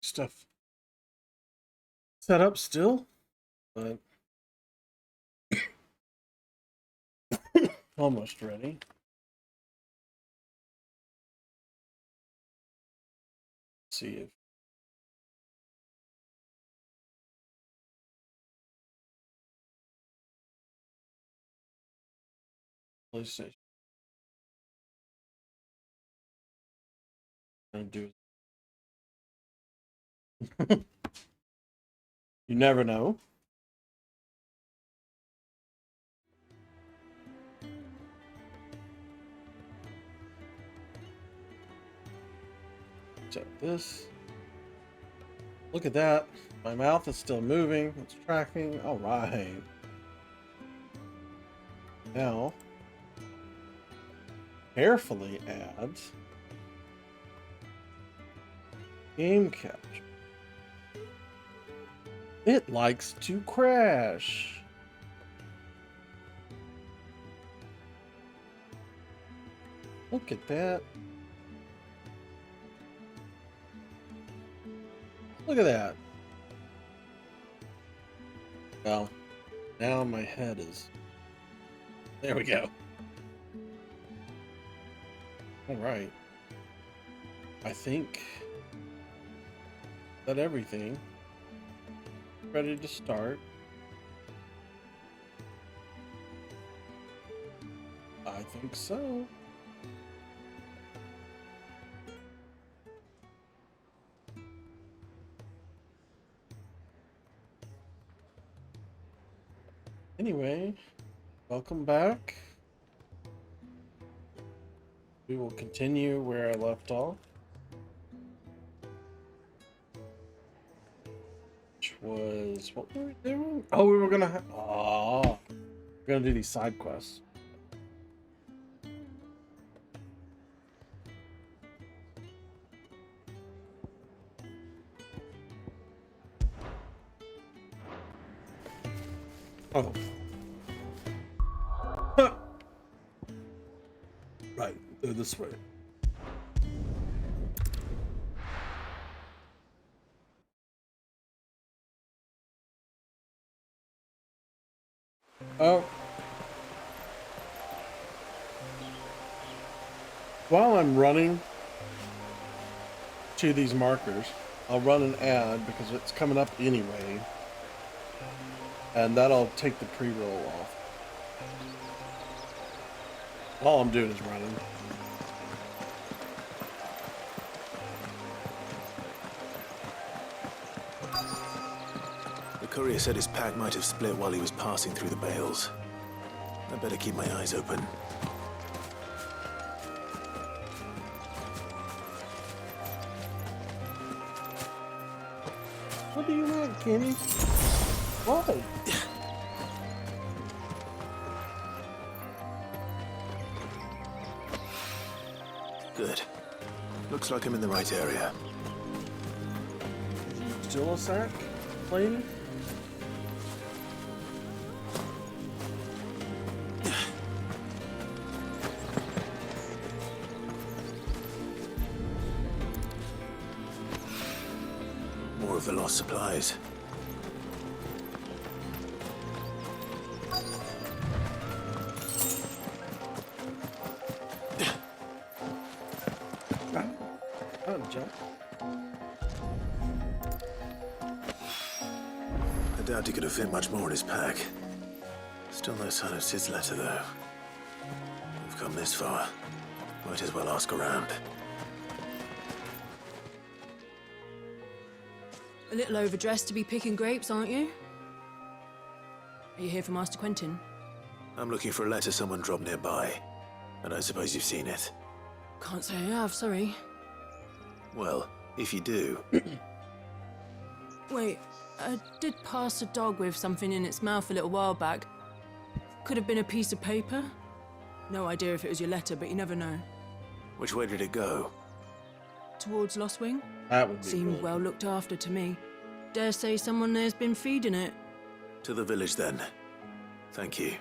Stuff set up still, but almost ready. See if PlayStation gonna do. You never know. Check this. Look at that. My mouth is still moving. It's tracking. All right. Now, carefully add game capture. It likes to crash. Look at that. Look at that. Well, now my head is... There we go. All right. I think that everything ready to start. I think so. Anyway, welcome back. We will continue where I left off, which was what were we doing? Oh, we were gonna we're gonna do these side quests. Oh. Right, they're this way. Oh. While I'm running to these markers, I'll run an ad because it's coming up anyway. And that'll take the pre-roll off. All I'm doing is running. The courier said his pack might have split while he was passing through the bales. I better keep my eyes open. What do you want, Kenny? Why? Good. Looks like I'm in the right area. Still a sack, lady? More of the lost supplies. I doubt he could have fit much more in his pack. Still no sign of Sid's letter, though. We've come this far. Might as well ask around. A little overdressed to be picking grapes, aren't you? Are you here for Master Quentin? I'm looking for a letter someone dropped nearby. I don't suppose you've seen it. Can't say I have, sorry. Well, if you do... Wait, I did pass a dog with something in its mouth a little while back. Could have been a piece of paper. No idea if it was your letter, but you never know. Which way did it go? Towards Lost Wing? That would be Seemed really well looked after to me. Dare say someone there's been feeding it. To the village, then. Thank you.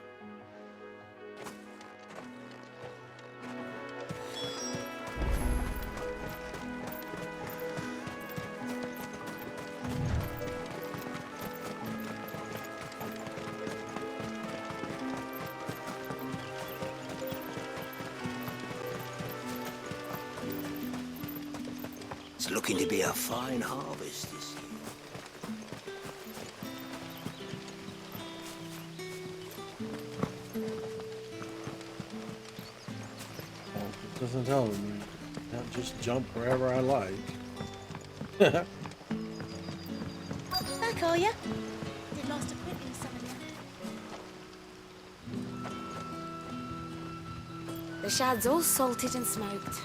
It's looking to be a fine harvest this year. Well, it doesn't tell me. I can't just jump wherever I like. Back, are ya? Did lost a quickly, some of you. The shad's all salted and smoked.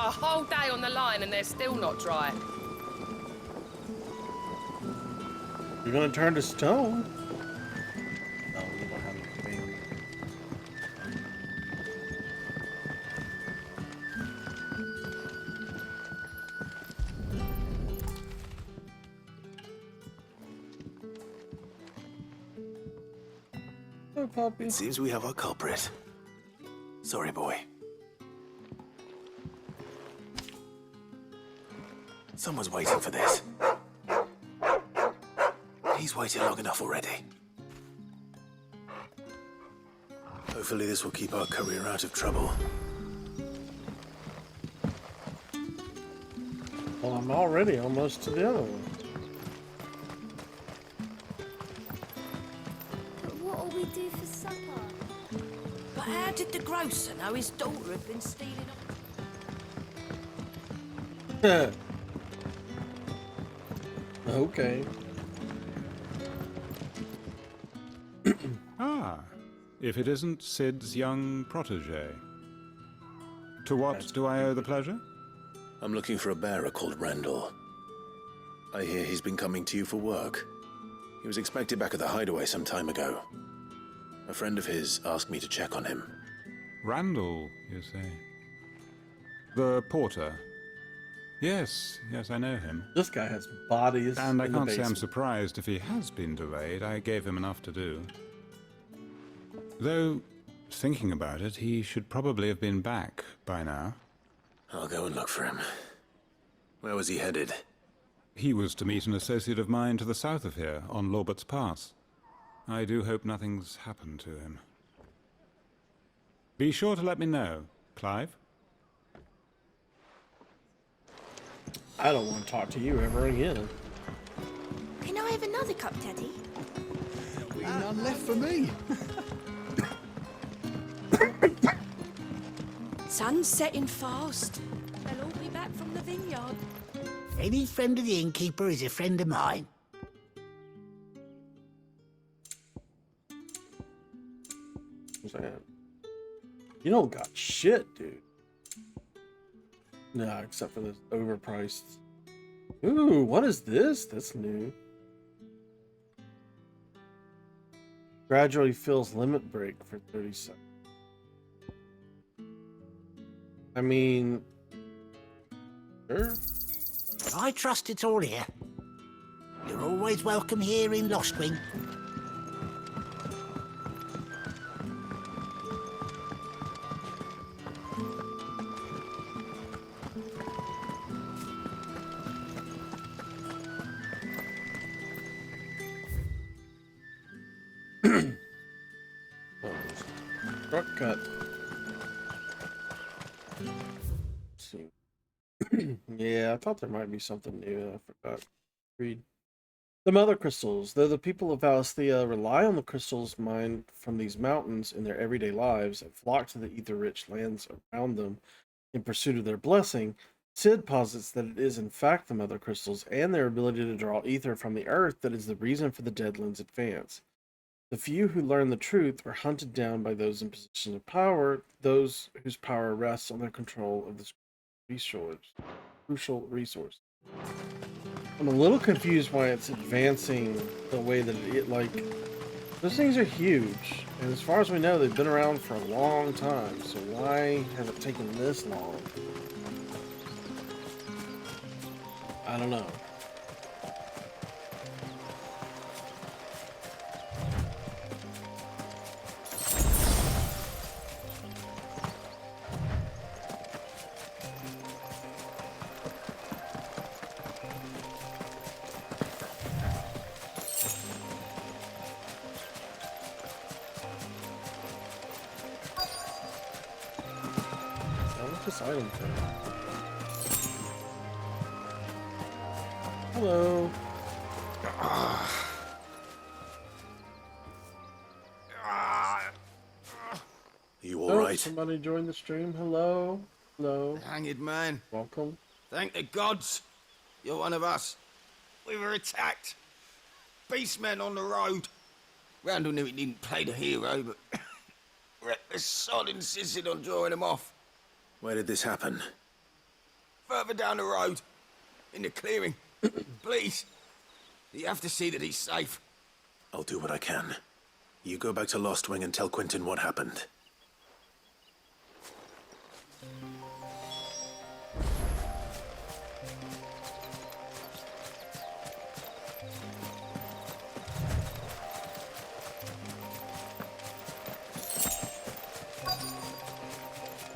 A whole day on the line and they're still not dry. You're gonna turn to stone. No, we don't have anything. Oh, puppy. It seems we have our culprit. Sorry, boy. Someone's waiting for this. He's waited long enough already. Hopefully this will keep our career out of trouble. Well, I'm already almost to the other one. But what'll we do for supper? But how did the grocer know his daughter had been stealing off? Okay. Ah, if it isn't Sid's young protege. To what do I owe the pleasure? I'm looking for a bearer called Randall. I hear he's been coming to you for work. He was expected back at the hideaway some time ago. A friend of his asked me to check on him. Randall, you say? The porter? Yes, I know him. This guy has bodies. And I in the can't say I'm basement. surprised if he has been delayed. I gave him enough to do. Though, thinking about it, he should probably have been back by now. I'll go and look for him. Where was he headed? He was to meet an associate of mine to the south of here, on Lorbert's Pass. I do hope nothing's happened to him. Be sure to let me know, Clive. I don't want to talk to you ever again. Can I have another cup, Teddy? None left for me. Sun's setting fast. They'll all be back from the vineyard. Any friend of the innkeeper is a friend of mine. What's that? You don't got shit, dude. No, except for this overpriced. Ooh, what is this? That's new. Gradually fills limit break for 30 seconds. I mean, sure. I trust it's all here. You're always welcome here in Lostwing. Shortcut. Let's see. Yeah, I thought there might be something new. I forgot. Read. The mother crystals. Though the people of Valisthea rely on the crystals mined from these mountains in their everyday lives and flock to the ether-rich lands around them in pursuit of their blessing, Sid posits that it is in fact the mother crystals and their ability to draw ether from the earth that is the reason for the Deadlands' advance. The few who learn the truth are hunted down by those in positions of power, those whose power rests on their control of this crucial resource. I'm a little confused why it's advancing the way that it, like, those things are huge, and as far as we know, they've been around for a long time, so why has it taken this long? I don't know. this item thing? Hello. You Oh, alright? somebody joined the stream. Hello. Hello. Hanged man. Welcome. Thank the gods. You're one of us. We were attacked. Beastmen on the road. Randall knew he didn't play the hero, but reckless sod insisted on drawing him off. Where did this happen? Further down the road. In the clearing. Please. You have to see that he's safe. I'll do what I can. You go back to Lost Wing and tell Quentin what happened.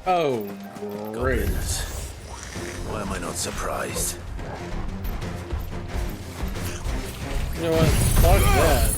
Oh, great. Goblins. Why am I not surprised? You know what? Fuck that.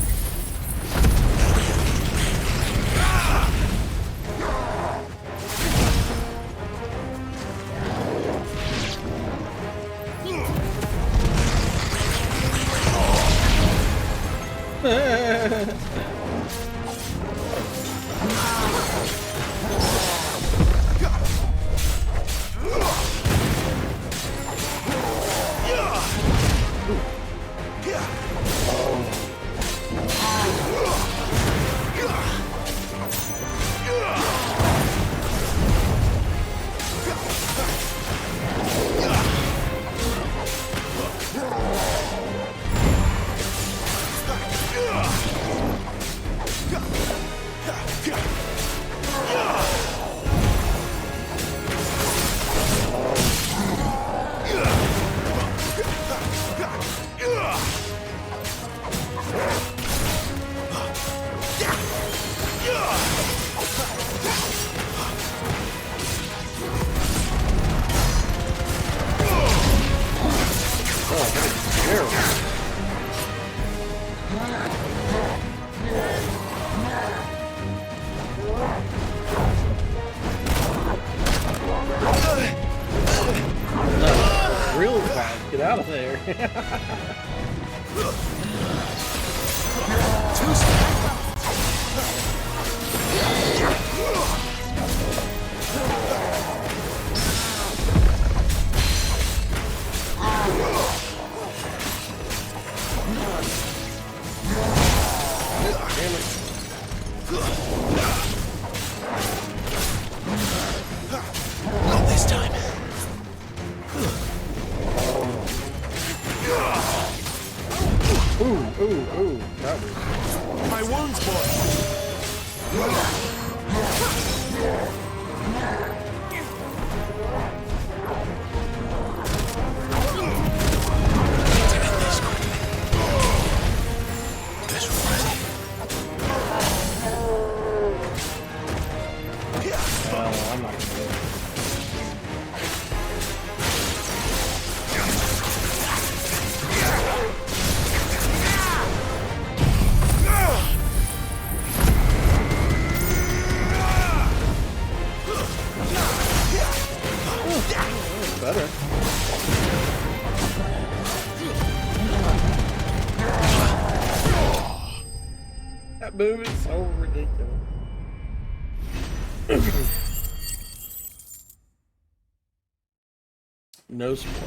Real bad. Get out of there. Damn it. Not this time. Ooh, that was... My wounds, Oh, I'm not gonna do it. Better. That move is so ridiculous. No spoilers.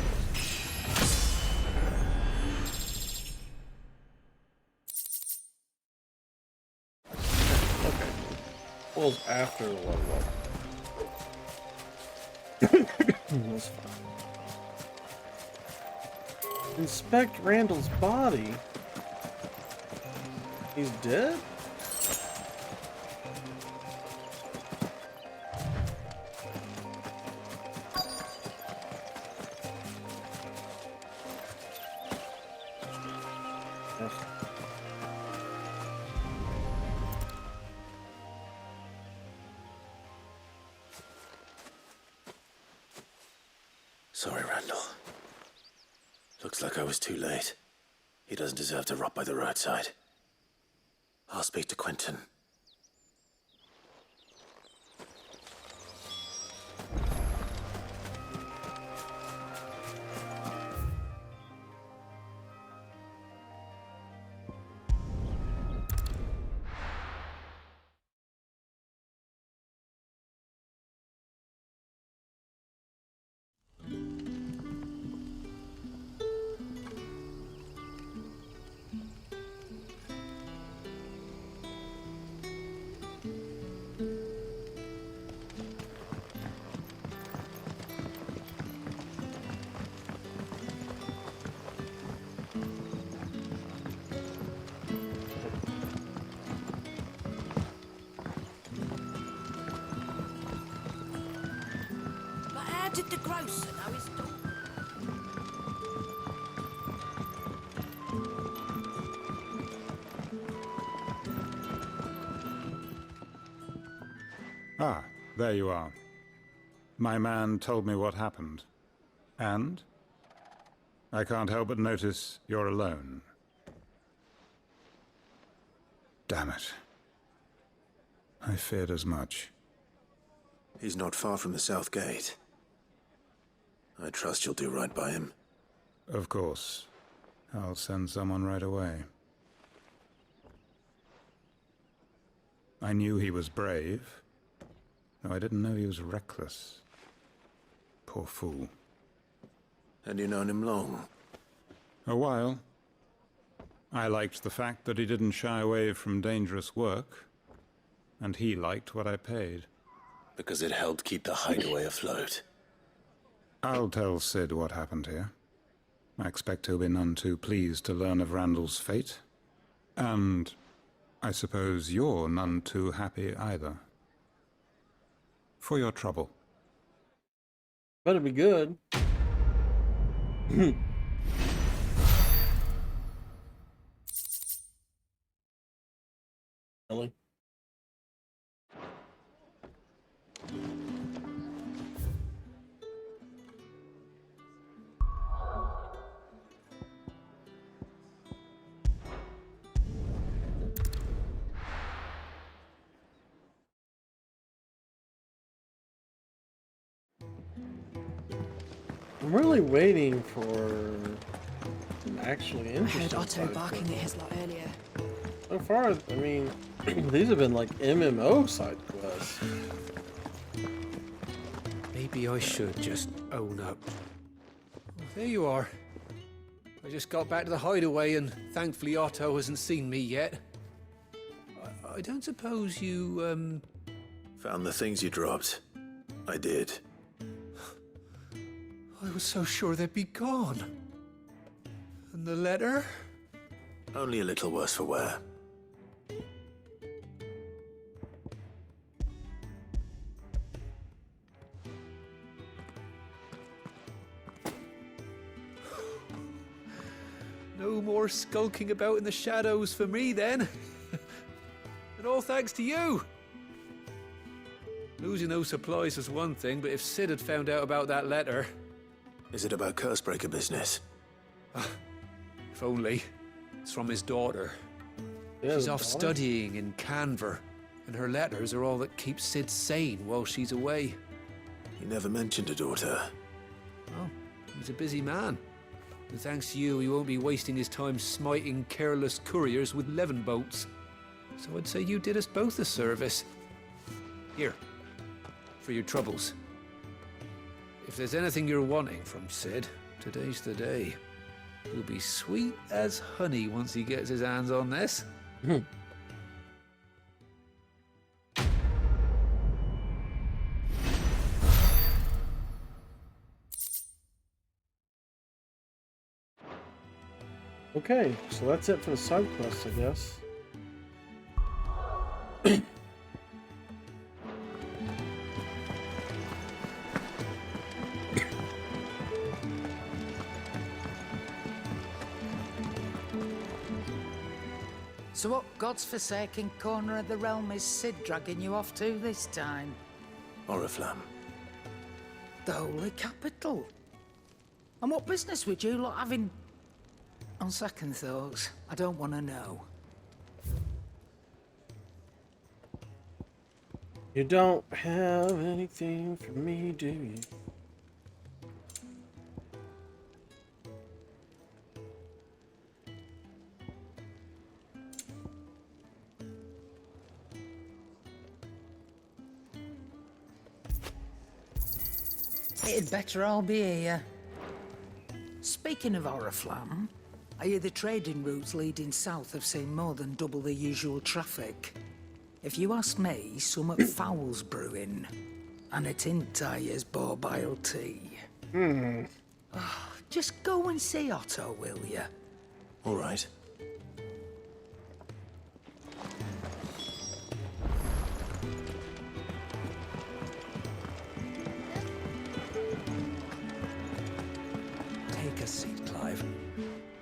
Okay. Well, after the level up. That's fine. Inspect Randall's body. He's dead? Yes. Sorry, Randall. Looks like I was too late. He doesn't deserve to rot by the roadside. I'll speak to Quentin. did the grocer know his daughter? Ah, there you are. My man told me what happened. And? I can't help but notice you're alone. Damn it. I feared as much. He's not far from the south gate. I trust you'll do right by him. Of course. I'll send someone right away. I knew he was brave, though I didn't know he was reckless. Poor fool. And you known him long? A while. I liked the fact that he didn't shy away from dangerous work, and he liked what I paid. Because it helped keep the hideaway afloat. I'll tell Sid what happened here. I expect he'll be none too pleased to learn of Randall's fate. And I suppose you're none too happy either. For your trouble. Better be good. Really? I'm really waiting for an actually I interesting heard Otto side barking quest. at his lot earlier. So far, I mean, these have been like MMO side quests. Maybe I should just own up. Well, there you are. I just got back to the hideaway and thankfully Otto hasn't seen me yet. I don't suppose you, Found the things you dropped. I did. I was so sure they'd be gone. And the letter? Only a little worse for wear. No more skulking about in the shadows for me then. And all thanks to you. Losing those supplies was one thing, but if Sid had found out about that letter... Is it about Cursebreaker business? If only. It's from his daughter. Yeah, She's the off daughter? studying in Canver, and her letters are all that keeps Sid sane while she's away. He never mentioned a daughter. Oh, he's a busy man. And thanks to you, he won't be wasting his time smiting careless couriers with levin bolts. So I'd say you did us both a service. Here, for your troubles. If there's anything you're wanting from Sid, today's the day. He'll be sweet as honey once he gets his hands on this. Okay, so that's it for the side quests, I guess. So what God's forsaken corner of the realm is Sid dragging you off to this time? Oriflamme. The holy capital. And what business would you lot having... On second thoughts, I don't want to know. You don't have anything for me, do you? It'd better all be here. Speaking of Oriflamme, I hear the trading routes leading south have seen more than double the usual traffic. If you ask me, somewhat foul's brewing. And it ain't Tyre's borbile tea. Just go and see Otto, will you? All right. Take a seat, Clive.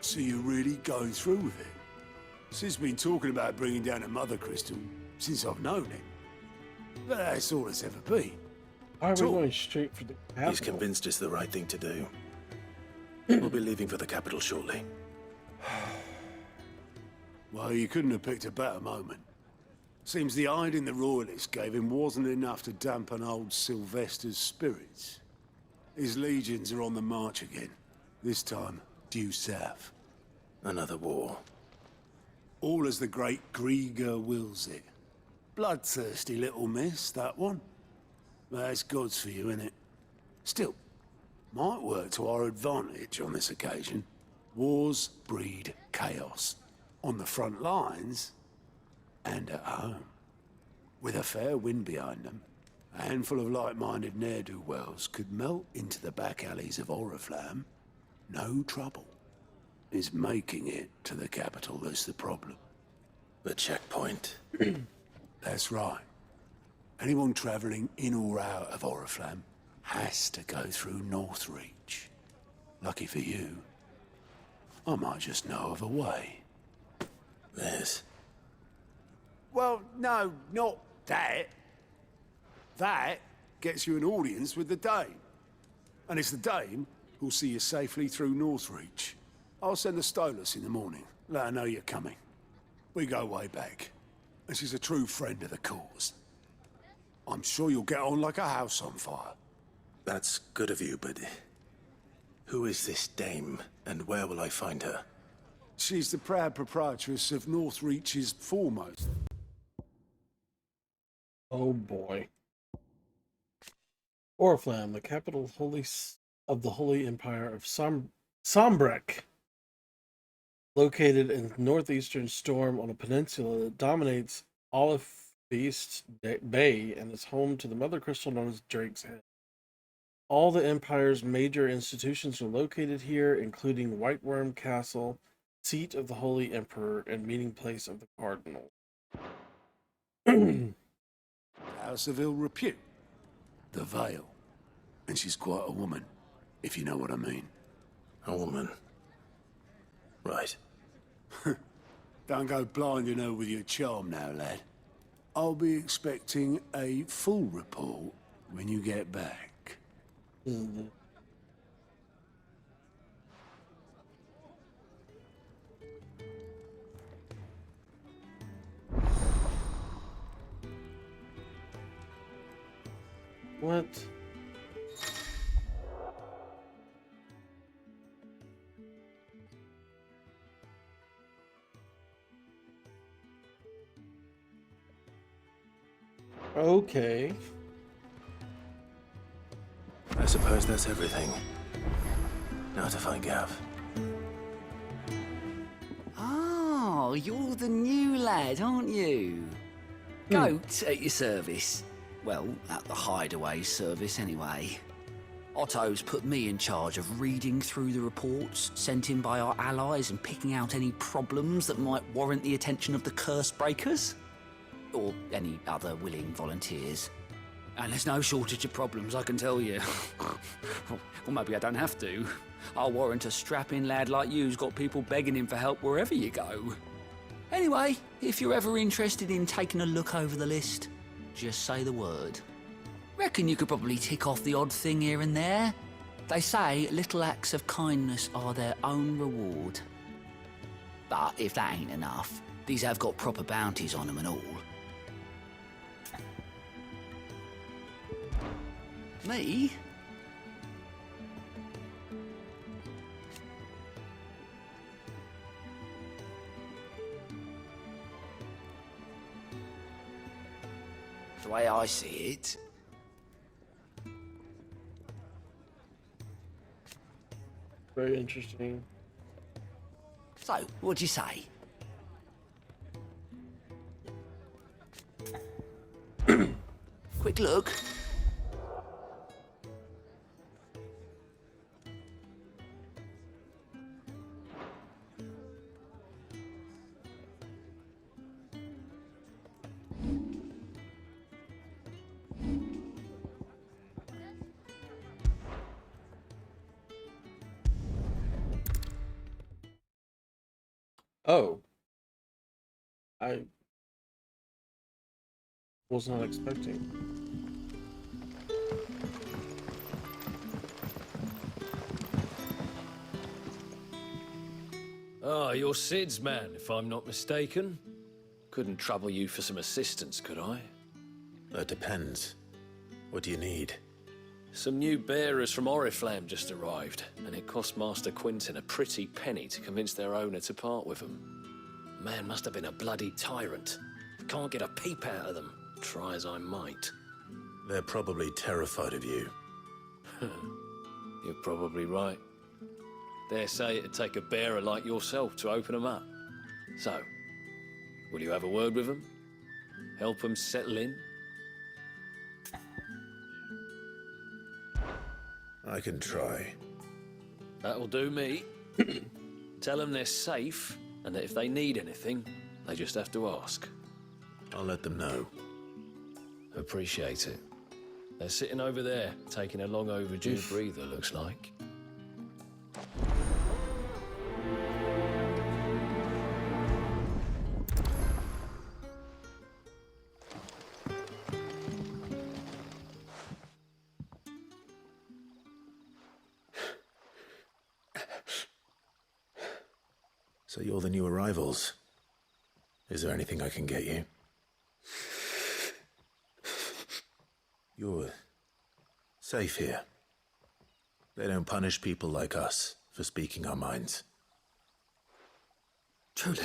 So you're really going through with it? Sis been talking about bringing down a mother crystal since I've known it. But that's all it's ever been. Why are we Talk. going straight for the capital? He's convinced it's the right thing to do. We'll be leaving for the capital shortly. Well, you couldn't have picked a better moment. Seems the hiding the royalists gave him wasn't enough to dampen old Sylvester's spirits. His legions are on the march again. This time, due south. Another war. All as the great Grieger wills it. Bloodthirsty little miss, that one. That's God's for you, innit? Still, might work to our advantage on this occasion. Wars breed chaos. On the front lines, and at home. With a fair wind behind them, a handful of like-minded ne'er-do-wells could melt into the back alleys of Oriflamme. No trouble. It's making it to the capital that's the problem. The checkpoint. That's right. Anyone travelling in or out of Oriflamme has to go through Northreach. Lucky for you, I might just know of a way. There's... Well, no, not that. That gets you an audience with the Dame. And it's the Dame who'll see you safely through Northreach. I'll send the Stolas in the morning. Let her know you're coming. We go way back. And she's a true friend of the cause. I'm sure you'll get on like a house on fire. That's good of you, but... who is this dame, and where will I find her? She's the proud proprietress of Northreach's foremost. Oh boy. Oriflamme, the capital of the Holy Empire of Sombrek. Located in northeastern Storm on a peninsula that dominates Olive Beast Bay and is home to the mother crystal known as Drake's Head. All the Empire's major institutions are located here, including Whiteworm Castle, seat of the Holy Emperor, and meeting place of the Cardinal. House of ill repute. The Vale. And she's quite a woman, if you know what I mean. A woman. Right. Don't go blinding her with your charm now, lad. I'll be expecting a full report when you get back. What? Okay. I suppose that's everything. Now to find Gav. Oh, you're the new lad, aren't you? Goat at your service. Well, at the hideaway service anyway. Otto's put me in charge of reading through the reports sent in by our allies and picking out any problems that might warrant the attention of the curse breakers. Or any other willing volunteers. And there's no shortage of problems, I can tell you. Or maybe I don't have to. I'll warrant a strapping lad like you's got people begging him for help wherever you go. Anyway, if you're ever interested in taking a look over the list, just say the word. Reckon you could probably tick off the odd thing here and there. They say little acts of kindness are their own reward. But if that ain't enough, these have got proper bounties on them and all. Me? The way I see it, Very interesting. so, what'd you say? Quick look. Oh. I was not expecting. Ah, you're Sid's man, if I'm not mistaken. Couldn't trouble you for some assistance, could I? That depends. What do you need? Some new bearers from Oriflamme just arrived, and it cost Master Quinton a pretty penny to convince their owner to part with them. Man must have been a bloody tyrant. Can't get a peep out of them, try as I might. They're probably terrified of you. You're probably right. Dare say it'd take a bearer like yourself to open them up. So, will you have a word with them? Help them settle in? I can try. That'll do me. Tell them they're safe, and that if they need anything, they just have to ask. I'll let them know. Appreciate it. They're sitting over there, taking a long overdue breather, looks like. So you're the new arrivals. Is there anything I can get you? You're safe here. They don't punish people like us for speaking our minds. Truly.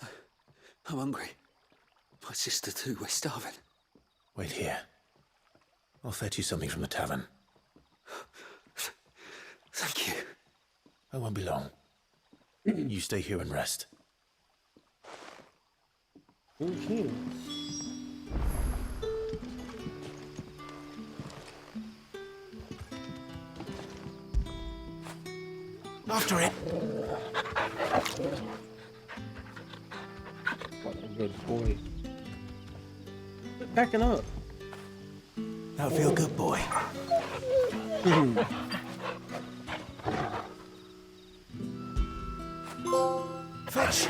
I'm hungry. My sister too, we're starving. Wait here. I'll fetch you something from the tavern. Thank you. I won't be long. You stay here and rest. Okay. After it. What a good boy. Quit backing up. That'll feel good, boy. Fetch.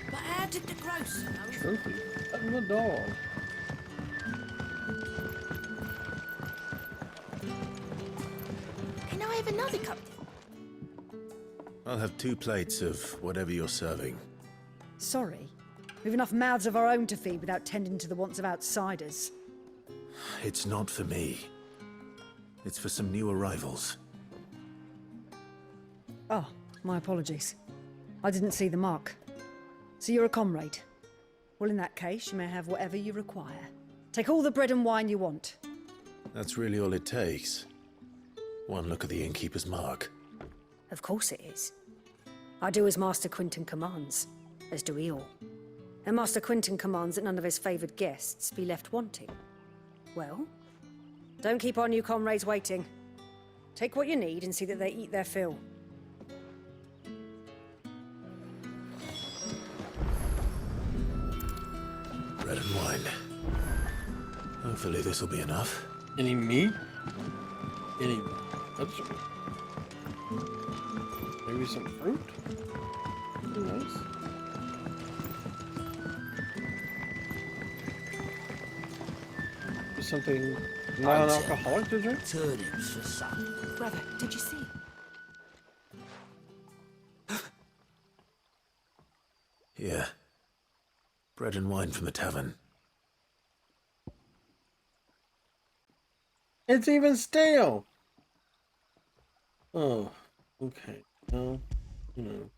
But how did the grocer know? Trophy. Letting the dog. Can I have another cup? I'll have 2 plates of whatever you're serving. Sorry. We've enough mouths of our own to feed without tending to the wants of outsiders. It's not for me. It's for some new arrivals. Oh, my apologies. I didn't see the mark. So you're a comrade. Well, in that case, you may have whatever you require. Take all the bread and wine you want. That's really all it takes. One look at the innkeeper's mark. Of course it is. I do as Master Quinton commands, as do we all. And Master Quinton commands that none of his favoured guests be left wanting. Well, don't keep our new comrades waiting. Take what you need and see that they eat their fill. Bread and wine. Hopefully this will be enough. Any meat? Any vegetables? Maybe some fruit? Who knows? Something non-alcoholic to drink? Turnips for some. Brother, did you see? Here. Bread and wine from the tavern. It's even stale! Oh, okay. No, no.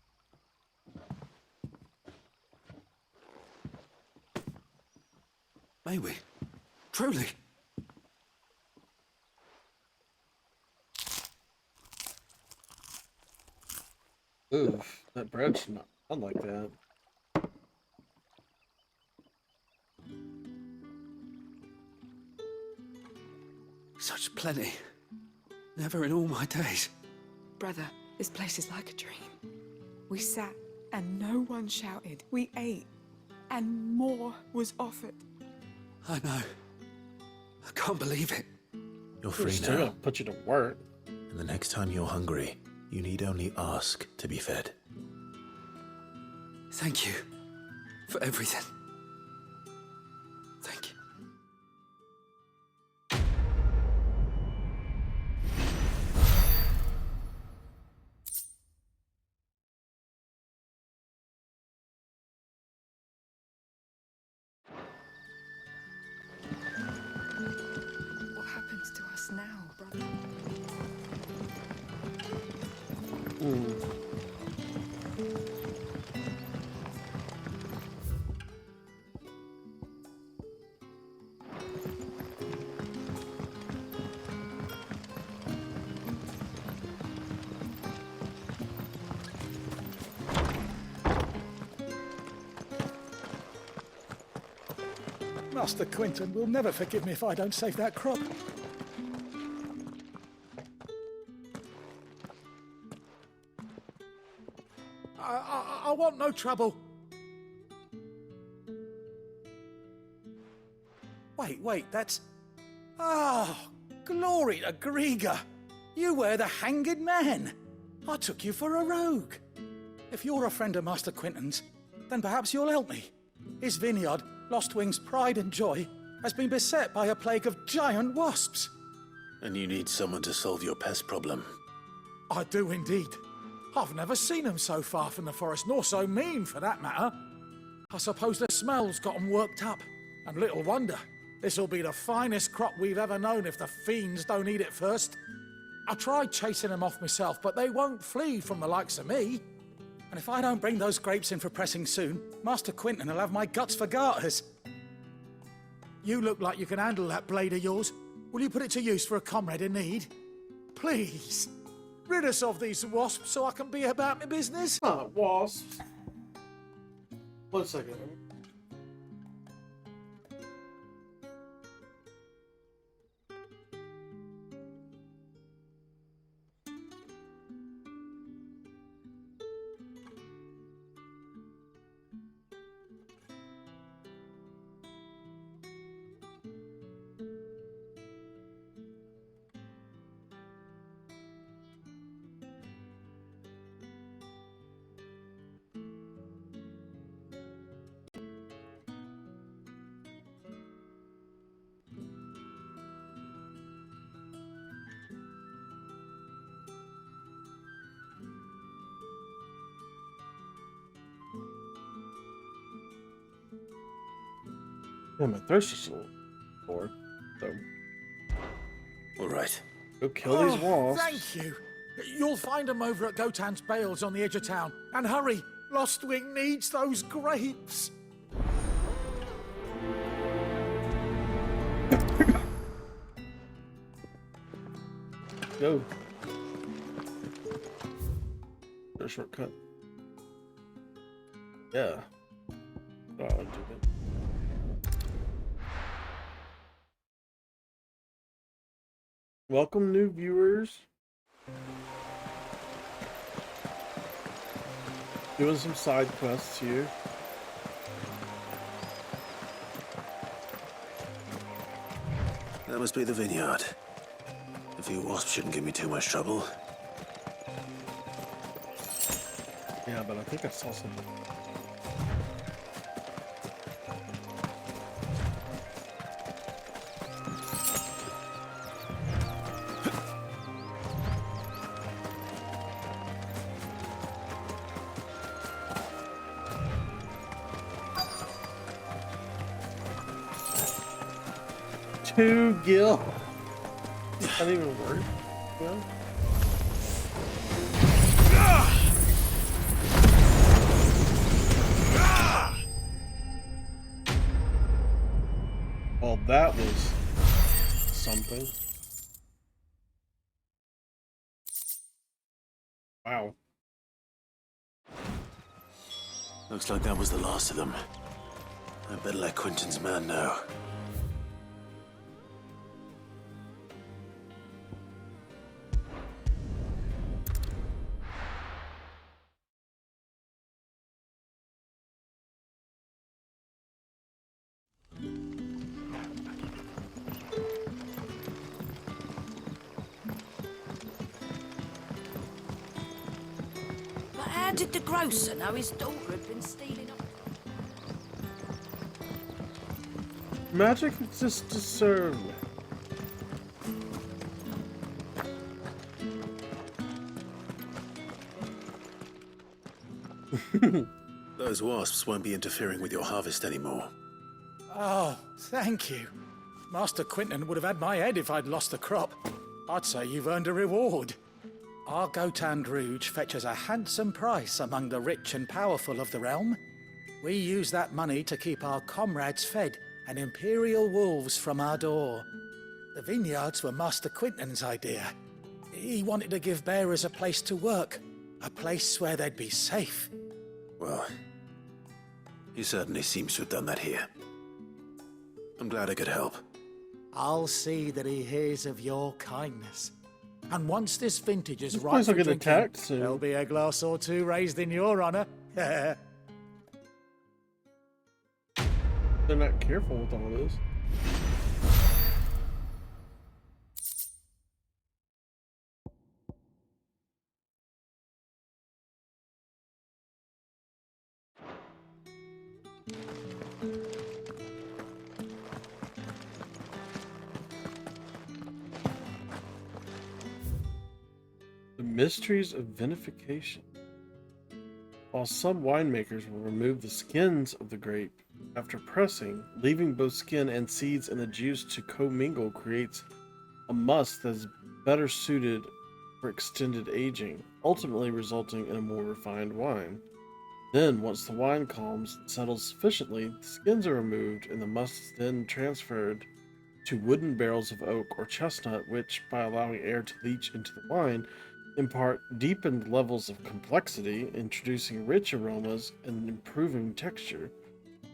May we? Truly? Oof, that bread's not like that. Such plenty. Never in all my days. Brother, this place is like a dream. We sat and no one shouted. We ate and more was offered. I know. I can't believe it. You're We're free still now. gonna put you to work. And the next time you're hungry, you need only ask to be fed. Thank you for everything. Thank you. What happens to us now, brother? Master Quinton will never forgive me if I don't save that crop. I want no trouble. Wait, that's... Oh, glory to Grieger. You were the hanged man. I took you for a rogue. If you're a friend of Master Quinton's, then perhaps you'll help me. His vineyard, Lostwing's pride and joy, has been beset by a plague of giant wasps. And you need someone to solve your pest problem. I do indeed. I've never seen them so far from the forest, nor so mean, for that matter. I suppose the smell's got 'em worked up. And little wonder. This'll be the finest crop we've ever known if the fiends don't eat it first. I tried chasing them off myself, but they won't flee from the likes of me. And if I don't bring those grapes in for pressing soon, Master Quinton will have my guts for garters. You look like you can handle that blade of yours. Will you put it to use for a comrade in need? Please. Rid us of these wasps so I can be about my business. Wasps. 1 second. Yeah, my thirst is a little sore, so. All right. Go kill these wasps. Thank you. You'll find them over at Gotan's Bales on the edge of town. And hurry, Lostwing needs those grapes. Go. A shortcut. Yeah. Oh, I'll do that. Welcome, new viewers. Doing some side quests here. That must be the vineyard. A few wasps shouldn't give me too much trouble. Yeah, but I think I saw something. Two gil. That didn't even work. Well. Well, that was something. Wow. Looks like that was the last of them. I better let Quinton's man know. But how did the grocer know his daughter had been stealing up? Magic exists to serve. Those wasps won't be interfering with your harvest anymore. Oh, thank you. Master Quinton would have had my head if I'd lost the crop. I'd say you've earned a reward. Our Gotand Rouge fetches a handsome price among the rich and powerful of the realm. We use that money to keep our comrades fed and imperial wolves from our door. The vineyards were Master Quinton's idea. He wanted to give bearers a place to work, a place where they'd be safe. Well, he certainly seems to have done that here. I'm glad I could help. I'll see that he hears of your kindness. And once this vintage is This right place will for get drinking, attacked soon. there'll be a glass or two raised in your honor. They're not careful with all this. The mysteries of vinification. While some winemakers will remove the skins of the grape after pressing, leaving both skin and seeds in the juice to commingle creates a must that is better suited for extended aging, ultimately resulting in a more refined wine. Then, once the wine calms and settles sufficiently, the skins are removed and the must is then transferred to wooden barrels of oak or chestnut, which, by allowing air to leach into the wine, impart deepened levels of complexity, introducing rich aromas and improving texture,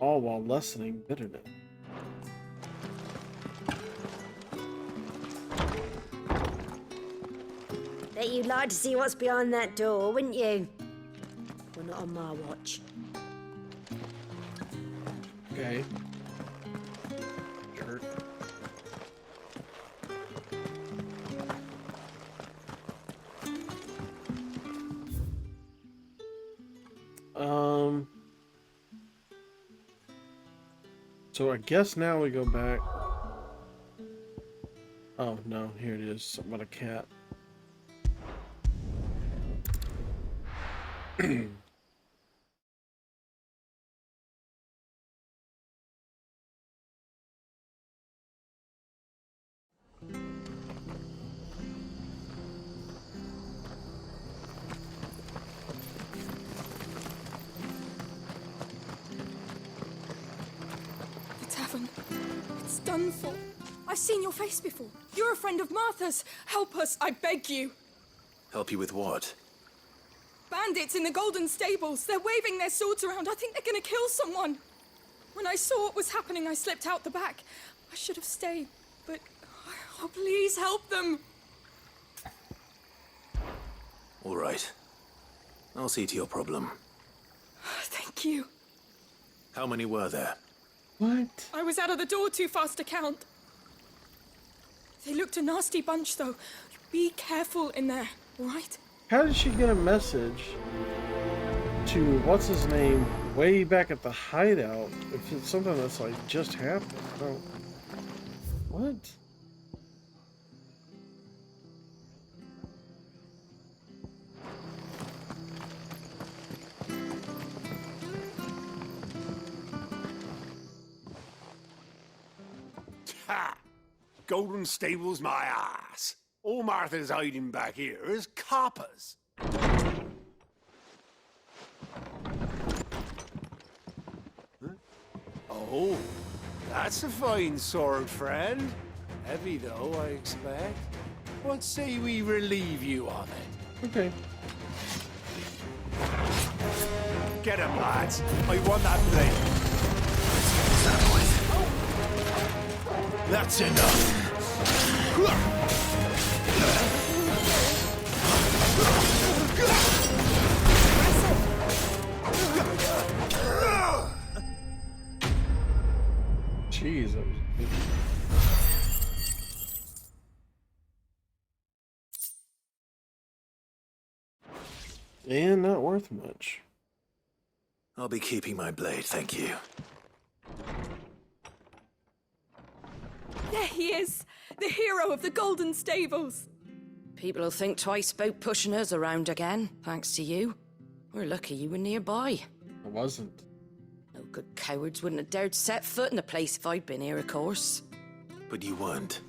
all while lessening bitterness. Bet you'd like to see what's behind that door, wouldn't you? Well, not on my watch. Okay. Jerk. So I guess now we go back. Oh no, here it is. Something about a cat. The tavern. It's done for. I've seen your face before. You're a friend of Martha's. Help us, I beg you. Help you with what? Bandits in the Golden Stables. They're waving their swords around. I think they're gonna kill someone. When I saw what was happening, I slipped out the back. I should have stayed, but... Oh, please help them. All right. I'll see to your problem. Thank you. How many were there? What? I was out of the door too fast to count. They looked a nasty bunch, though. Be careful in there, all right? How did she get a message to what's his name way back at the hideout if it's something that's like just happened? Oh. What? Ha! Golden Stables my ass. All Martha's hiding back here is coppers. Huh? Oh, that's a fine sword, friend. Heavy though, I expect. What say we relieve you of it? Okay. Get him, lads. I want that blade. That's enough. Jeez, that was good. And not worth much. I'll be keeping my blade, thank you. There he is, the hero of the Golden Stables. People will think twice about pushing us around again, thanks to you. We're lucky you were nearby. I wasn't. No good cowards wouldn't have dared set foot in the place if I'd been here, of course. But you weren't.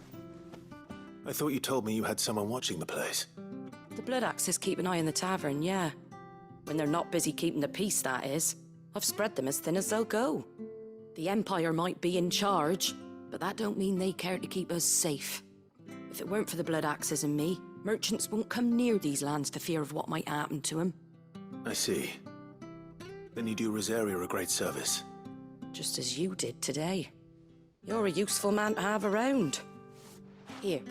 I thought you told me you had someone watching the place. The Blood Axes keep an eye on the tavern, yeah. When they're not busy keeping the peace, that is. I've spread them as thin as they'll go. The Empire might be in charge, but that don't mean they care to keep us safe. If it weren't for the Blood Axes and me, merchants won't come near these lands for fear of what might happen to them. I see. Then you do Rosaria a great service. Just as you did today. You're a useful man to have around. Here.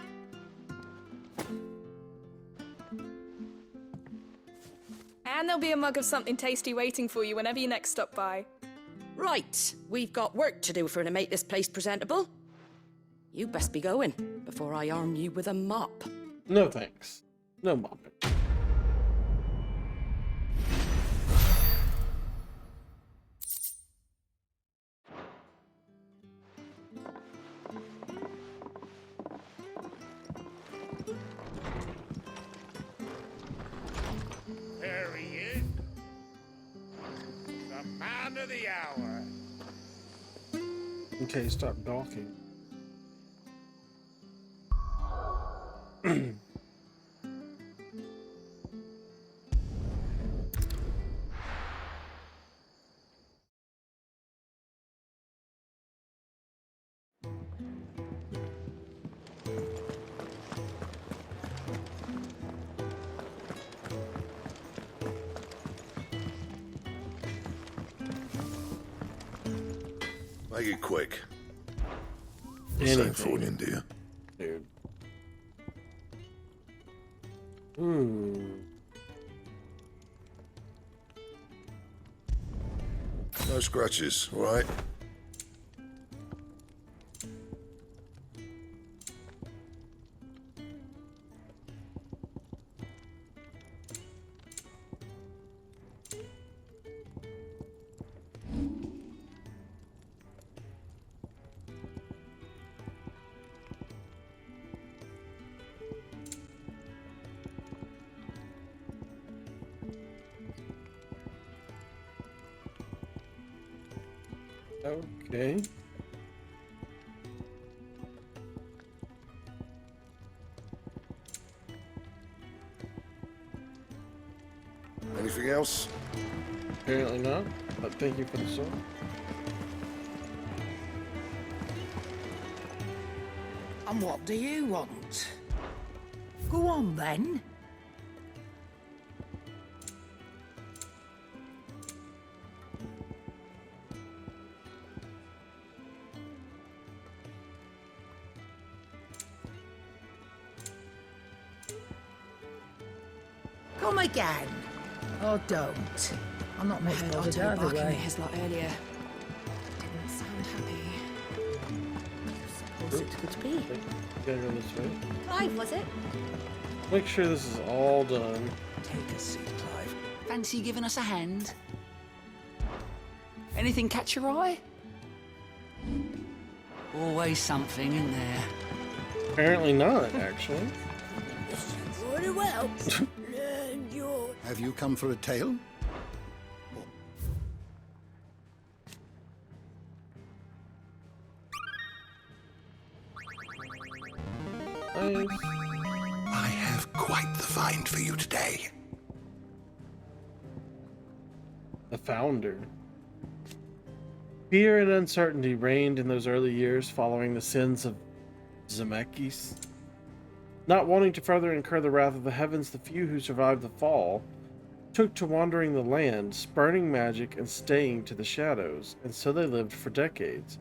And there'll be a mug of something tasty waiting for you whenever you next stop by. Right, we've got work to do to make this place presentable. You best be going, before I arm you with a mop. No thanks. No mopping. There he is. The man of the hour. Okay, stop gawking. Make it quick. Anything. Same for you, dear. Dude. No scratches, all right? Okay. Anything else? Apparently not, but thank you for the sword. And what do you want? Go on then. Come again. Or don't. I'm not much bothered either barking at way. his lot earlier. Didn't sound happy. Suppose it could be. Gotta go this way. Clive, was it? Make sure this is all done. Take a seat, Clive. Fancy giving us a hand? Anything catch your eye? Always something in there. Apparently not, actually. Very well. Learn your... Have you come for a tale? I have quite the find for you today. The founder. Fear and uncertainty reigned in those early years following the sins of Zemeckis. Not wanting to further incur the wrath of the heavens, the few who survived the fall took to wandering the land, spurning magic and staying to the shadows, and so they lived for decades.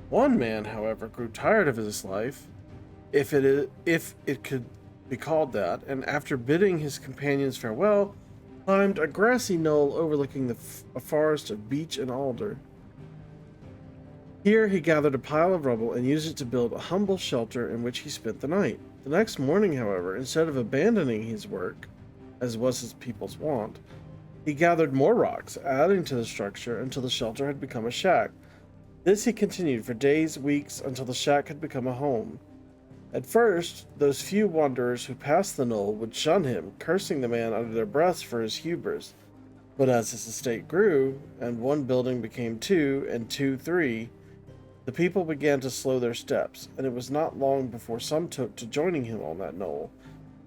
One man, however, grew tired of his life, if it could be called that, and after bidding his companions farewell, climbed a grassy knoll overlooking a forest of beech and alder. Here he gathered a pile of rubble and used it to build a humble shelter in which he spent the night. The next morning, however, instead of abandoning his work, as was his people's wont. He gathered more rocks, adding to the structure until the shelter had become a shack. This he continued for days, weeks, until the shack had become a home. At first, those few wanderers who passed the knoll would shun him, cursing the man under their breaths for his hubris. But as his estate grew, and one building became two, and two three, the people began to slow their steps, and it was not long before some took to joining him on that knoll,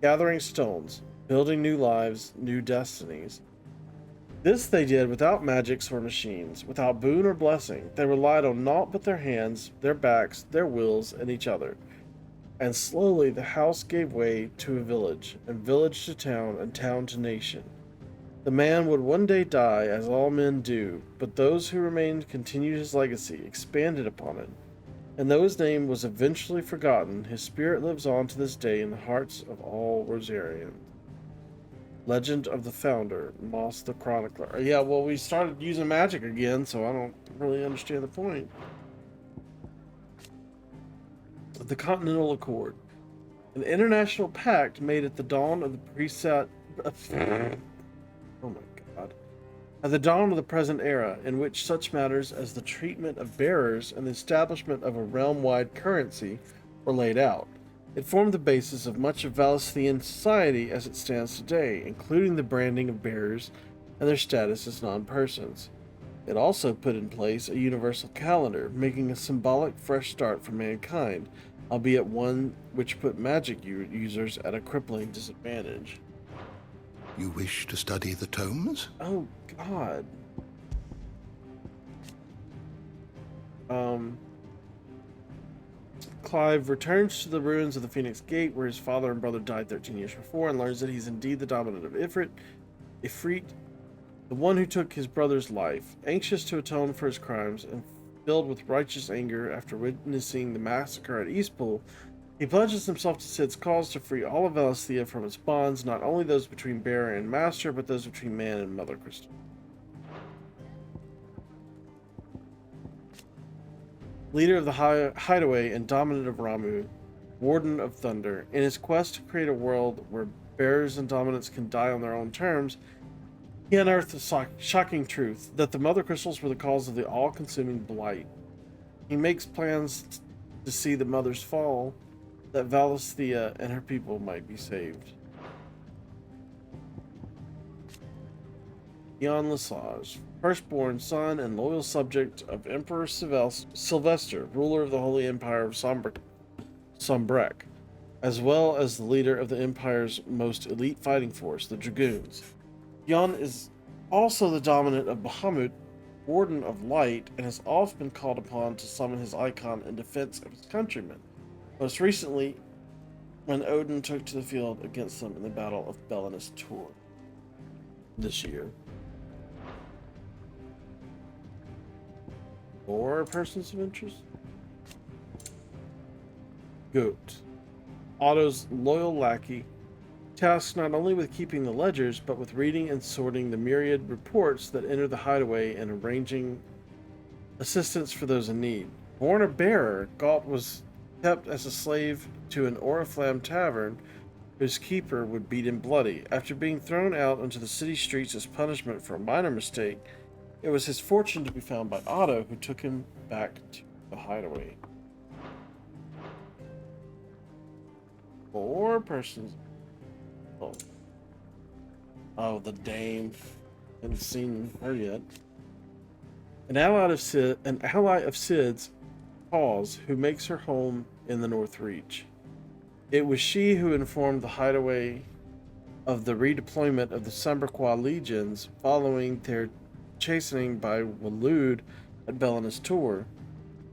gathering stones, building new lives, new destinies. This they did without magics or machines, without boon or blessing. They relied on naught but their hands, their backs, their wills, and each other. And slowly the house gave way to a village, and village to town, and town to nation. The man would one day die, as all men do, but those who remained continued his legacy, expanded upon it. And though his name was eventually forgotten, his spirit lives on to this day in the hearts of all Rosarians. Legend of the Founder, Moss the Chronicler. Yeah, well, we started using magic again, so I don't really understand the point. The Continental Accord. An international pact made at the dawn of the preset... Oh my god. At the dawn of the present era, in which such matters as the treatment of bearers and the establishment of a realm-wide currency were laid out. It formed the basis of much of Valisthian society as it stands today, including the branding of bearers and their status as non-persons. It also put in place a universal calendar, making a symbolic fresh start for mankind, albeit one which put magic users at a crippling disadvantage. You wish to study the tomes? Oh, God. Clive returns to the ruins of the Phoenix Gate, where his father and brother died 13 years before, and learns that he's indeed the dominant of Ifrit, the one who took his brother's life. Anxious to atone for his crimes, and filled with righteous anger after witnessing the massacre at Eastpool, he pledges himself to Cid's cause to free all of Valisthea from its bonds, not only those between bearer and master, but those between man and Mother Crystal. Leader of the Hideaway and dominant of Ramu, Warden of Thunder, in his quest to create a world where bearers and dominants can die on their own terms, he unearthed the shocking truth that the Mother Crystals were the cause of the all-consuming blight. He makes plans to see the Mothers fall, that Valisthea and her people might be saved. Jan Lesage, firstborn son and loyal subject of Emperor Sylvester, ruler of the Holy Empire of Sombrek, as well as the leader of the Empire's most elite fighting force, the Dragoons. Jan is also the dominant of Bahamut, Warden of Light, and has often been called upon to summon his icon in defense of his countrymen. Most recently, when Odin took to the field against them in the Battle of Belinus Tor this year. Or persons of interest? Goat. Otto's loyal lackey, tasked not only with keeping the ledgers, but with reading and sorting the myriad reports that enter the hideaway and arranging assistance for those in need. Born a bearer, Galt was kept as a slave to an Oriflamme tavern whose keeper would beat him bloody. After being thrown out onto the city streets as punishment for a minor mistake, it was his fortune to be found by Otto, who took him back to the hideaway. 4 persons. Oh, the dame. Haven't seen her yet. An ally of Cid's, Paws, who makes her home in the North Reach. It was she who informed the hideaway of the redeployment of the Samberqua legions following their chastening by Waloed at Belinus Tor,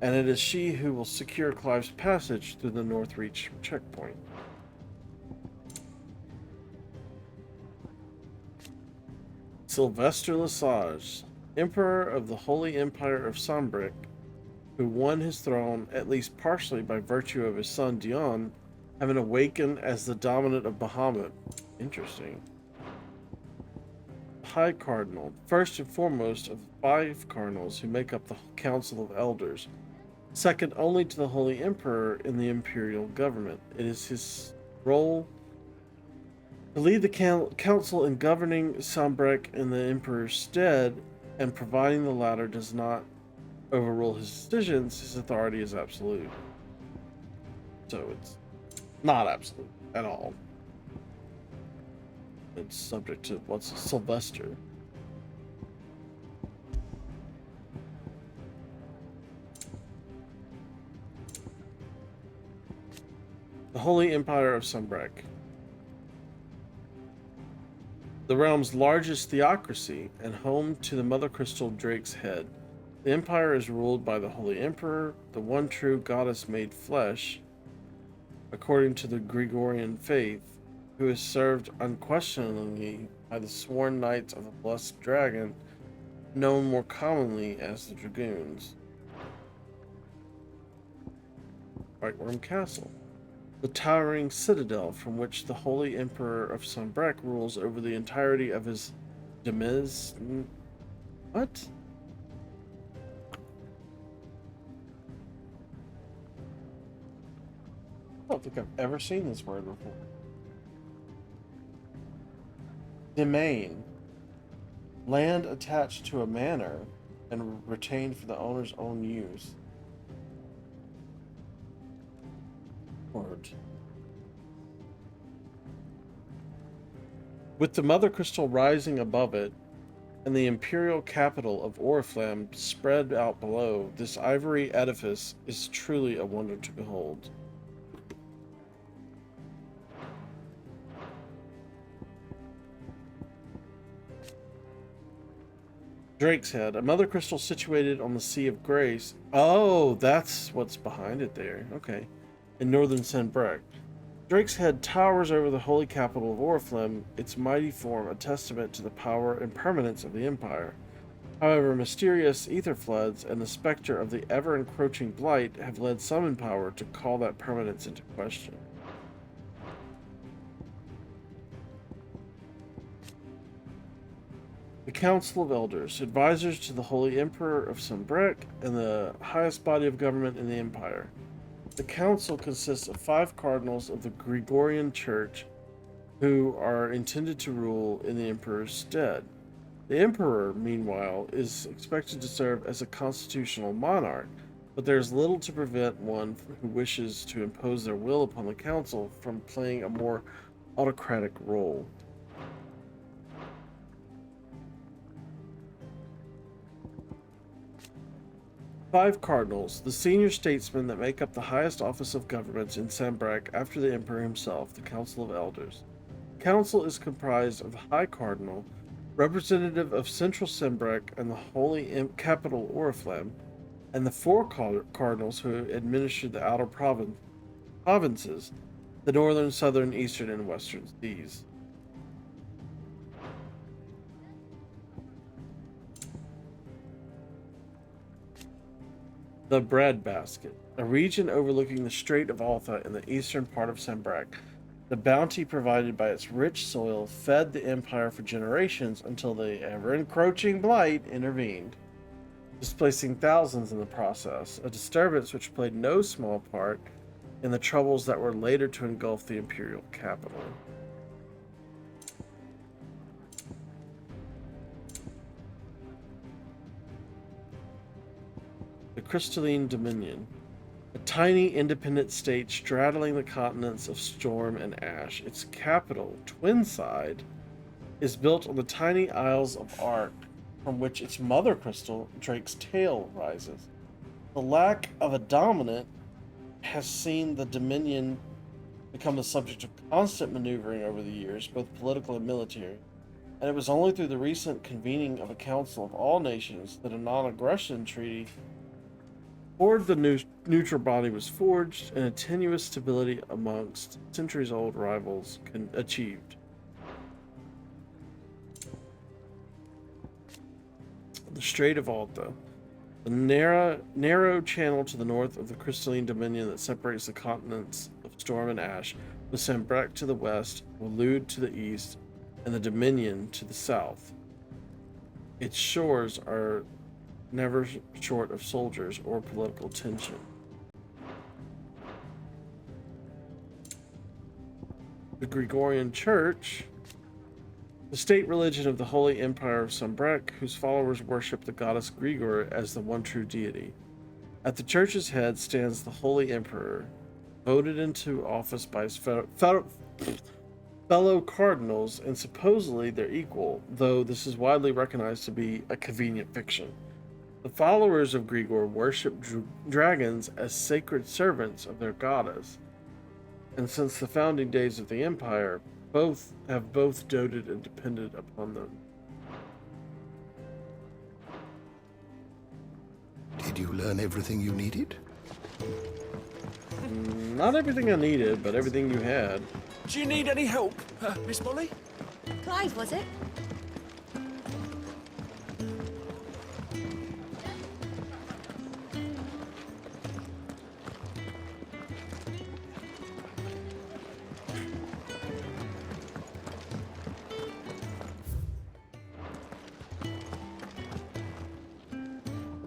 and it is she who will secure Clive's passage through the North Reach checkpoint. Sylvester Lesage, Emperor of the Holy Empire of Sombrek, who won his throne at least partially by virtue of his son Dion having awakened as the dominant of Bahamut. Interesting. High Cardinal, first and foremost of the 5 cardinals who make up the Council of Elders, second only to the Holy Emperor in the imperial government. It is his role To lead the council in governing Sambrek in the Emperor's stead and providing the latter does not overrule his decisions, his authority is absolute. So it's not absolute at all. It's subject to what's Sylvester. The Holy Empire of Sambrek. The realm's largest theocracy and home to the Mother Crystal Drake's Head. The empire is ruled by the Holy Emperor, the one true goddess made flesh, according to the Gregorian faith, who is served unquestioningly by the sworn knights of the Blessed Dragon, known more commonly as the Dragoons. Whiteworm Castle. The towering citadel from which the Holy Emperor of Sambrek rules over the entirety of his What? I don't think I've ever seen this word before. Domain. Land attached to a manor and retained for the owner's own use. Word. With the Mother Crystal rising above it, and the imperial capital of Oriflamme spread out below, this ivory edifice is truly a wonder to behold. Drake's Head, a mother crystal situated on the Sea of Grace. Oh, that's what's behind it there. Okay. In northern Sambrek. Drake's Head towers over the holy capital of Oriflamme, its mighty form a testament to the power and permanence of the Empire. However, mysterious ether floods and the specter of the ever-encroaching blight have led some in power to call that permanence into question. The Council of Elders, advisors to the Holy Emperor of Sambrek and the highest body of government in the Empire. The council consists of 5 cardinals of the Gregorian Church who are intended to rule in the Emperor's stead. The Emperor, meanwhile, is expected to serve as a constitutional monarch, but there is little to prevent one who wishes to impose their will upon the council from playing a more autocratic role. Five cardinals, the senior statesmen that make up the highest office of governments in Sambrek after the Emperor himself, the Council of Elders. The council is comprised of the High Cardinal, representative of Central Sambrek and the Holy Capital Oriflamme, and the 4 cardinals who administer the outer provinces, the northern, southern, eastern, and western seas. The Breadbasket, a region overlooking the Strait of Altha in the eastern part of Sambrek. The bounty provided by its rich soil fed the empire for generations until the ever-encroaching blight intervened, displacing thousands in the process, a disturbance which played no small part in the troubles that were later to engulf the imperial capital. The Crystalline Dominion, a tiny independent state straddling the continents of Storm and Ash. Its capital, Twinside, is built on the tiny Isles of Ark, from which its mother crystal, Drake's Tail, rises. The lack of a dominant has seen the Dominion become the subject of constant maneuvering over the years, both political and military, and it was only through the recent convening of a Council of All Nations that a non-aggression treaty toward the neutral body was forged, and a tenuous stability amongst centuries-old rivals achieved. The Strait of Altha, the narrow channel to the north of the Crystalline Dominion that separates the continents of Storm and Ash, with Sambrek to the west, Waloed to the east, and the Dominion to the south. Its shores are never short of soldiers or political tension. the Gregorian Church, the state religion of the Holy Empire of Sombrek, whose followers worship the goddess Grigor as the one true deity. At the church's head stands the Holy Emperor, voted into office by his fellow cardinals and supposedly their equal, though this is widely recognized to be a convenient fiction. The followers of Grigor worship dragons as sacred servants of their goddess, and since the founding days of the empire, both have doted and depended upon them. Did you learn everything you needed? Not everything I needed, but everything you had. Do you need any help, Miss Molly? Clive, was it?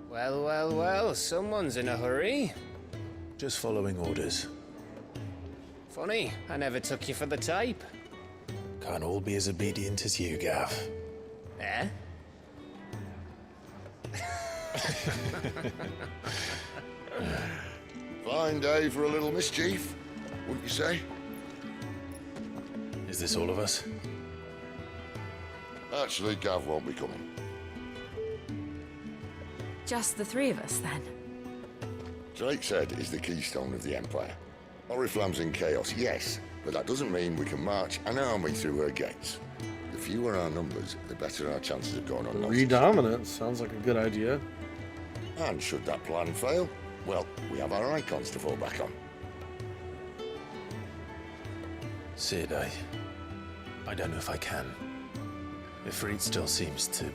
Well, well, well, someone's in a hurry. Just following orders. Funny, I never took you for the type. Can't all be as obedient as you, Gav. Eh? Fine day for a little mischief, wouldn't you say? Is this all of us? Actually, Gav won't be coming. Just the three of us, then? Drake's Head is the keystone of the Empire. Oriflamme's in chaos, yes, but that doesn't mean we can march an army through her gates. The fewer our numbers, the better our chances of going unnoticed. Redominance sounds like a good idea. And should that plan fail, well, we have our icons to fall back on. Sid, I don't know if I can. Ifrit still seems to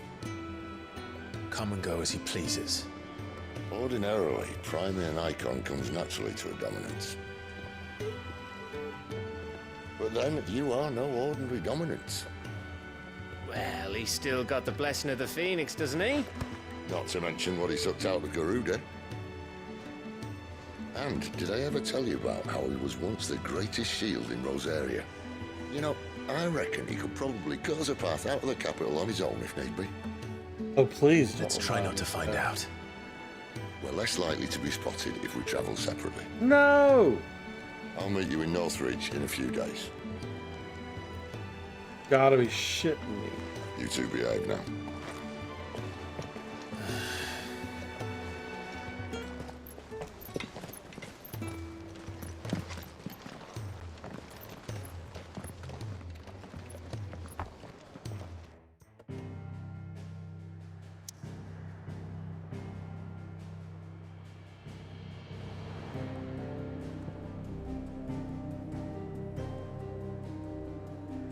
come and go as he pleases. Ordinarily, priming an icon comes naturally to a dominance. But then, you are no ordinary dominance. Well, he's still got the blessing of the Phoenix, doesn't he? Not to mention what he sucked out of Garuda. And did I ever tell you about how he was once the greatest shield in Rosaria? You know, I reckon he could probably cause a path out of the capital on his own if need be. Oh, please. Let's try not to find out. We're less likely to be spotted if we travel separately. No! I'll meet you in Northridge in a few days. Gotta be shitting me. You two behave now.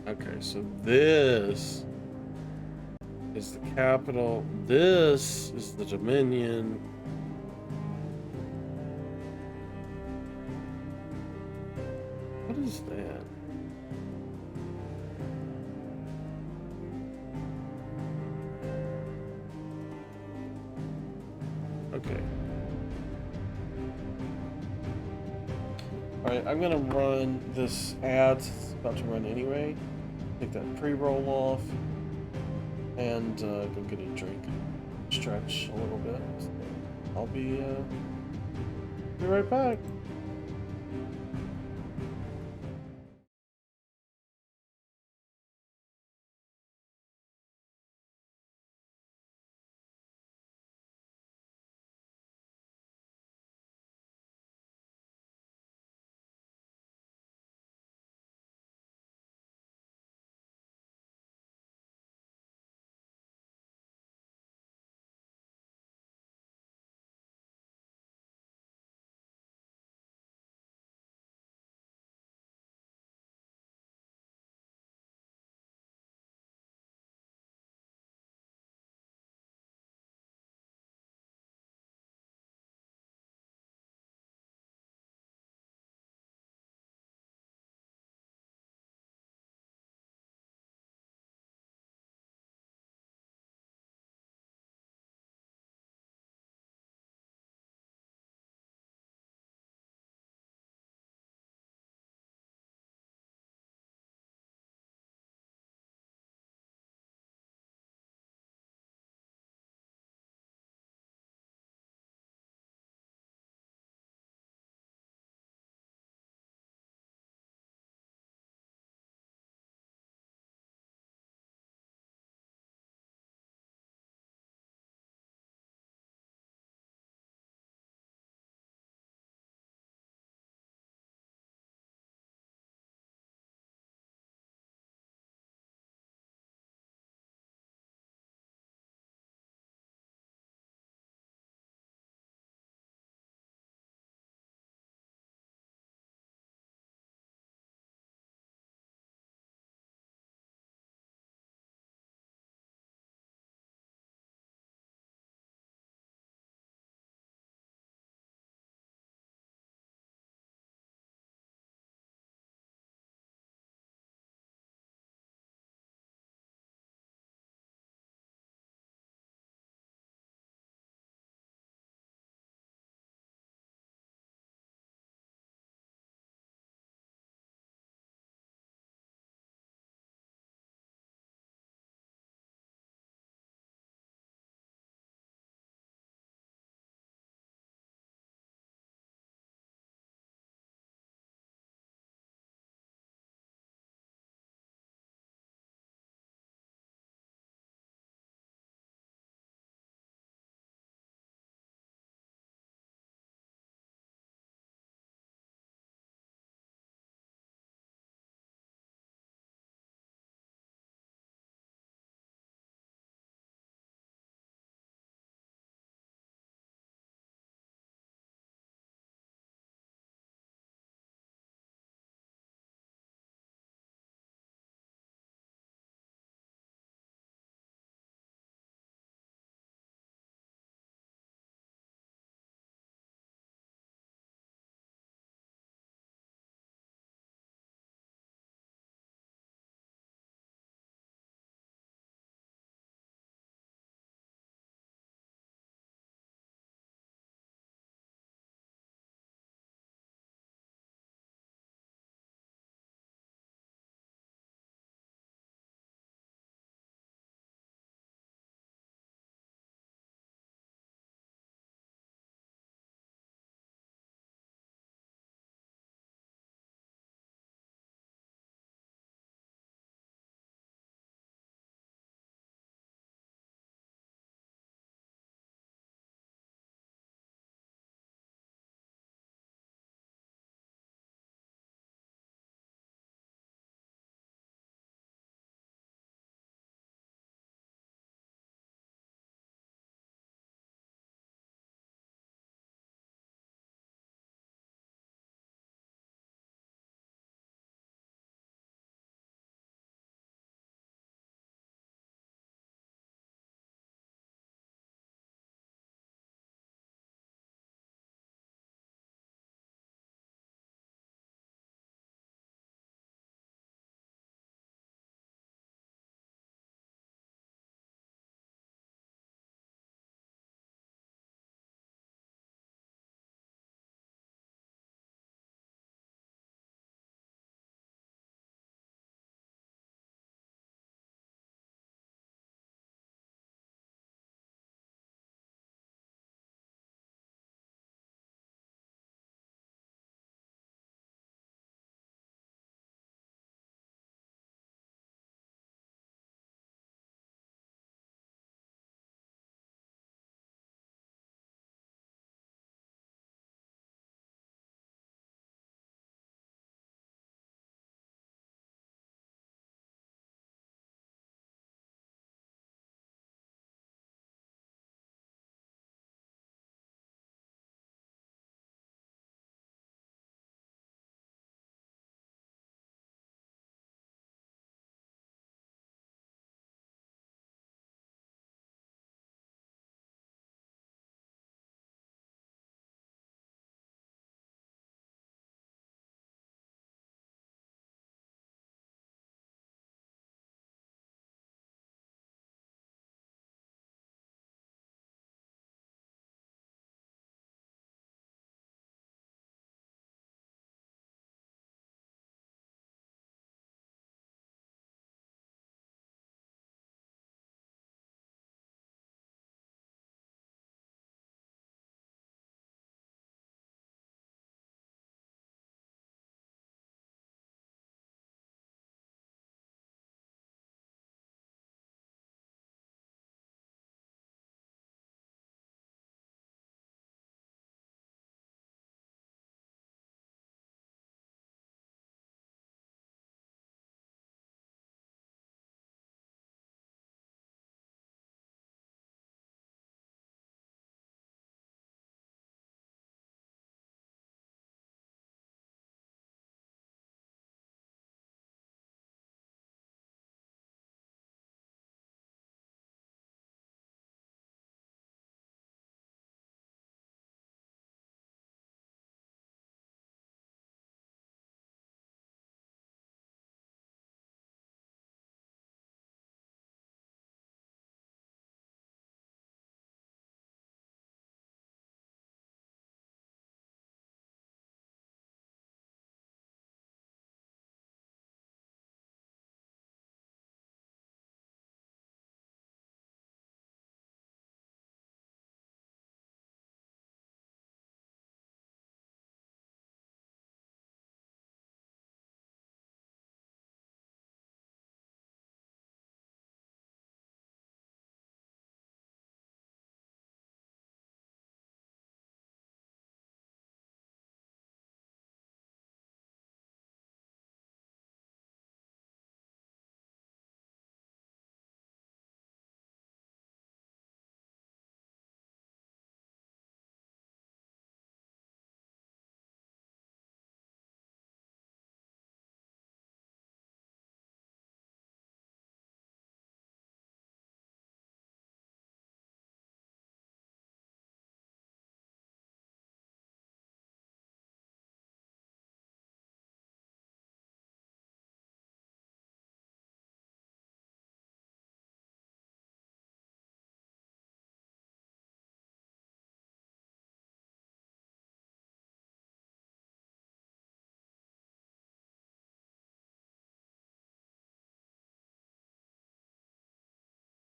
Okay, so this is the capital. This is the Dominion. What is that? Okay. Alright, I'm gonna run this ad. It's about to run anyway. Take that pre-roll off and go get a drink, stretch a little bit. I'll be right back.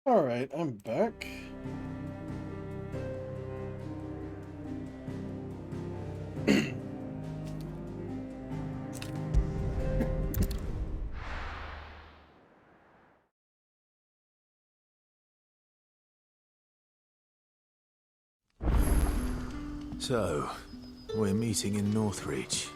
Alright, I'm back. So, we're meeting in Northreach.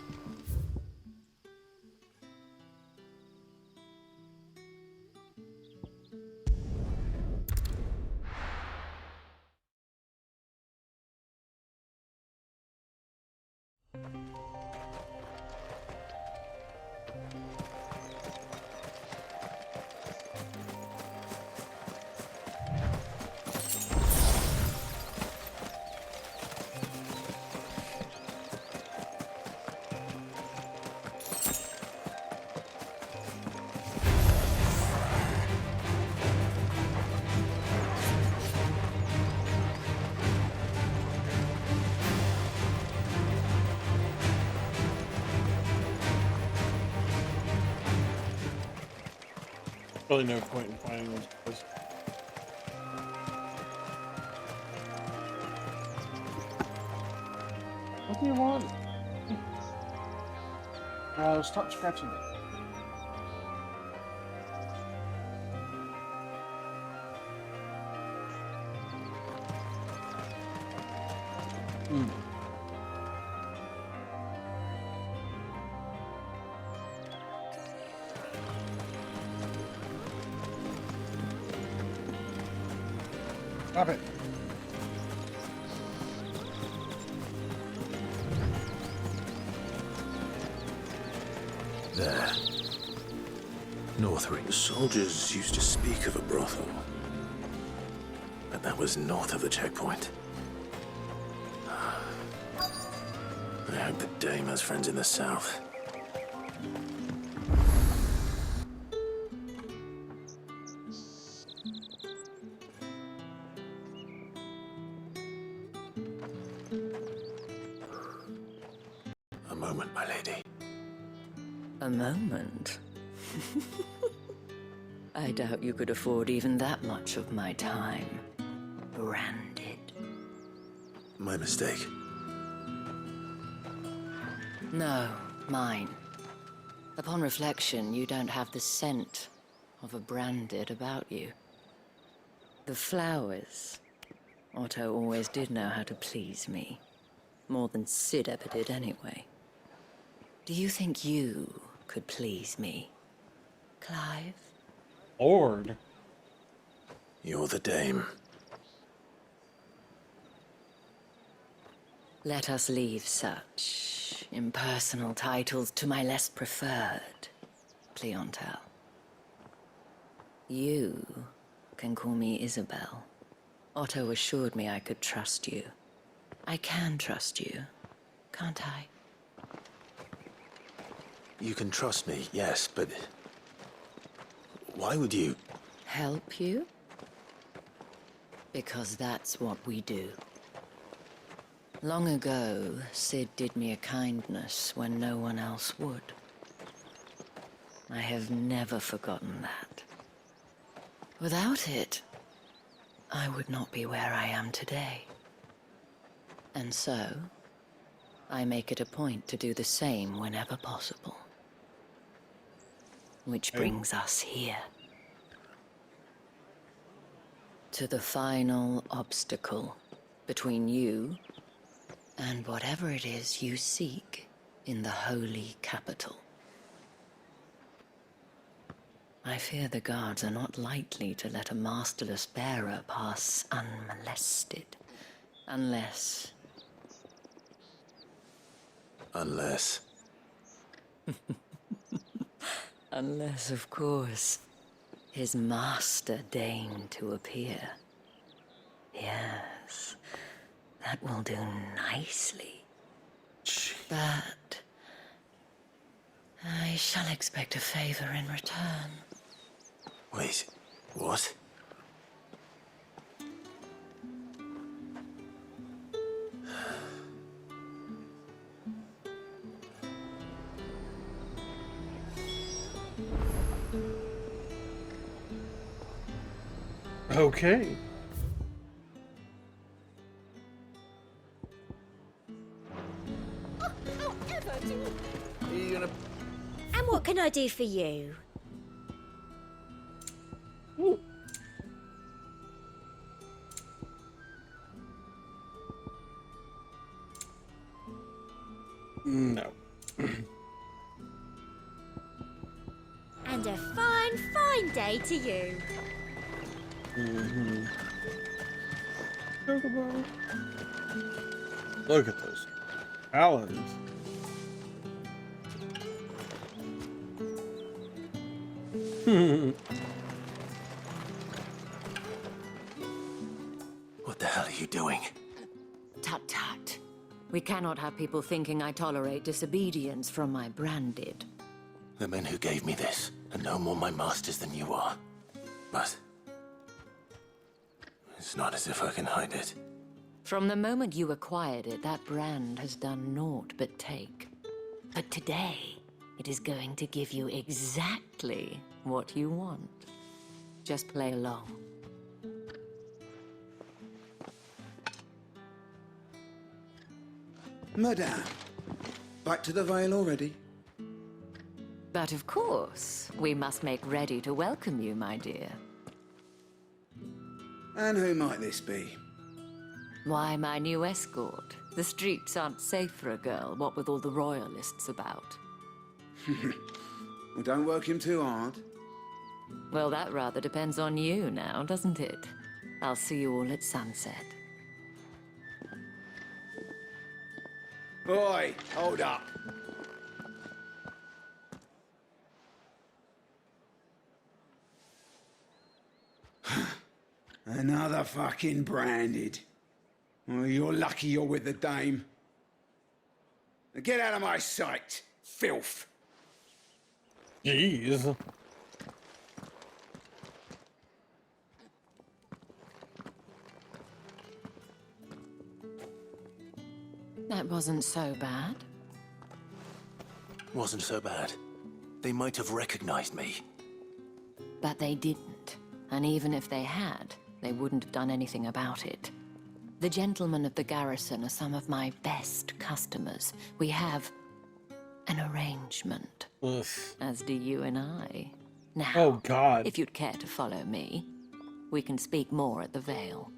Really no point in finding those guys. What do you want? Stop scratching it. Stop it. There. Northreach. The soldiers used to speak of a brothel. But that was north of the checkpoint. I hope the dame has friends in the south. A moment, my lady. A moment? I doubt you could afford even that much of my time. Branded. My mistake. No, mine. Upon reflection, you don't have the scent of a branded about you. The flowers. Otto always did know how to please me. More than Sid ever did anyway. Do you think you could please me, Clive? Lord. You're the dame. Let us leave such impersonal titles to my less preferred clientele. You can call me Isabel. Otto assured me I could trust you. I can trust you, can't I? You can trust me, yes, but... why would you... Help you? Because that's what we do. Long ago, Sid did me a kindness when no one else would. I have never forgotten that. Without it, I would not be where I am today. And so, I make it a point to do the same whenever possible. Which brings us here. To the final obstacle between you and whatever it is you seek in the holy capital. I fear the guards are not likely to let a masterless bearer pass unmolested. Unless... Unless... Unless, of course, his master deigned to appear. Yes, that will do nicely. But I shall expect a favor in return. Wait, what? Okay. Are you gonna... And what can I do for you? No. And a fine, fine day to you. Mm-hmm. Look at those paladins. What the hell are you doing? Tut tut. We cannot have people thinking I tolerate disobedience from my branded. The men who gave me this are no more my masters than you are. But it's not as if I can hide it. From the moment you acquired it, that brand has done naught but take. But today, it is going to give you exactly what you want. Just play along. Madame, back to the Vale already? But of course, we must make ready to welcome you, my dear. And who might this be? Why, my new escort. The streets aren't safe for a girl, what with all the royalists about. Well, don't work him too hard. Well, that rather depends on you now, doesn't it? I'll see you all at sunset. Boy, hold up. Another fucking branded. Well, you're lucky you're with the dame. Now get out of my sight, filth. Jeez. That wasn't so bad. Wasn't so bad. They might have recognized me. But they didn't. And even if they had, they wouldn't have done anything about it. The gentlemen of the garrison are some of my best customers. We have an arrangement. Ugh. As do you and I. Now, Oh, God. if you'd care to follow me, we can speak more at the Vale.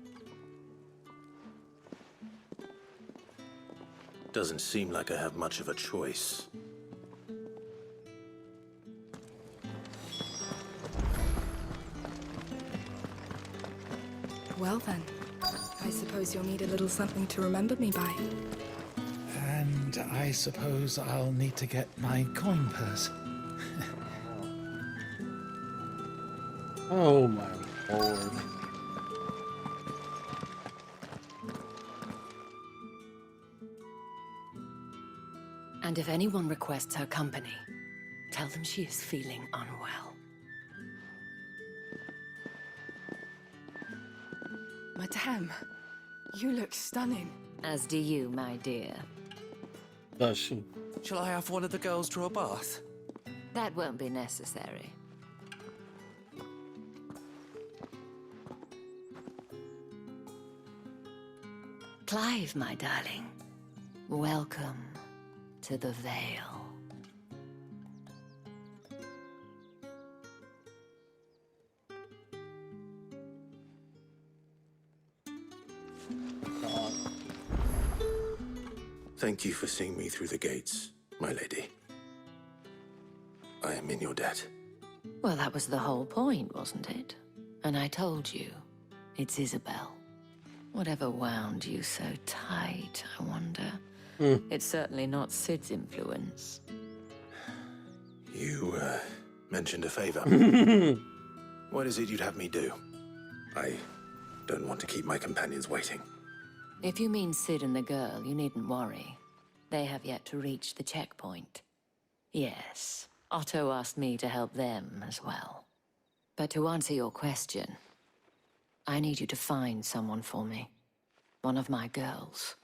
Doesn't seem like I have much of a choice. Well then, I suppose you'll need a little something to remember me by. And I suppose I'll need to get my coin purse. Oh my lord. And if anyone requests her company, tell them she is feeling unwell. Madame, you look stunning. As do you, my dear. Does she? Shall I have one of the girls draw a bath? That won't be necessary. Clive, my darling, welcome to the Vale. Thank you for seeing me through the gates, my lady. I am in your debt. Well, that was the whole point, wasn't it? And I told you, it's Isabel. Whatever wound you so tight, I wonder. It's certainly not Sid's influence. You, mentioned a favor. What is it you'd have me do? I don't want to keep my companions waiting. If you mean Sid and the girl, you needn't worry. They have yet to reach the checkpoint. Yes, Otto asked me to help them as well. But to answer your question, I need you to find someone for me. One of my girls.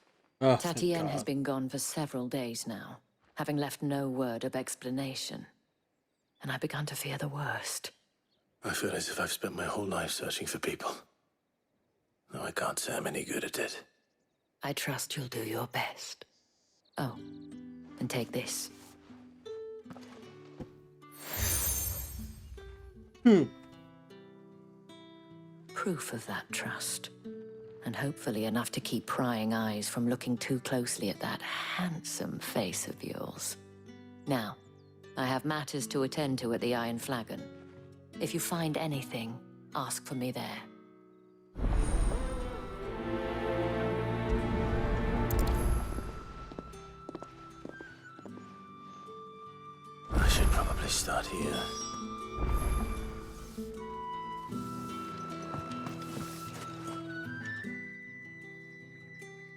Oh, thank Tatienne has God. been gone for several days now, having left no word of explanation. And I've begun to fear the worst. I feel as if I've spent my whole life searching for people. Though I can't say I'm any good at it. I trust you'll do your best. Oh, and take this. Proof of that trust. And hopefully enough to keep prying eyes from looking too closely at that handsome face of yours. Now, I have matters to attend to at the Iron Flagon. If you find anything, ask for me there. I should probably start here.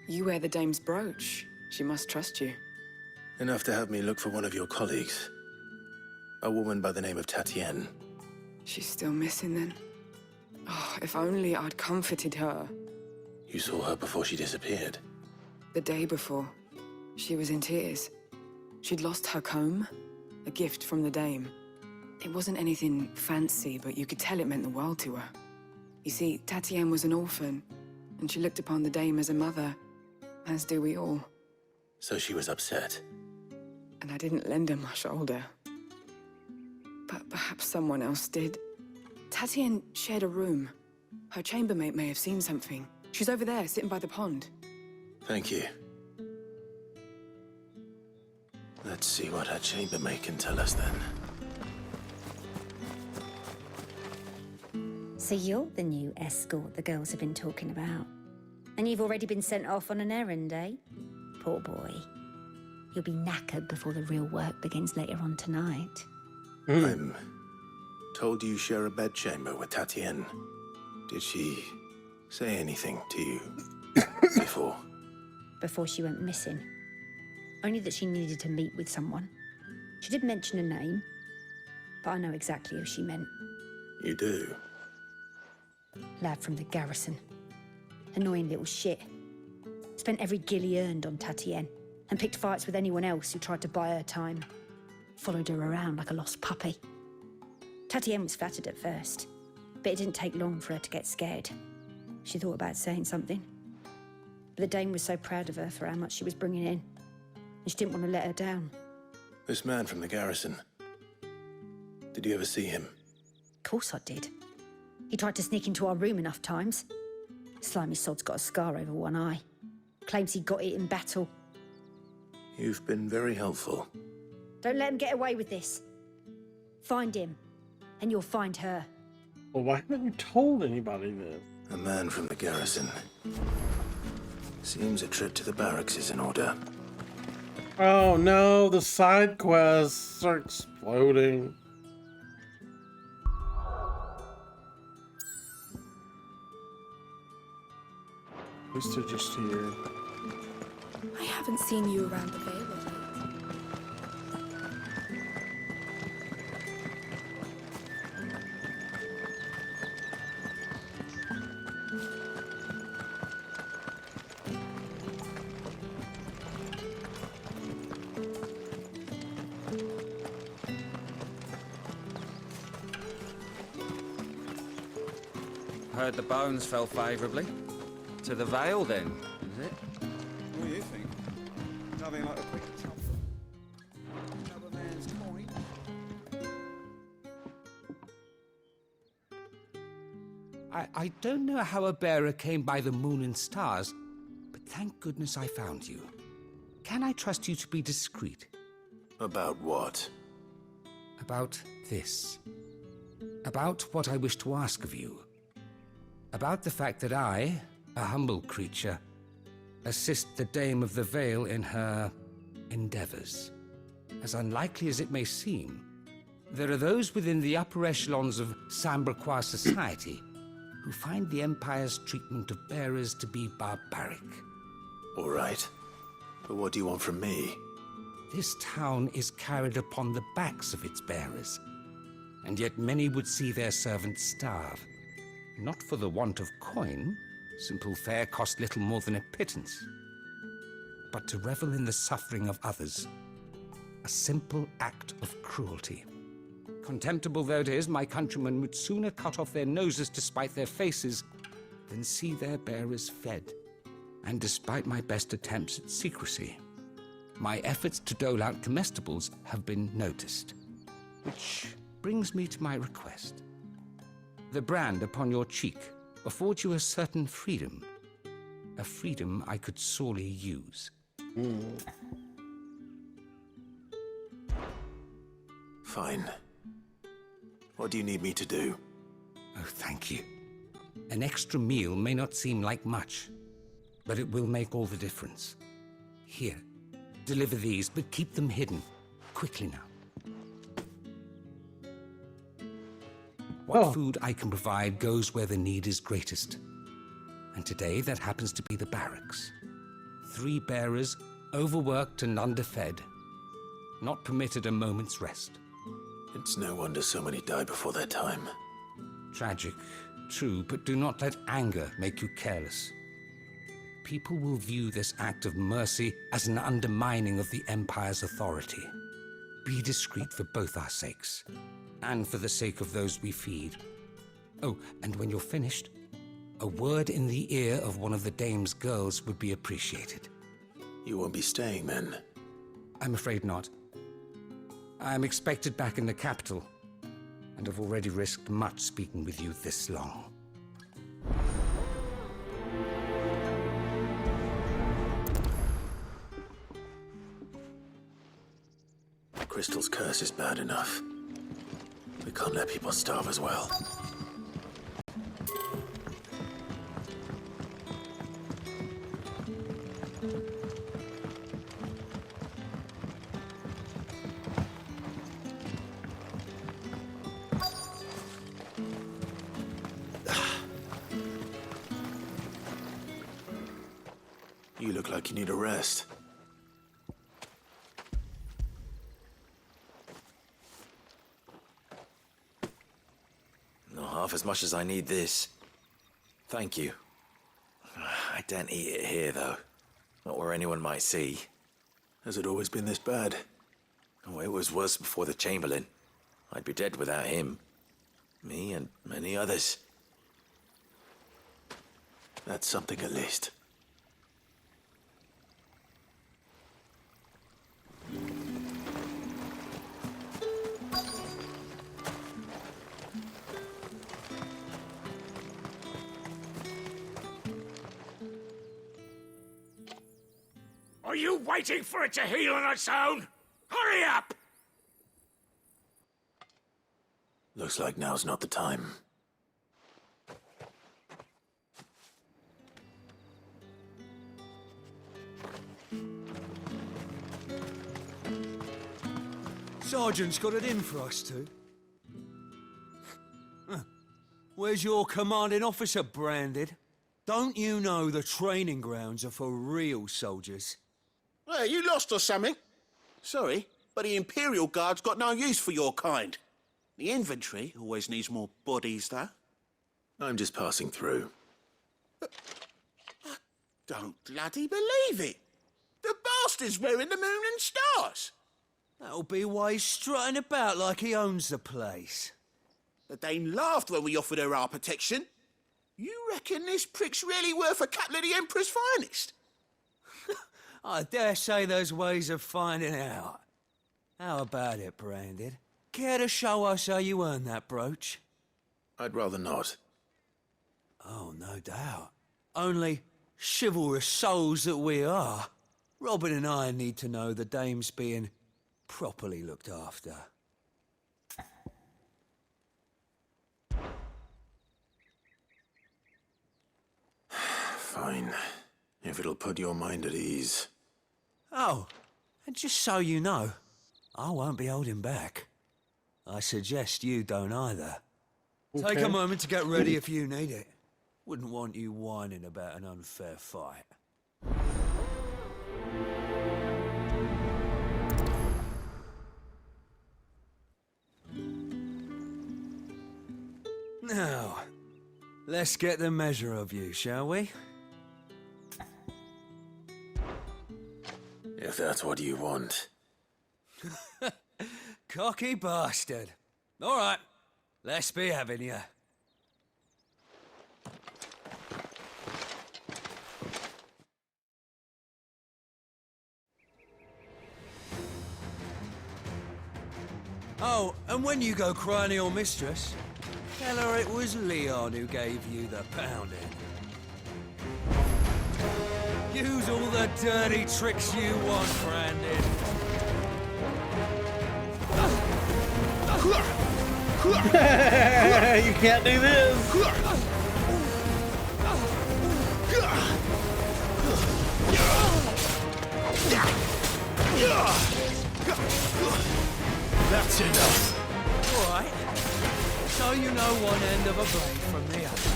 You wear the dame's brooch. She must trust you. Enough to have me look for one of your colleagues. A woman by the name of Tatienne. She's still missing then. Oh, if only I'd comforted her. You saw her before she disappeared. The day before, she was in tears. She'd lost her comb, a gift from the dame. It wasn't anything fancy, but you could tell it meant the world to her. You see, Tatienne was an orphan, and she looked upon the dame as a mother, as do we all. So she was upset. And I didn't lend her my shoulder. But perhaps someone else did. Tatienne shared a room. Her chambermaid may have seen something. She's over there, sitting by the pond. Thank you. Let's see what her chambermaid can tell us then. So you're the new escort the girls have been talking about. And you've already been sent off on an errand, eh? Poor boy. You'll be knackered before the real work begins later on tonight. I'm told you share a bedchamber with Tatienne. Did she say anything to you before? Before she went missing. Only that she needed to meet with someone. She did mention a name, but I know exactly who she meant. You do? Lad from the garrison. Annoying little shit. Spent every guil he earned on Tatienne, and picked fights with anyone else who tried to buy her time. Followed her around like a lost puppy. Tatienne was flattered at first, but it didn't take long for her to get scared. She thought about saying something. But the dame was so proud of her for how much she was bringing in, and she didn't want to let her down. This man from the garrison. Did you ever see him? Of course I did. He tried to sneak into our room enough times. Slimy sod's got a scar over one eye. Claims he got it in battle. You've been very helpful. Don't let him get away with this. Find him, and you'll find her. Well, why haven't you told anybody this? A man from the garrison. Seems a trip to the barracks is in order. Oh no, the side quests are exploding. At least they're just here. I haven't seen you around the Vale of late. Heard the bones fell favourably. To the Vale, then, is it? What do you think? Nothing like a quick chop. Another man's coin. I don't know how a bearer came by the moon and stars, but thank goodness I found you. Can I trust you to be discreet? About what? About this. About what I wish to ask of you. About the fact that I, a humble creature, assist the Dame of the Vale in her endeavors. As unlikely as it may seem, there are those within the upper echelons of Samberquois society who find the Empire's treatment of bearers to be barbaric. All right. But what do you want from me? This town is carried upon the backs of its bearers, and yet many would see their servants starve. Not for the want of coin, simple fare cost little more than a pittance, but to revel in the suffering of others, a simple act of cruelty. Contemptible though it is, my countrymen would sooner cut off their noses to spite their faces than see their bearers fed. And despite my best attempts at secrecy, my efforts to dole out comestibles have been noticed. Which brings me to my request. The brand upon your cheek affords you a certain freedom. A freedom I could sorely use. Fine. What do you need me to do? Oh, thank you. An extra meal may not seem like much, but it will make all the difference. Here, deliver these, but keep them hidden. Quickly now. What food I can provide goes where the need is greatest. And today that happens to be the barracks. 3 bearers, overworked and underfed. Not permitted a moment's rest. It's no wonder so many die before their time. Tragic, true, but do not let anger make you careless. People will view this act of mercy as an undermining of the Empire's authority. Be discreet for both our sakes, and for the sake of those we feed. Oh, and when you're finished, a word in the ear of one of the dame's girls would be appreciated. You won't be staying then? I'm afraid not. I'm expected back in the capital, and have already risked much speaking with you this long. Crystal's curse is bad enough. We can't let people starve as well. You look like you need a rest. Not half as much as I need this. Thank you. I don't eat it here, though. Not where anyone might see. Has it always been this bad? Oh, it was worse before the Chamberlain. I'd be dead without him. Me and many others. That's something at least. Are you waiting for it to heal on its own? Hurry up! Looks like now's not the time. Sergeant's got it in for us two. Where's your commanding officer branded? Don't you know the training grounds are for real soldiers? Hey, you lost or something? Sorry, but the Imperial Guard's got no use for your kind. The infantry always needs more bodies, though. I'm just passing through. I don't bloody believe it. The bastard's wearing the moon and stars. That'll be why he's strutting about like he owns the place. The Dane laughed when we offered her our protection. You reckon this prick's really worth a couple of the Emperor's finest? I dare say there's ways of finding out. How about it, Branded? Care to show us how you earned that brooch? I'd rather not. Oh, no doubt. Only chivalrous souls that we are, Robin and I need to know the dame's being properly looked after. Fine. If it'll put your mind at ease. Oh, and just so you know, I won't be holding back. I suggest you don't either. Take Okay. a moment to get ready if you need it. Wouldn't want you whining about an unfair fight. Now, let's get the measure of you, shall we? If that's what you want. Cocky bastard. All right, let's be having you. Oh, and when you go crying to your mistress, tell her it was Leon who gave you the pounding. Use all the dirty tricks you want, Brandon. You can't do this. That's enough. All right. So you know one end of a blade from the other.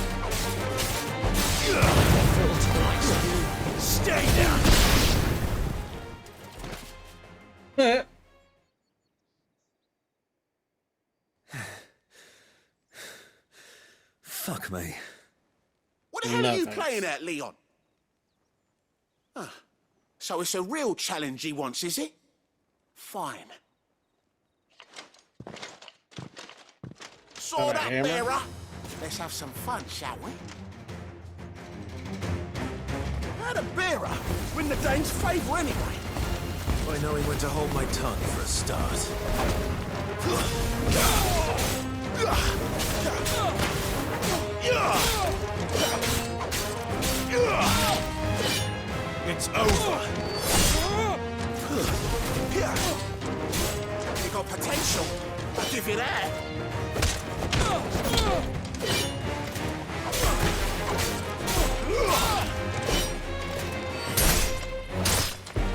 Stay down. Fuck me. What the hell are you playing at, Leon? Ah, so it's a real challenge he wants, is it? Fine. Saw that, bearer? Let's have some fun, shall we? How the bearer win the dame's favour anyway? By knowing when to hold my tongue for a start. It's over. You got potential. I'll give you that.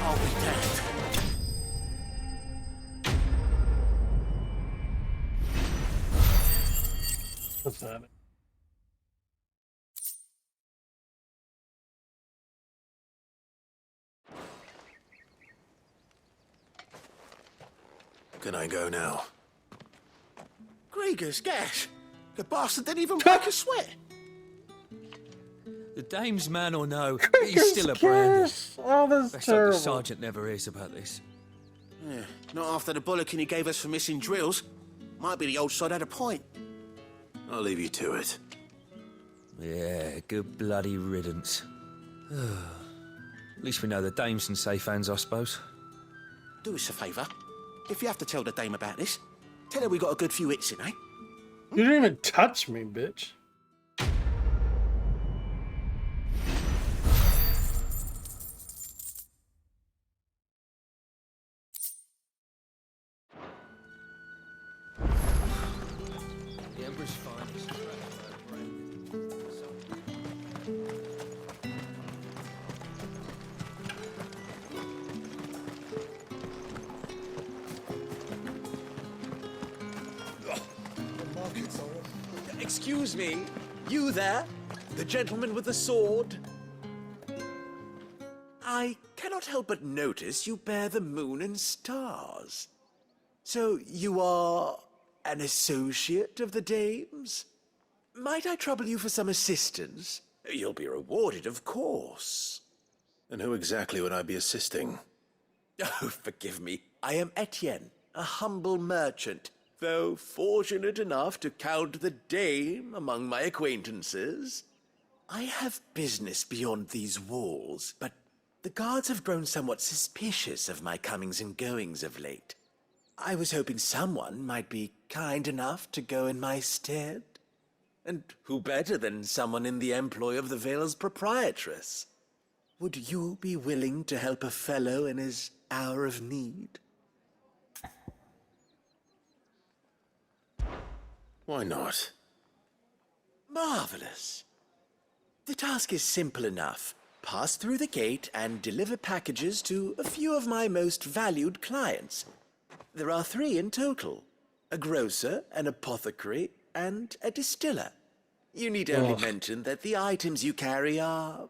I'll be damned. What's that? Can I go now? Gregor's gas. The bastard didn't even break a sweat. The dame's man or no, he's still a Brandon. Oh, that's Best terrible. hope the sergeant never hears about this. Yeah, not after the bollocking he gave us for missing drills. Might be the old sod had a point. I'll leave you to it. Yeah, good bloody riddance. At least we know the dame's in safe hands, I suppose. Do us a favour. If you have to tell the dame about this, tell her we got a good few hits in, eh? You didn't even touch me, bitch. The Emperor's finest. Excuse me, you there? The gentleman with the sword? I cannot help but notice you bear the moon and stars. So you are an associate of the dame's? Might I trouble you for some assistance? You'll be rewarded, of course. And who exactly would I be assisting? Oh, forgive me. I am Etienne, a humble merchant, though fortunate enough to count the dame among my acquaintances. I have business beyond these walls, but the guards have grown somewhat suspicious of my comings and goings of late. I was hoping someone might be kind enough to go in my stead. And who better than someone in the employ of the Vale's proprietress? Would you be willing to help a fellow in his hour of need? Why not? Marvelous. The task is simple enough. Pass through the gate and deliver packages to a few of my most valued clients. There are 3 in total. A grocer, an apothecary, and a distiller. You need only mention that the items you carry are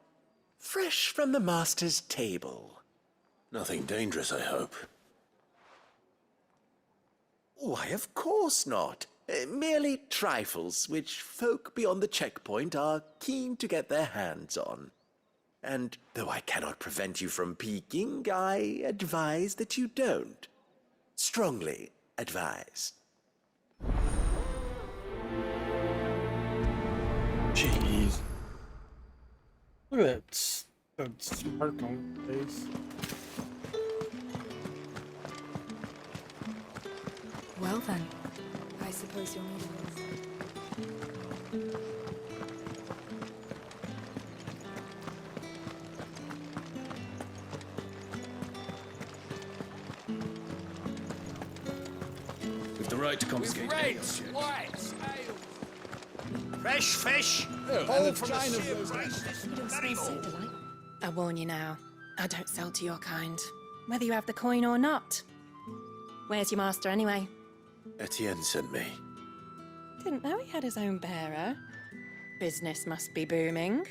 fresh from the master's table. Nothing dangerous, I hope. Why, of course not. Merely trifles which folk beyond the checkpoint are keen to get their hands on. And though I cannot prevent you from peeking, I advise that you don't. Strongly advise. Jeez. Look at that smirk on his face. Well then, I suppose you'll need a rest. With the right to confiscate any object. Fresh fish, all from the sea of rice this very morning. I warn you now, I don't sell to your kind, whether you have the coin or not. Where's your master anyway? Etienne sent me. Didn't know he had his own bearer. Business must be booming.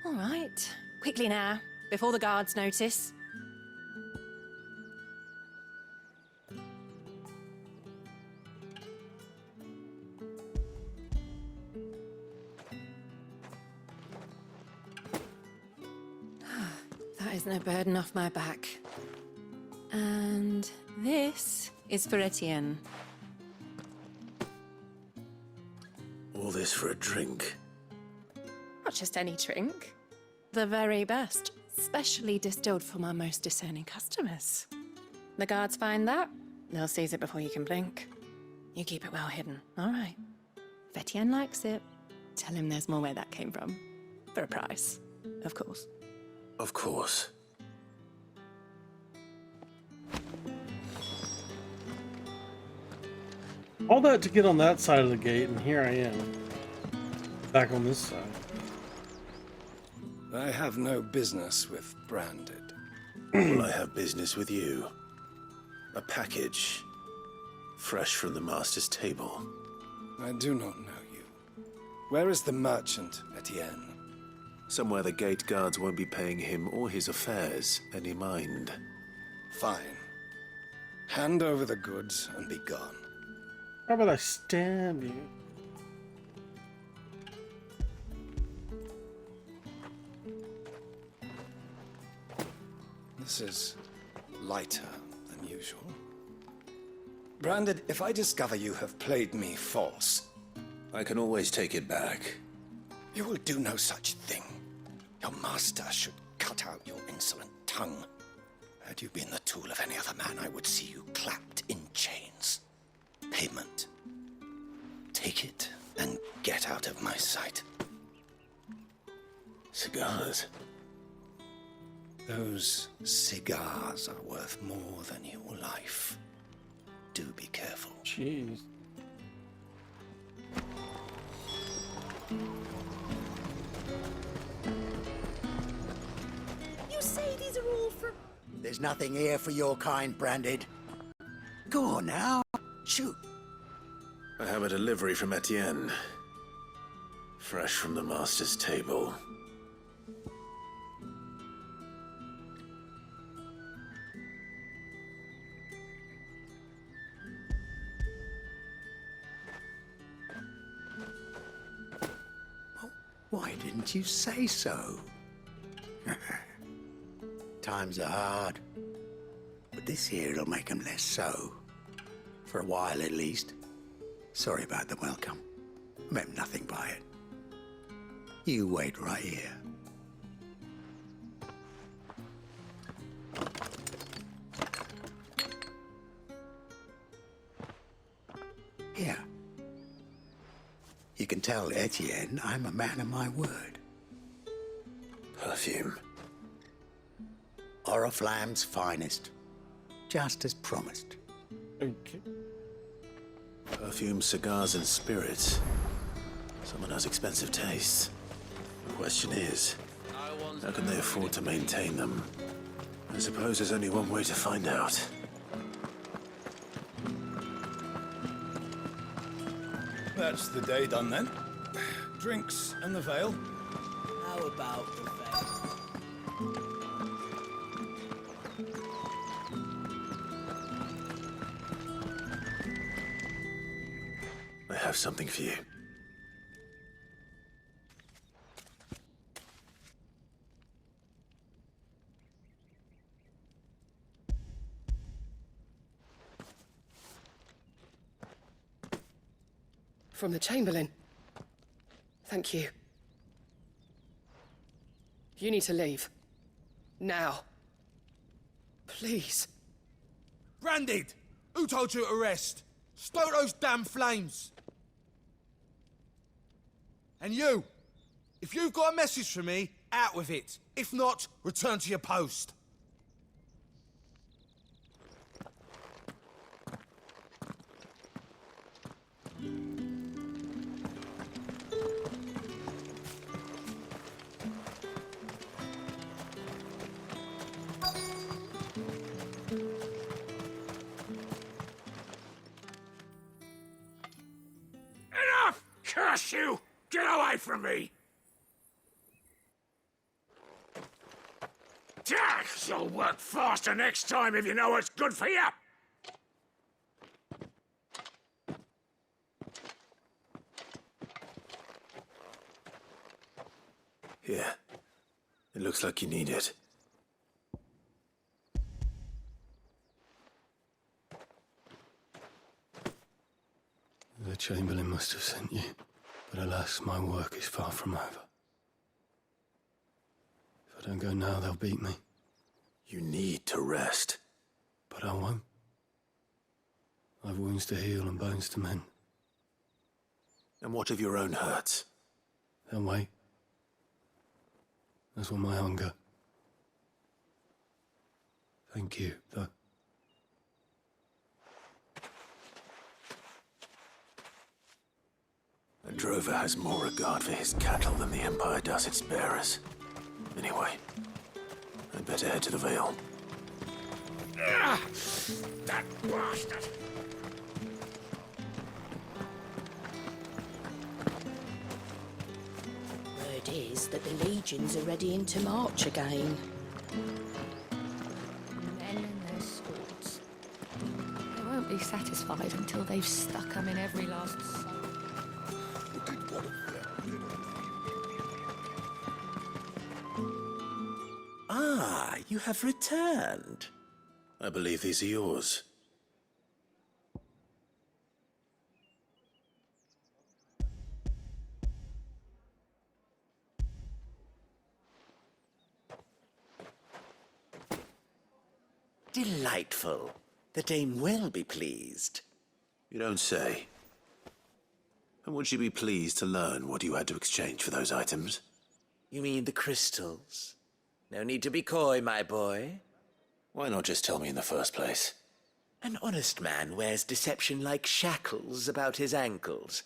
All right, quickly now, before the guards notice. That is no burden off my back. And this is for Etienne. All this for a drink. Not just any drink. The very best, specially distilled for my most discerning customers. The guards find that, they'll seize it before you can blink. You keep it well hidden, all right? If Etienne likes it, tell him there's more where that came from. For a price, of course. Of course. All that to get on that side of the gate, and here I am. Back on this side. I have no business with Branded. Well, I have business with you. A package. Fresh from the master's table. I do not know you. Where is the merchant, Etienne? Somewhere the gate guards won't be paying him or his affairs any mind. Fine. Hand over the goods and be gone. How about I stab you? This is lighter than usual. Branded, if I discover you have played me false... I can always take it back. You will do no such thing. Your master should cut out your insolent tongue. Had you been the tool of any other man, I would see you clapped in chains. Payment. Take it and get out of my sight. Cigars. Those cigars are worth more than your life. Do be careful. Jeez. You say these are all for... There's nothing here for your kind, Branded. Go on now. Shoot. I have a delivery from Etienne. Fresh from the master's table. Why didn't you say so? Times are hard. But this here'll make 'em less so. For a while, at least. Sorry about the welcome. I meant nothing by it. You wait right here. Here. You can tell Etienne I'm a man of my word. Perfume. Oriflamme's finest. Just as promised. Okay. Perfume, cigars, and spirits. Someone has expensive tastes. The question is, how can they afford to maintain them? I suppose there's only one way to find out. That's the day done then. Drinks and the veil. How about the veil? I have something for you. From the Chamberlain. Thank you. You need to leave. Now. Please. Branded! Who told you to rest? Stoke those damn flames! And you! If you've got a message for me, out with it. If not, return to your post. Enough! Curse you! Get away from me! You'll work faster next time if you know what's good for you! Here. It looks like you need it. The Chamberlain must have sent you, but alas, my work is far from over. If I don't go now, they'll beat me. You need to rest. But I won't. I've wounds to heal and bones to mend. And what of your own hurts? They'll wait. As will my hunger. Thank you, though. A drover has more regard for his cattle than the Empire does its bearers. Anyway, I'd better head to the Vale. Ah, that bastard! Word is that the legions are ready into march again. Men and their swords. They won't be satisfied until they've stuck 'em in every last soul. Ah, you have returned. I believe these are yours. Delightful. The dame will be pleased. You don't say. And would she be pleased to learn what you had to exchange for those items? You mean the crystals? No need to be coy, my boy. Why not just tell me in the first place? An honest man wears deception like shackles about his ankles.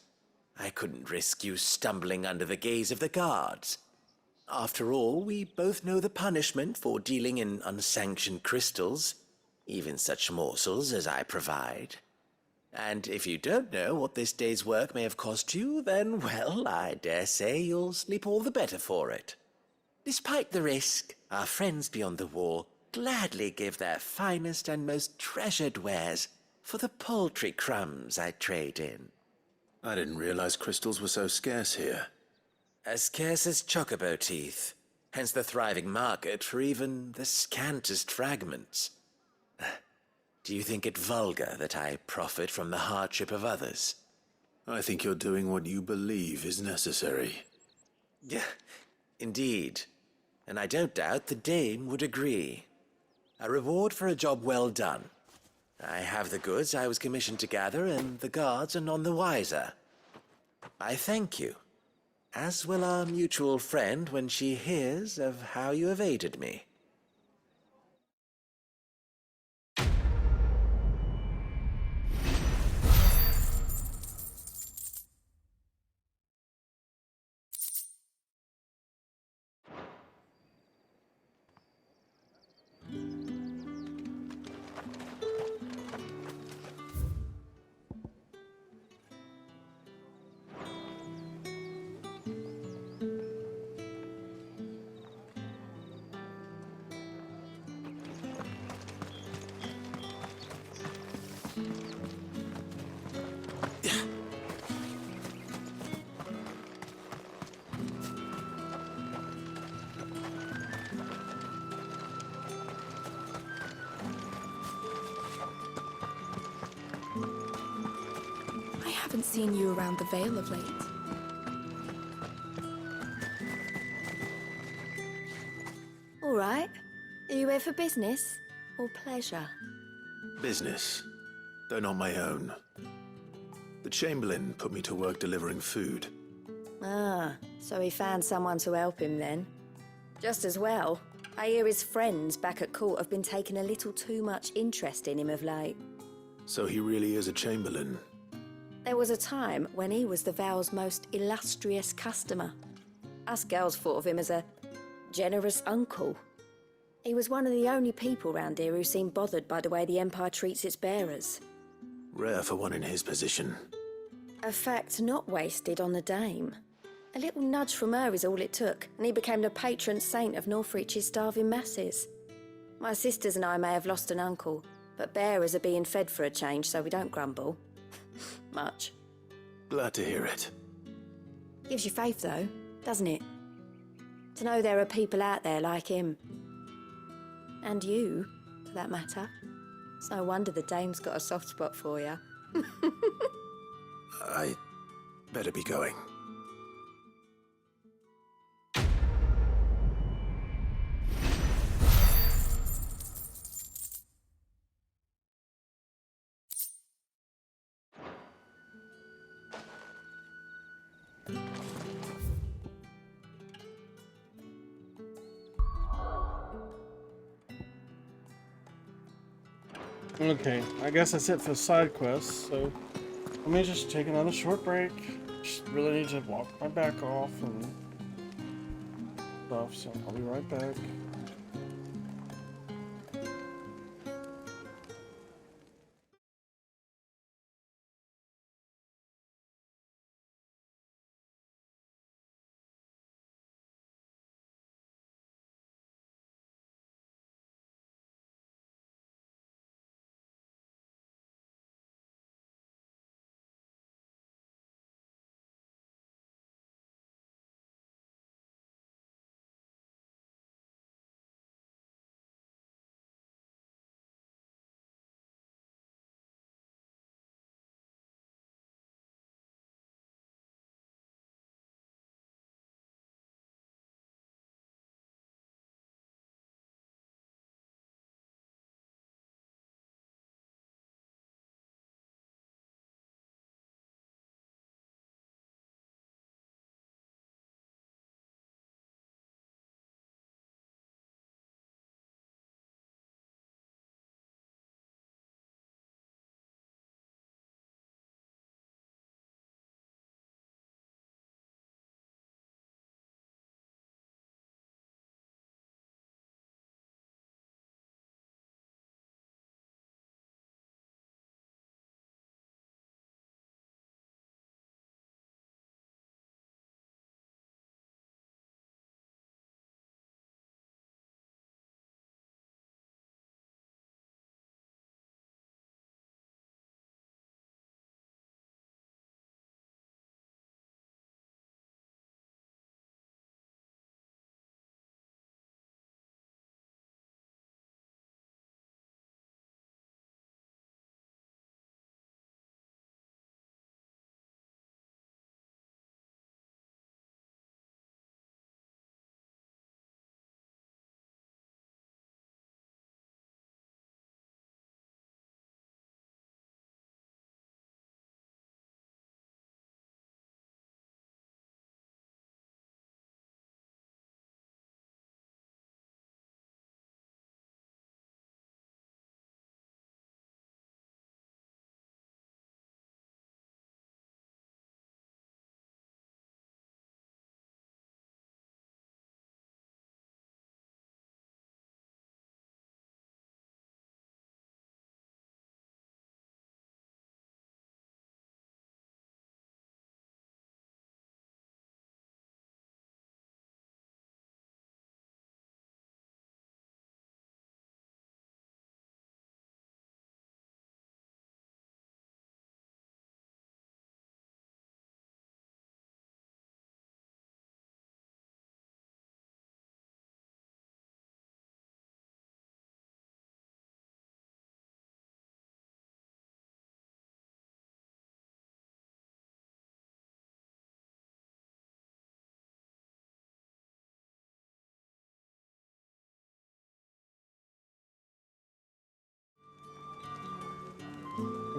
I couldn't risk you stumbling under the gaze of the guards. After all, we both know the punishment for dealing in unsanctioned crystals, even such morsels as I provide. And if you don't know what this day's work may have cost you, then, well, I dare say you'll sleep all the better for it. Despite the risk, our friends beyond the wall gladly give their finest and most treasured wares for the paltry crumbs I trade in. I didn't realize crystals were so scarce here. As scarce as chocobo teeth, hence the thriving market for even the scantest fragments. Do you think it vulgar that I profit from the hardship of others? I think you're doing what you believe is necessary. Yeah, indeed. And I don't doubt the dame would agree. A reward for a job well done. I have the goods I was commissioned to gather, and the guards are none the wiser. I thank you, as will our mutual friend when she hears of how you have aided me. I haven't seen you around the Vale of late. right. Are you here for business or pleasure? Business, though not my own. The Chamberlain put me to work delivering food. Ah, so he found someone to help him then. Just as well. I hear his friends back at court have been taking a little too much interest in him of late. So he really is a Chamberlain. There was a time when he was the Vale's most illustrious customer. Us girls thought of him as a generous uncle. He was one of the only people round here who seemed bothered by the way the Empire treats its bearers. Rare for one in his position. A fact not wasted on the Dame. A little nudge from her is all it took, and he became the patron saint of Northreach's starving masses. My sisters and I may have lost an uncle, but bearers are being fed for a change, so we don't grumble. Much. Glad to hear it. Gives you faith, though, doesn't it? To know there are people out there like him. And you, for that matter. It's no wonder the Dame's got a soft spot for you. I better be going. Okay, I guess that's it for side quests, so let me just take another short break. Just really need to walk my back off and stuff, so I'll be right back.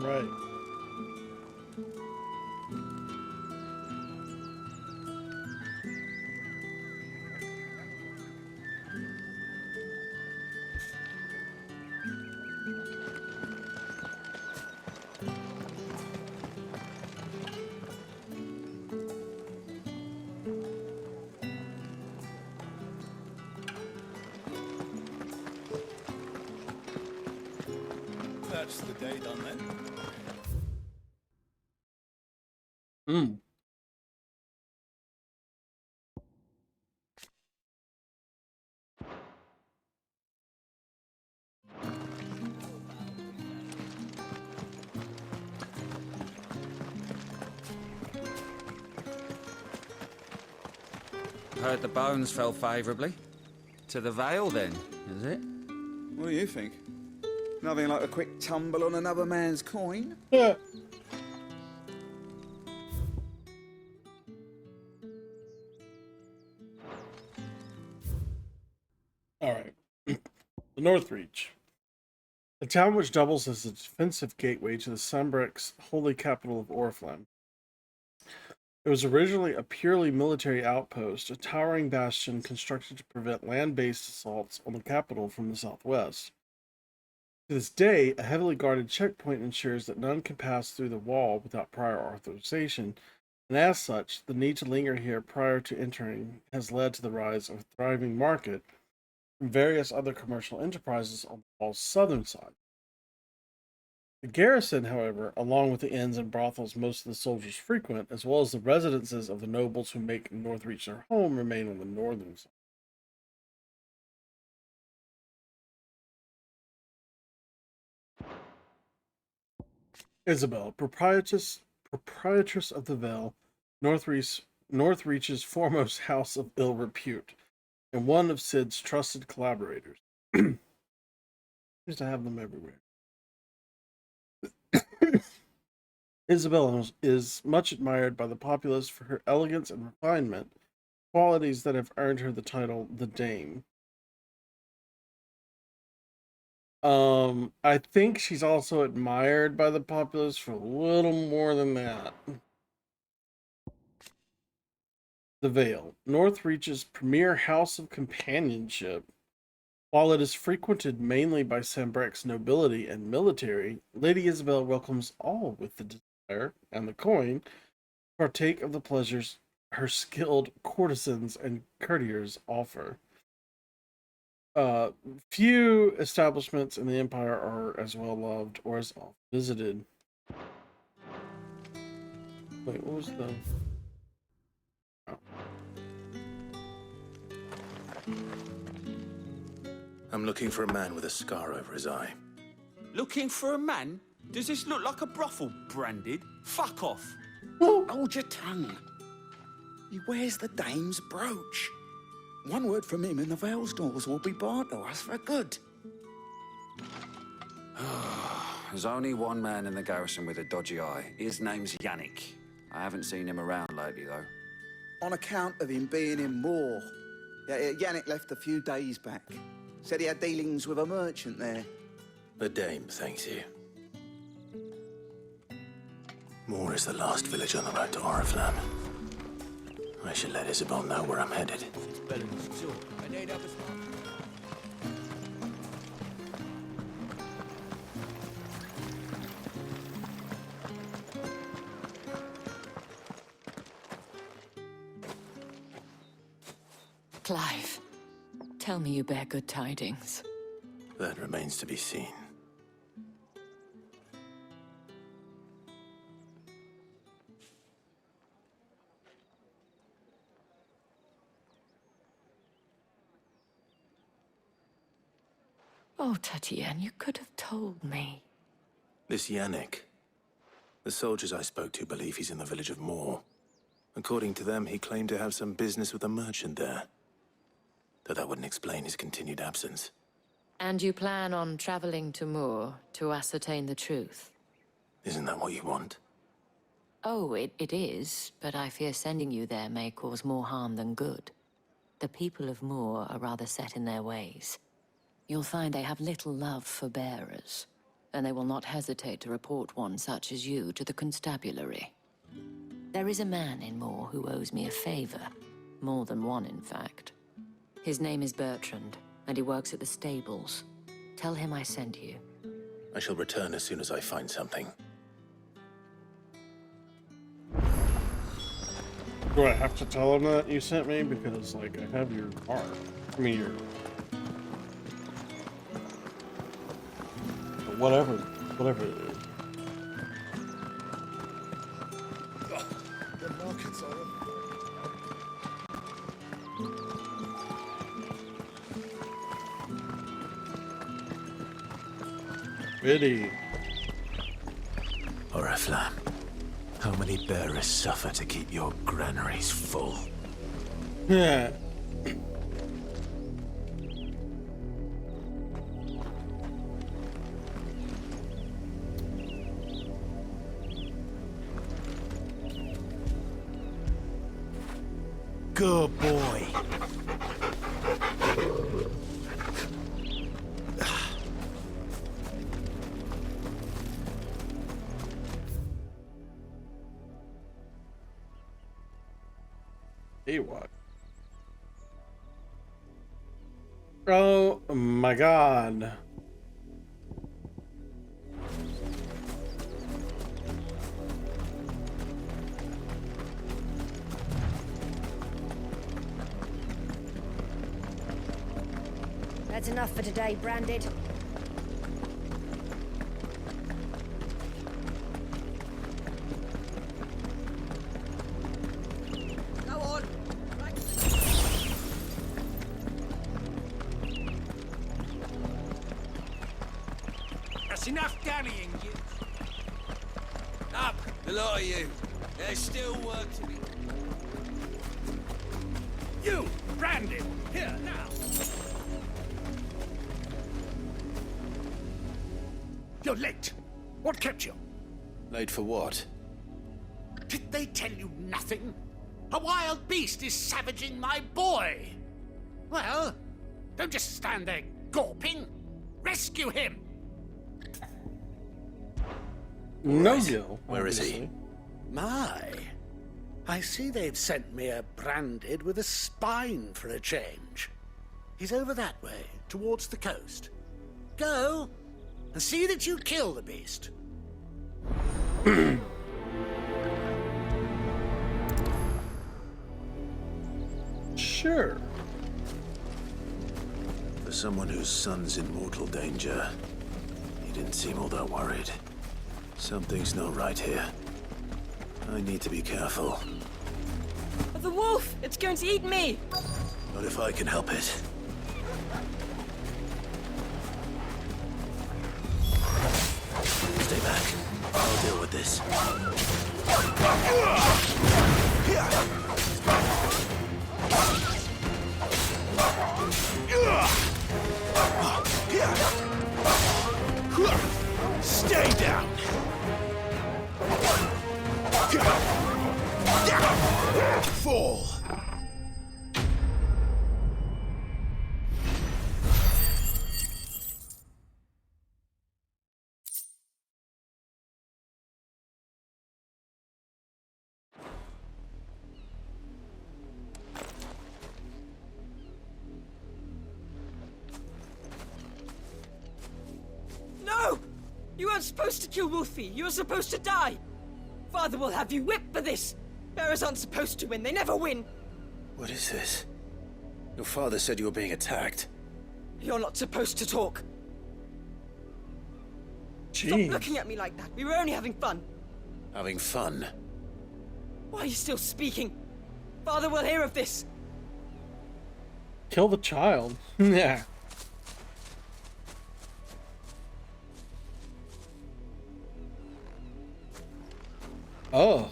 right. That's the day done then. Mm. Heard the bones fell favourably. To the Vale, then, is it? What do you think? Nothing like a quick tumble on another man's coin? Yeah. All right. The North Reach. The town which doubles as a defensive gateway to the Sembrex holy capital of Oriflamme. It was originally a purely military outpost, a towering bastion constructed to prevent land-based assaults on the capital from the southwest. To this day, a heavily guarded checkpoint ensures that none can pass through the wall without prior authorization, and as such, the need to linger here prior to entering has led to the rise of a thriving market from various other commercial enterprises on the wall's southern side. The garrison, however, along with the inns and brothels most of the soldiers frequent, as well as the residences of the nobles who make Northreach their home, remain on the northern side. Isabel, proprietress of the Vale, Northreach's foremost house of ill repute, and one of Sid's trusted collaborators. Used to have them everywhere. Isabel is much admired by the populace for her elegance and refinement, qualities that have earned her the title the Dame. I think she's also admired by the populace for a little more than that. The Vale, Northreach's premier house of companionship. While it is frequented mainly by Sembrex nobility and military, Lady Isabel welcomes all with the desire and the coin to partake of the pleasures her skilled courtesans and courtiers offer. Few establishments in the Empire are as well loved or as often visited. Wait, what was the... Oh. I'm looking for a man with a scar over his eye. Looking for a man? Does this look like a brothel, Branded? Fuck off. Hold your tongue. He wears the Dame's brooch. One word from him and the Vale's doors will be barred to us for good. There's only one man in the garrison with a dodgy eye. His name's Yannick. I haven't seen him around lately, though. On account of him being in Moor. Yeah, Yannick left a few days back. Said he had dealings with a merchant there. The Dame thanks you. Moor is the last village on the road to Oriflamme. I should let Isabel know where I'm headed. Clive, tell me you bear good tidings. That remains to be seen. Oh, Tatienne, you could have told me. This Yannick. The soldiers I spoke to believe he's in the village of Moor. According to them, he claimed to have some business with a merchant there. Though that wouldn't explain his continued absence. And you plan on traveling to Moor to ascertain the truth? Isn't that what you want? Oh, it is, but I fear sending you there may cause more harm than good. The people of Moor are rather set in their ways. You'll find they have little love for bearers. and they will not hesitate to report one such as you to the constabulary. There is a man in Moor who owes me a favor. More than one, in fact. His name is Bertrand, and he works at the stables. Tell him I sent you. I shall return as soon as I find something. Do I have to tell him that you sent me? Because, like, I have your car. I mean, your... Whatever it is. The market's on. Biddy. Oriflamme, how many bearers suffer to keep your granaries full? Yeah. Good boy. Hey, what? Oh my god. That's enough for today, Branded. Go on. That's enough dallying, you. Up, the lot of you. There's still work to be. You, Brandon, here now. You're late. What kept you? Late for what? Did they tell you nothing? A wild beast is savaging my boy. Well, don't just stand there gawping. Rescue him. No deal. Where is he? My, I see they've sent me a Branded with a spine for a change. He's over that way, towards the coast. Go, and see that you kill the beast. Sure. For someone whose son's in mortal danger, he didn't seem all that worried. Something's not right here. I need to be careful. The wolf! It's going to eat me! Not if I can help it. Stay back. I'll deal with this. Stay down. Fall. No! You weren't supposed to kill Wolfie. You were supposed to die. Father will have you whipped for this. Bearers aren't supposed to win. They never win. What is this? Your father said you were being attacked. You're not supposed to talk. Jeez. Stop looking at me like that. We were only having fun. Having fun? Why are you still speaking? Father will hear of this. Kill the child. Yeah. Oh.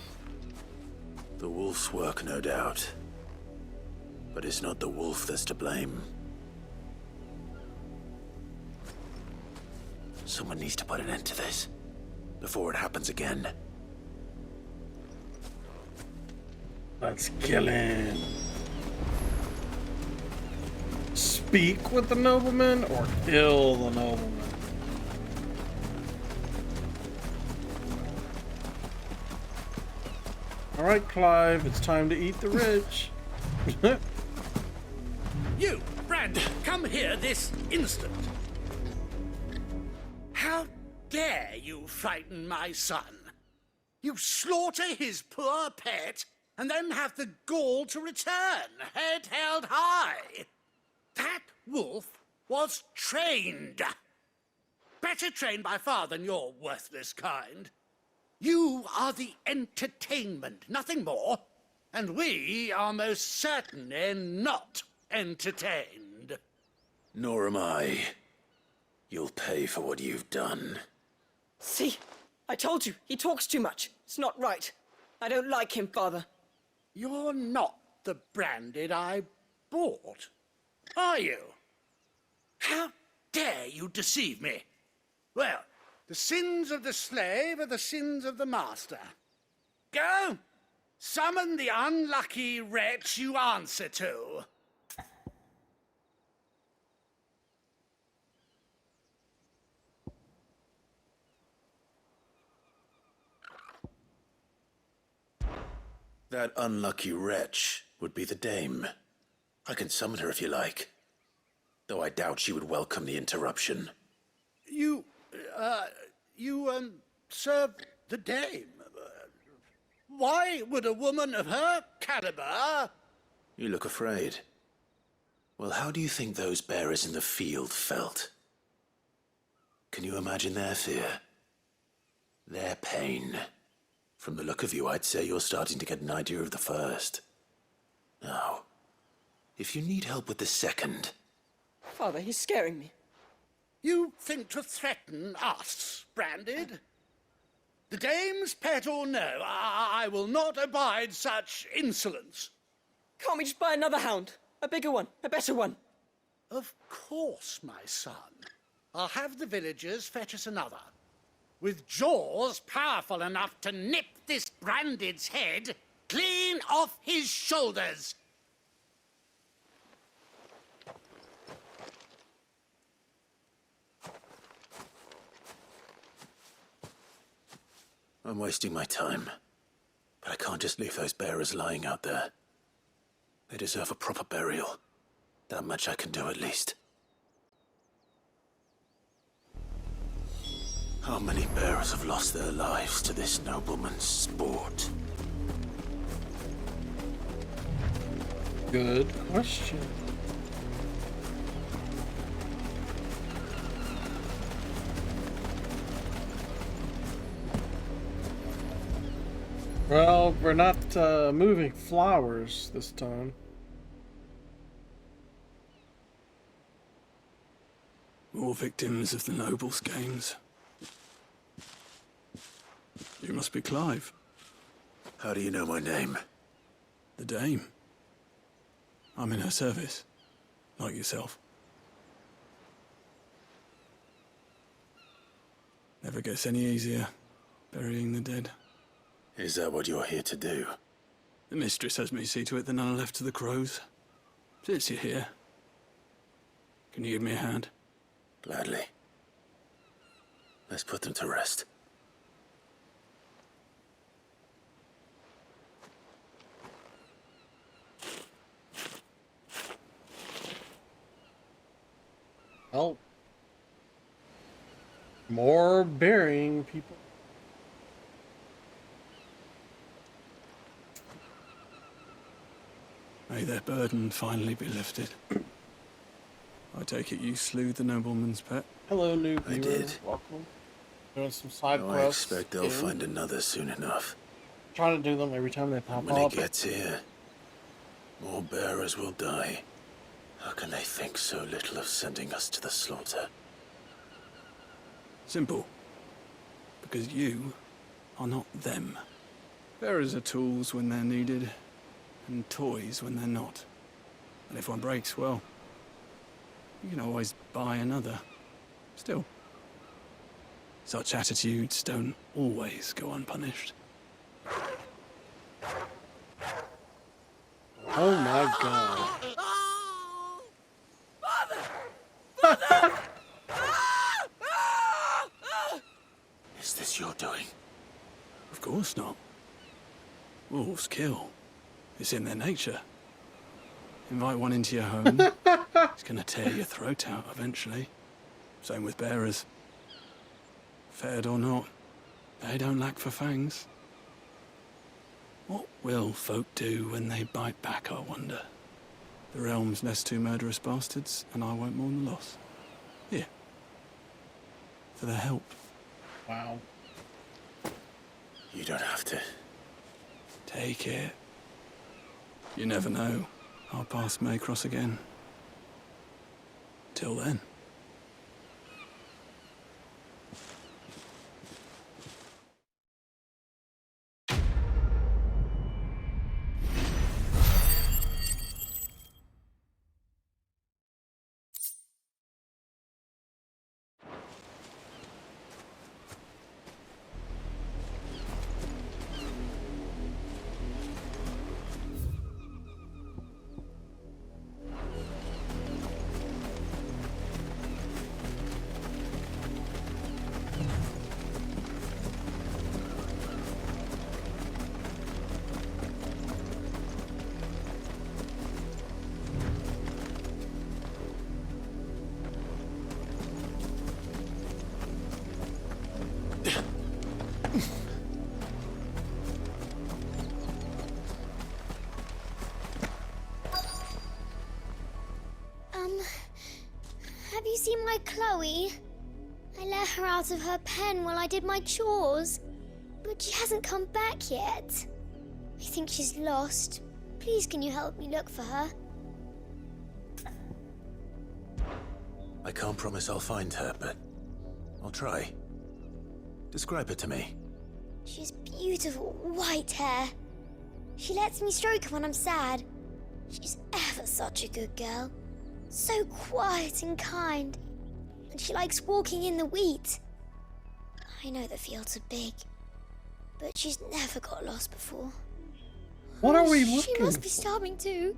The wolf's work, no doubt. But it's not the wolf that's to blame. Someone needs to put an end to this, before it happens again. Let's kill him. Speak with the nobleman or kill the nobleman? All right, Clive, it's time to eat the rich. You, Brand, come here this instant. How dare you frighten my son? You slaughter his poor pet and then have the gall to return, head held high. That wolf was trained. Better trained by far than your worthless kind. You are the entertainment, nothing more. And we are most certainly not entertained. Nor am I. You'll pay for what you've done. See? I told you, he talks too much. It's not right. I don't like him, Father. You're not the Branded I bought, are you? How dare you deceive me? Well, the sins of the slave are the sins of the master. Go! Summon the unlucky wretch you answer to. That unlucky wretch would be the dame. I can summon her if you like. Though I doubt she would welcome the interruption. You serve the dame. Why would a woman of her caliber... You look afraid. Well, how do you think those bearers in the field felt? Can you imagine their fear? Their pain? From the look of you, I'd say you're starting to get an idea of the first. Now, if you need help with the second... Father, he's scaring me. You think to threaten us, Branded? The dame's pet or no, I will not abide such insolence. Can't we just buy another hound? A bigger one, a better one. Of course, my son. I'll have the villagers fetch us another. With jaws powerful enough to nip this Branded's head clean off his shoulders. I'm wasting my time. But I can't just leave those bearers lying out there. They deserve a proper burial. That much I can do at least. How many bearers have lost their lives to this nobleman's sport? Good question. Well, we're not moving flowers this time. More victims of the nobles' games. You must be Clive. How do you know my name? The Dame. I'm in her service, like yourself. Never gets any easier, burying the dead. Is that what you're here to do? The mistress has me see to it that none are left to the crows. Since you're here, can you give me a hand? Gladly. Let's put them to rest. Oh. More burying people. May their burden finally be lifted. I take it you slew the nobleman's pet? Hello, new I viewer. did. Welcome. Doing some side I quests. expect they'll find another soon enough. Trying to do them every time they pop When he up. gets here, more bearers will die. How can they think so little of sending us to the slaughter? Simple. Because you are not them. Bearers are tools when they're needed, and toys when they're not. And if one breaks, well, you can always buy another. Still, such attitudes don't always go unpunished. Oh my god. Is this your doing? Of course not. Wolves kill. It's in their nature. Invite one into your home, it's gonna tear your throat out eventually. Same with bearers. Fed or not, they don't lack for fangs. What will folk do when they bite back, I wonder? The realm's less two murderous bastards, and I won't mourn the loss. Here. For their help. Wow. You don't have to. Take it. You never know. Our paths may cross again. Till then. Have you seen my Chloe? I let her out of her pen while I did my chores, but she hasn't come back yet. I think she's lost. Please, can you help me look for her? I can't promise I'll find her, but I'll try. Describe her to me. She has beautiful white hair. She lets me stroke her when I'm sad. She's ever such a good girl. So quiet and kind. And she likes walking in the wheat. I know the fields are big, but she's never got lost before. What are we She looking must be starving too.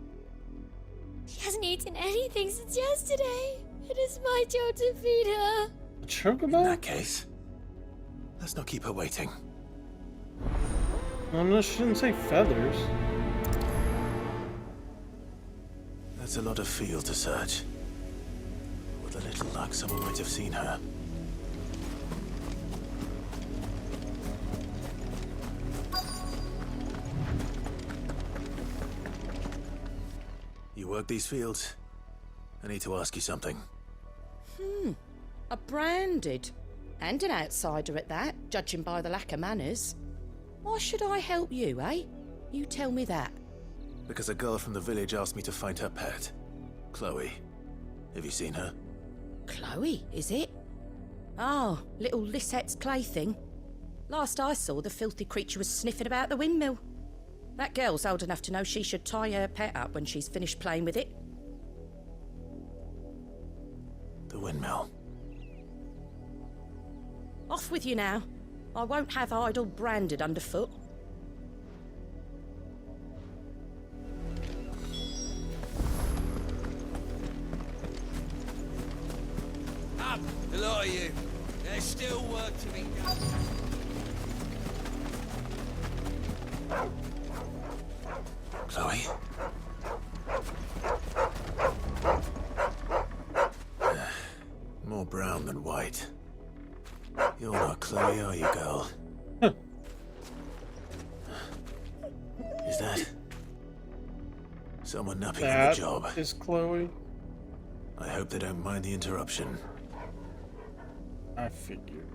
She hasn't eaten anything since yesterday. It is my job to feed her. A chocobo? In that case, let's not keep her waiting. Oh no, she didn't say feathers. That's a lot of field to search. With a little luck, someone might have seen her. You work these fields? I need to ask you something. A branded. And an outsider at that, judging by the lack of manners. Why should I help you, eh? You tell me that. Because a girl from the village asked me to find her pet. Chloe. Have you seen her? Chloe, is it? Oh, little Lisette's plaything. Last I saw, the filthy creature was sniffing about the windmill. That girl's old enough to know she should tie her pet up when she's finished playing with it. The windmill. Off with you now. I won't have idle branded underfoot. Up, a lot of you. There's still work to be done. Chloe? More brown than white. You're not Chloe, are you, girl? Is that someone napping on the job? That is Chloe. I hope they don't mind the interruption. I figured.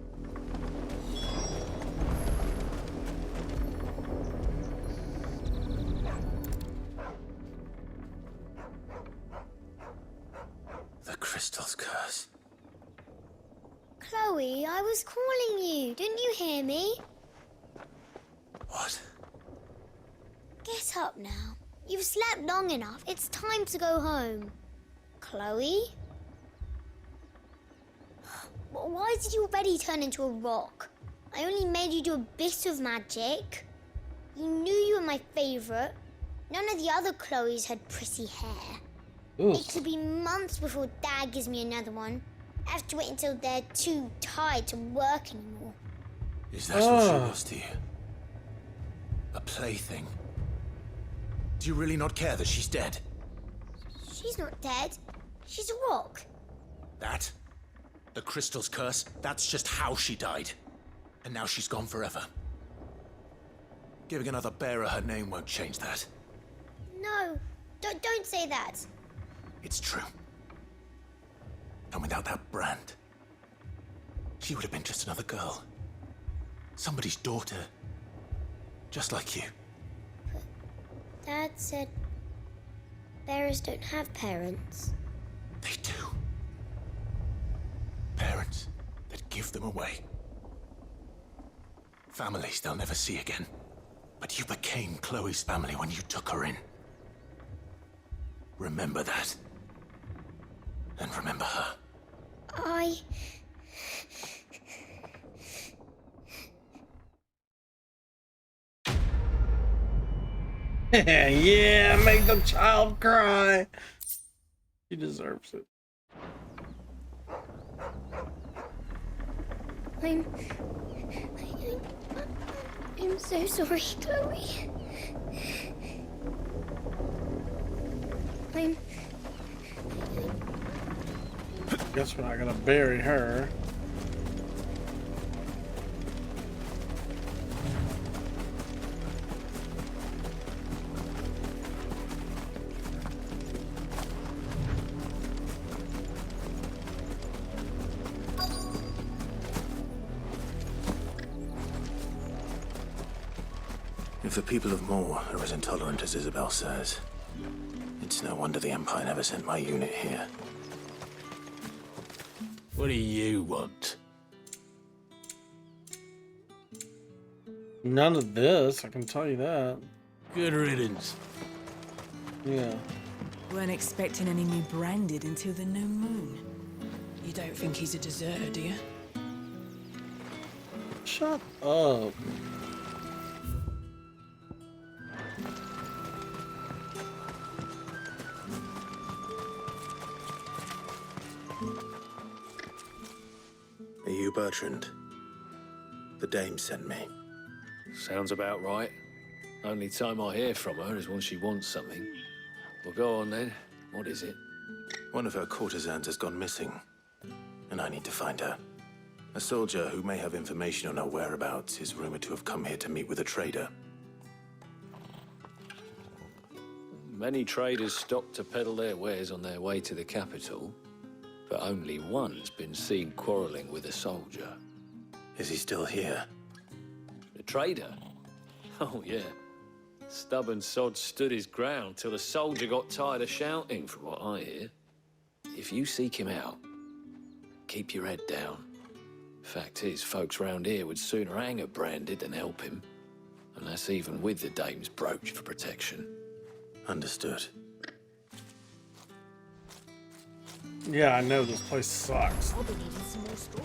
The crystal's curse. Chloe, I was calling you. Didn't you hear me? What? Get up now. You've slept long enough. It's time to go home. Chloe? Why did you already turn into a rock? I only made you do a bit of magic. You knew you were my favourite. None of the other Chloes had pretty hair. Ooh. It could be months before Dad gives me another one. I have to wait until they're too tired to work anymore. Is that what she was to you? A plaything? Do you really not care that she's dead? She's not dead. She's a rock. That? The crystal's curse? That's just how she died. And now she's gone forever. Giving another bearer her name won't change that. No, don't say that. It's true. And without that brand, she would have been just another girl. Somebody's daughter. Just like you. Dad said bearers don't have parents. They do. Parents that give them away. Families they'll never see again. But you became Chloe's family when you took her in. Remember that. And remember her. Yeah, make the child cry. He deserves it. I'm so sorry, Chloe. Guess we're not gonna bury her. If the people of Moor are as intolerant as Isabel says, it's no wonder the Empire never sent my unit here. What do you want? None of this, I can tell you that. Good riddance. Yeah. Weren't expecting any new branded until the new moon. You don't think he's a deserter, do you? Shut up. Are you Bertrand? The dame sent me. Sounds about right. Only time I hear from her is when she wants something. Well, go on then. What is it? One of her courtesans has gone missing, and I need to find her. A soldier who may have information on her whereabouts is rumored to have come here to meet with a trader. Many traders stop to peddle their wares on their way to the capital, but only one's been seen quarreling with a soldier. Is he still here? The trader? Oh, yeah. Stubborn sod stood his ground till the soldier got tired of shouting, from what I hear. If you seek him out, keep your head down. Fact is, folks round here would sooner hang a branded than help him. And that's even with the dame's brooch for protection. Understood. Yeah, I know this place sucks. I'll be needing some more straw.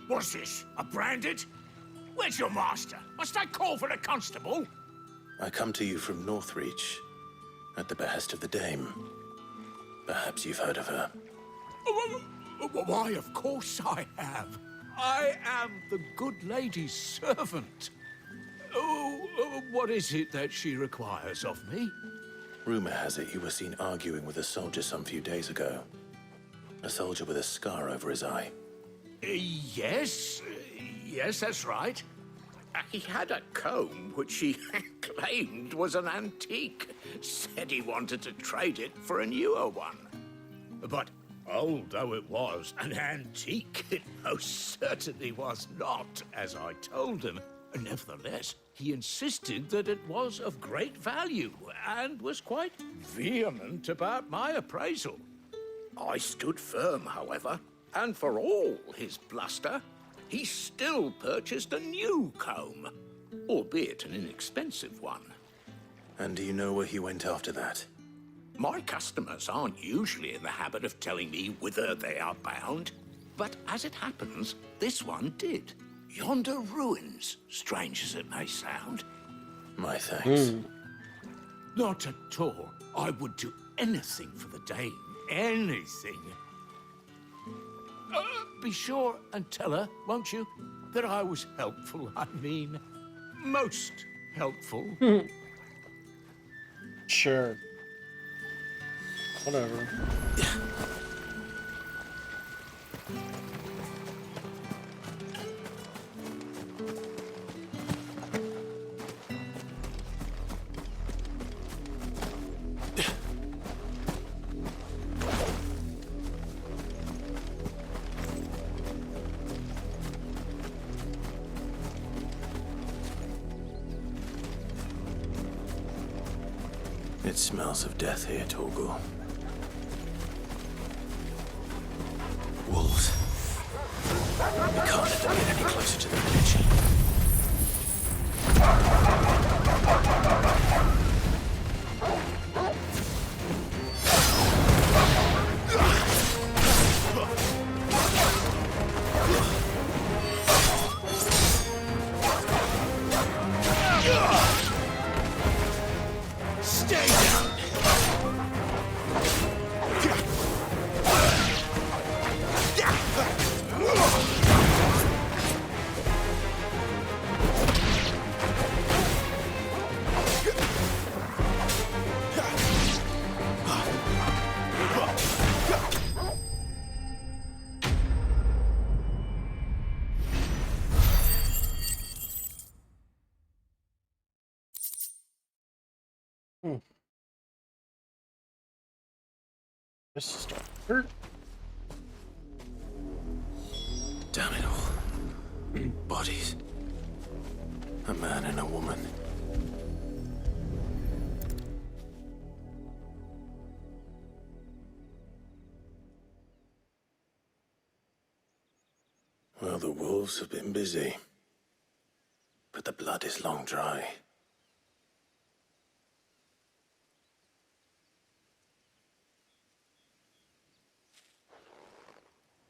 What's this? A branded? Where's your master? Must I call for a constable? I come to you from Northreach, at the behest of the dame. Perhaps you've heard of her. Why, of course I have. I am the good lady's servant. What is it that she requires of me? Rumor has it you were seen arguing with a soldier some few days ago. A soldier with a scar over his eye. Yes, that's right. He had a comb which he claimed was an antique. Said he wanted to trade it for a newer one. But old though it was, an antique it most certainly was not, as I told him. Nevertheless, he insisted that it was of great value and was quite vehement about my appraisal. I stood firm, however, and for all his bluster, he still purchased a new comb, albeit an inexpensive one. And do you know where he went after that? My customers aren't usually in the habit of telling me whither they are bound, but as it happens, this one did. Yonder ruins, strange as it may sound. My thanks. Not at all. I would do anything for the dame. Anything. be sure and tell her, won't you, that I was helpful. I mean, most helpful. Sure. Whatever. It smells of death here, Torgal. Wolves. We can't let them get any closer to the village. Stay down! This is starting to hurt. Damn it all. Bodies. A man and a woman. Well, the wolves have been busy. But the blood is long dry.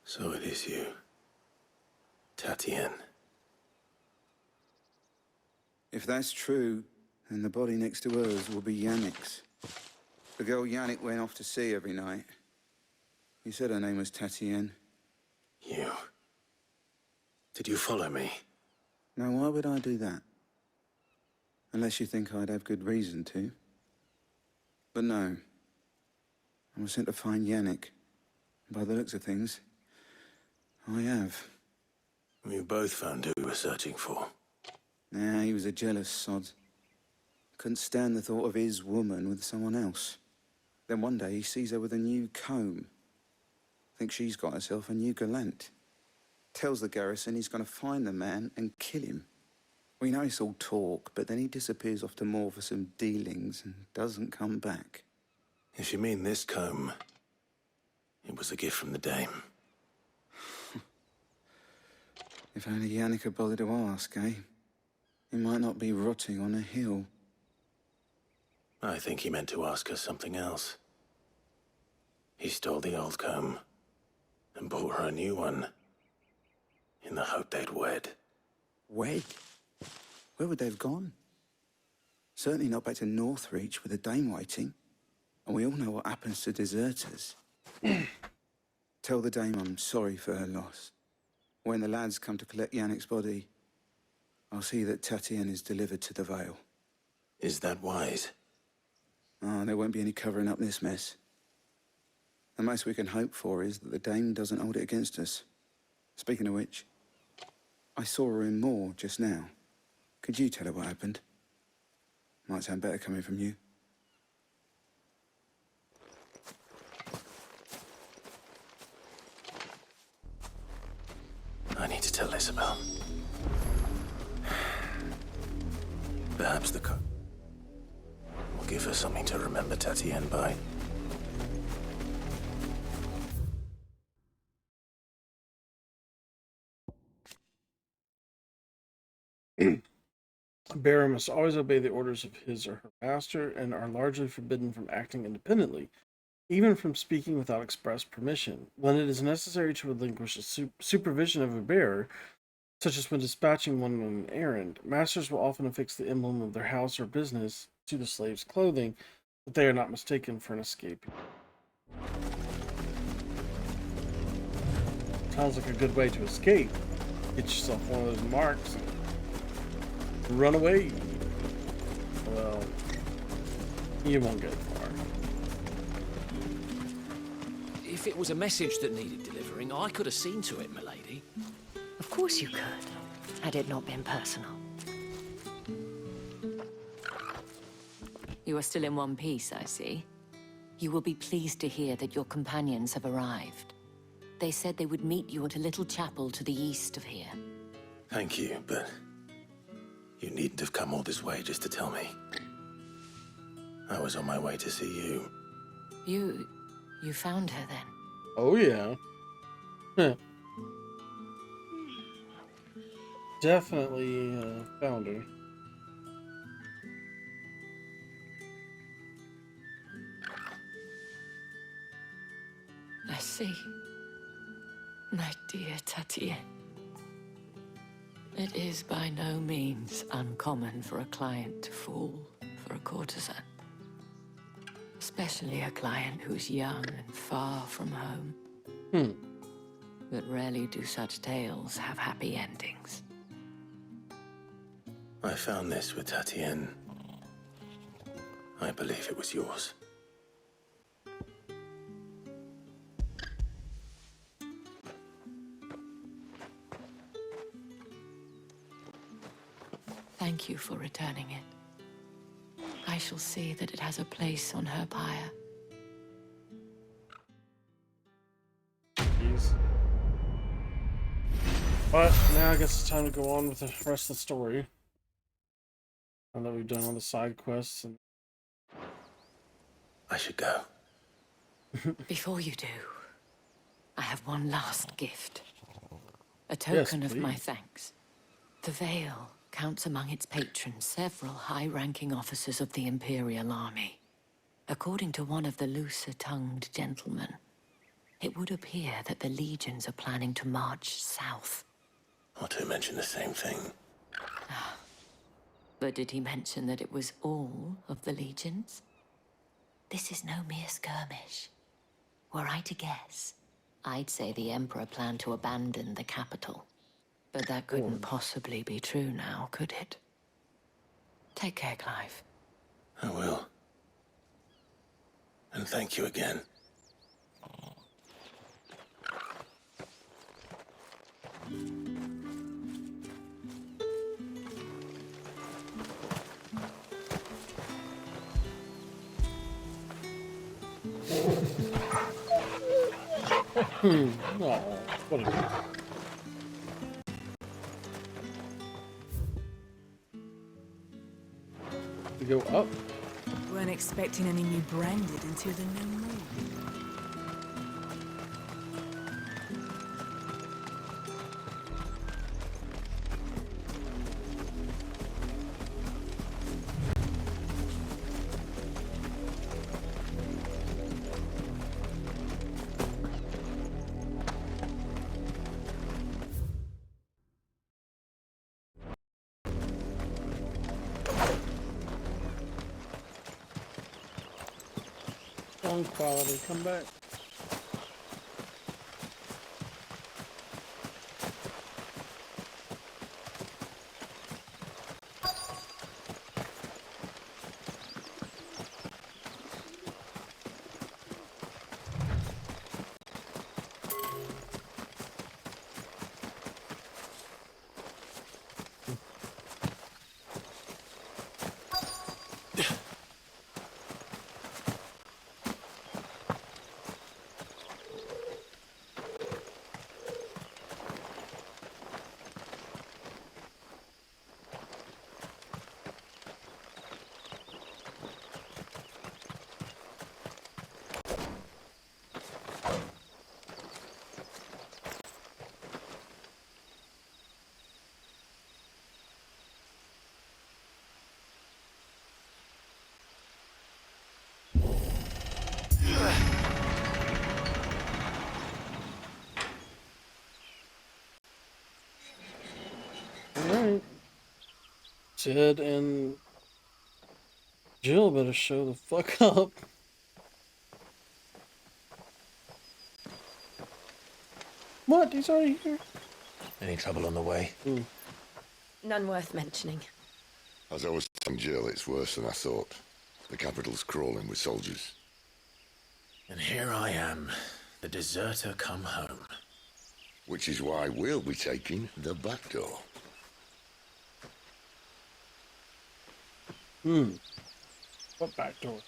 So it is you, Tatienne. If that's true, then the body next to hers will be Yannick's. The girl Yannick went off to see every night. He said her name was Tatienne. You. Did you follow me? Now, why would I do that? Unless you think I'd have good reason to. But no. I was sent to find Yannick. By the looks of things, I have. We both found who we were searching for. Nah, he was a jealous sod. Couldn't stand the thought of his woman with someone else. Then one day he sees her with a new comb. Thinks she's got herself a new gallant. Tells the garrison he's going to find the man and kill him. We know it's all talk, but then he disappears off to Moor for some dealings and doesn't come back. If you mean this comb, it was a gift from the dame. If only Yannick had bothered to ask, eh? He might not be rotting on a hill. I think he meant to ask her something else. He stole the old comb and bought her a new one in the hope they'd wed. Wed? Where would they have gone? Certainly not back to Northreach with the dame waiting. And we all know what happens to deserters. Tell the dame I'm sorry for her loss. When the lads come to collect Yannick's body, I'll see that Tatienne is delivered to the Vale. Is that wise? Oh, there won't be any covering up this mess. The most we can hope for is that the dame doesn't hold it against us. Speaking of which, I saw her in Moor just now. Could you tell her what happened? Might sound better coming from you. I need to tell Isabel. Perhaps the cook will give her something to remember Tatienne by. A bearer must always obey the orders of his or her master and are largely forbidden from acting independently, even from speaking without express permission. When it is necessary to relinquish the supervision of a bearer, such as when dispatching one on an errand, masters will often affix the emblem of their house or business to the slave's clothing, that they are not mistaken for an escapee. Sounds like a good way to escape. Get yourself one of those marks and run away. Well, you won't get far. If it was a message that needed delivering, I could have seen to it, milady. Of course you could, had it not been personal. You are still in one piece, I see. You will be pleased to hear that your companions have arrived. They said they would meet you at a little chapel to the east of here. Thank you, but you needn't have come all this way just to tell me. I was on my way to see you. You found her then? Oh, yeah. Huh. Definitely found her. I see. My dear Tatien. It is by no means uncommon for a client to fall for a courtesan. Especially a client who's young and far from home. But rarely do such tales have happy endings. I found this with Tatien. I believe it was yours. Thank you for returning it. I shall see that it has a place on her pyre. Jeez. But now I guess it's time to go on with the rest of the story. Now that we've done all the side quests and I should go. Before you do, I have one last gift. A token of my thanks. The Veil counts among its patrons several high-ranking officers of the Imperial Army. According to one of the looser-tongued gentlemen, it would appear that the legions are planning to march south. Or to mention the same thing. But did he mention that it was all of the legions? This is no mere skirmish. Were I to guess, I'd say the Emperor planned to abandon the capital. But that couldn't possibly be true now, could it? Take care, Clive. I will. And thank you again. Oh, what a... We go up. Weren't expecting any new branded until the new moon. Sound quality, come back. Alright. Ted and Jill better show the fuck up. What? He's already here? Any trouble on the way? None worth mentioning. As I was telling Jill, it's worse than I thought. The capital's crawling with soldiers. And here I am, the deserter come home. Which is why we'll be taking the back door. What back door?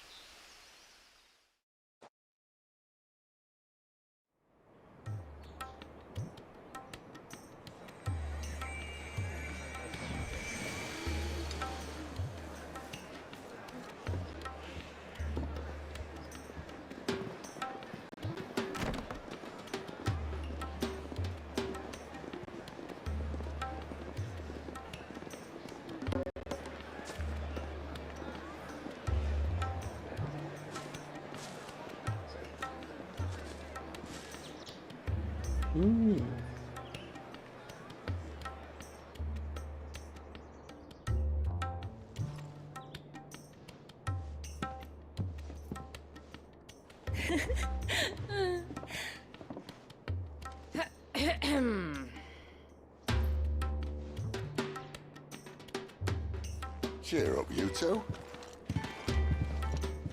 Cheer up, you two.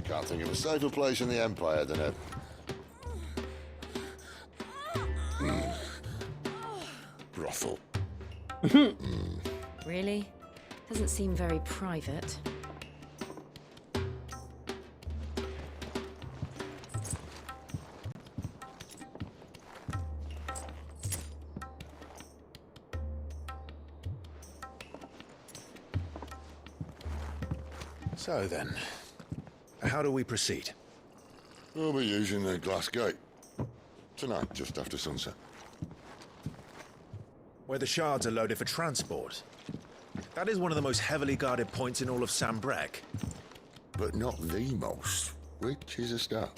Can't think of a safer place in the Empire than a... brothel. Really? Doesn't seem very private. So then, how do we proceed? We'll be using the glass gate. Tonight, just after sunset. Where the shards are loaded for transport. That is one of the most heavily guarded points in all of Sambrec. But not the most, which is a start.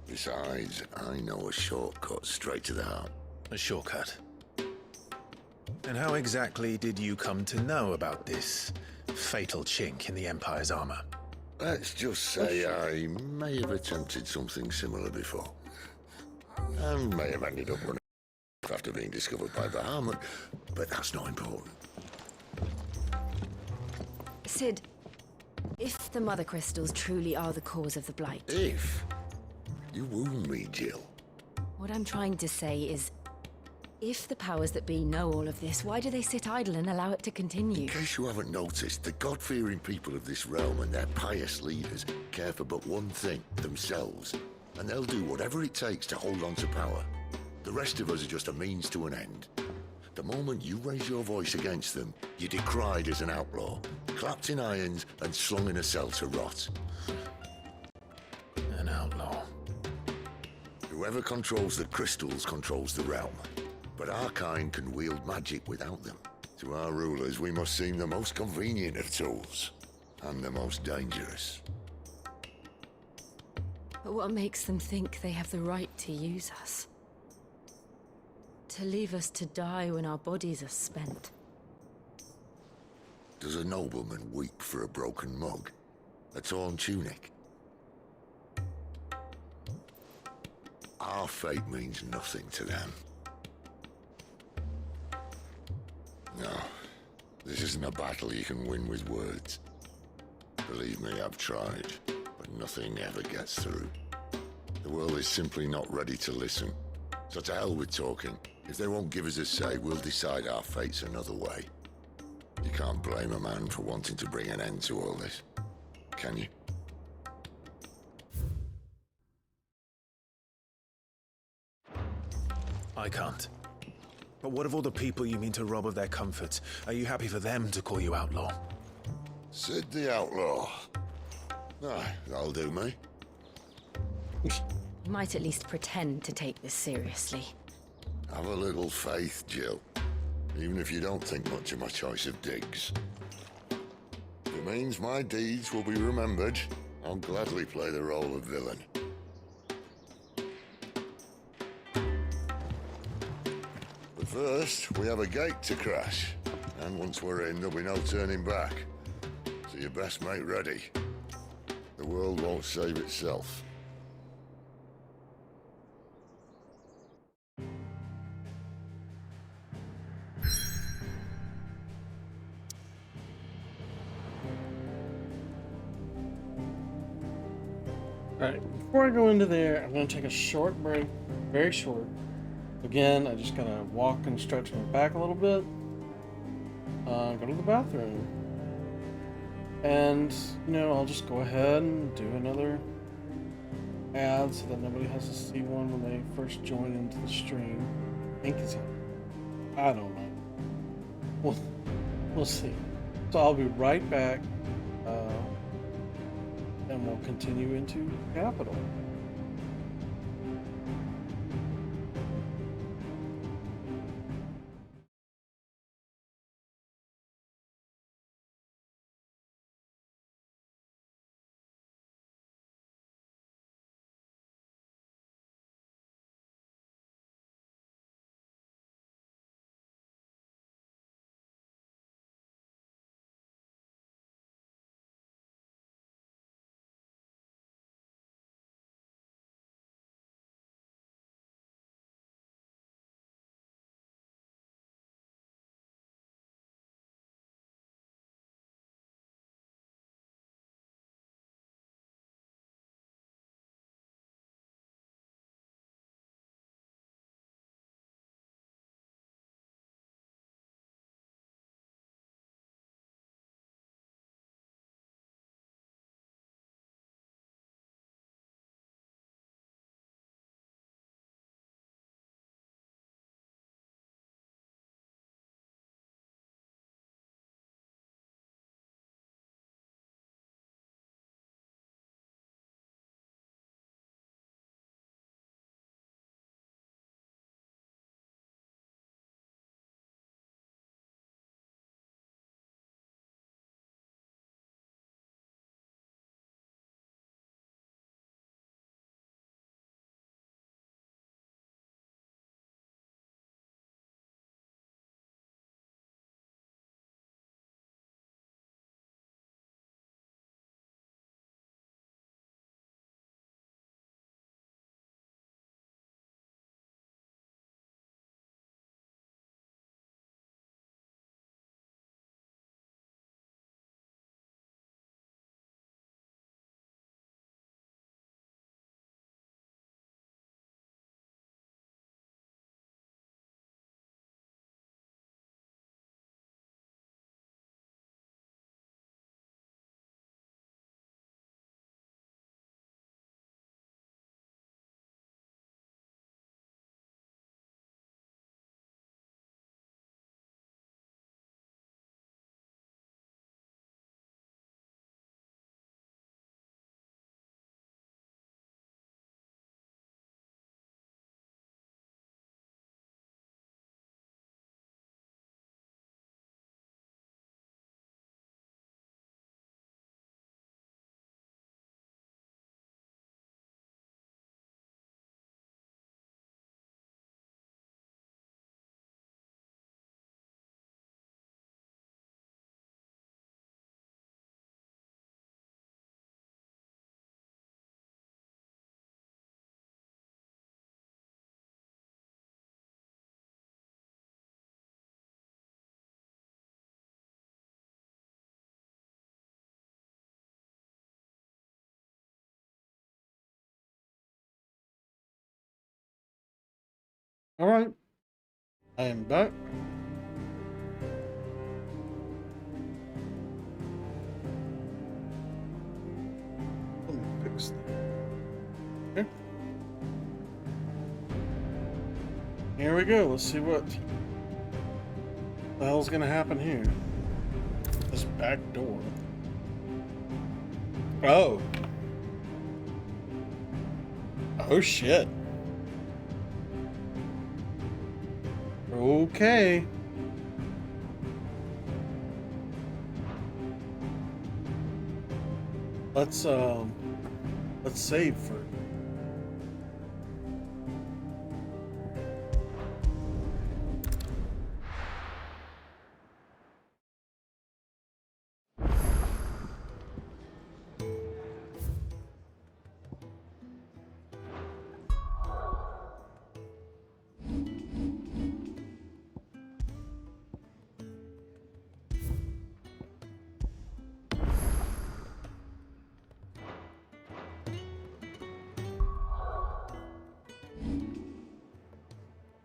Besides, I know a shortcut straight to the heart. A shortcut? And how exactly did you come to know about this fatal chink in the Empire's armor? Let's just say I may have attempted something similar before. And may have ended up running after being discovered by Bahamut, but that's not important. Sid, if the Mother Crystals truly are the cause of the Blight... If? You wound me, Jill. What I'm trying to say is, if the powers that be know all of this, why do they sit idle and allow it to continue? In case you haven't noticed, the God-fearing people of this realm and their pious leaders care for but one thing, themselves. And they'll do whatever it takes to hold on to power. The rest of us are just a means to an end. The moment you raise your voice against them, you're decried as an outlaw, clapped in irons and slung in a cell to rot. An outlaw. Whoever controls the crystals controls the realm. But our kind can wield magic without them. To our rulers, we must seem the most convenient of tools. And the most dangerous. But what makes them think they have the right to use us? To leave us to die when our bodies are spent? Does a nobleman weep for a broken mug? A torn tunic? Our fate means nothing to them. No, this isn't a battle you can win with words. Believe me, I've tried, but nothing ever gets through. The world is simply not ready to listen. So to hell with talking. If they won't give us a say, we'll decide our fates another way. You can't blame a man for wanting to bring an end to all this, can you? I can't. But what of all the people you mean to rob of their comforts? Are you happy for them to call you outlaw? Sid the Outlaw. Aye, that'll do me. You might at least pretend to take this seriously. Have a little faith, Jill. Even if you don't think much of my choice of digs. If it means my deeds will be remembered, I'll gladly play the role of villain. But first, we have a gate to crash. And once we're in, there'll be no turning back. So you best make ready. The world won't save itself. Alright, before I go into there, I'm going to take a short break. Very short. Again, I just gotta walk and stretch my back a little bit. Go to the bathroom. And, I'll just go ahead and do another ad so that nobody has to see one when they first join into the stream. I think it's, I don't know. We'll see. So I'll be right back, and we'll continue into Capital. Alright, I am back. Let me fix that. Okay. Here we go. Let's see what the hell's gonna happen here. This back door. Oh. Oh shit. Okay. Let's save for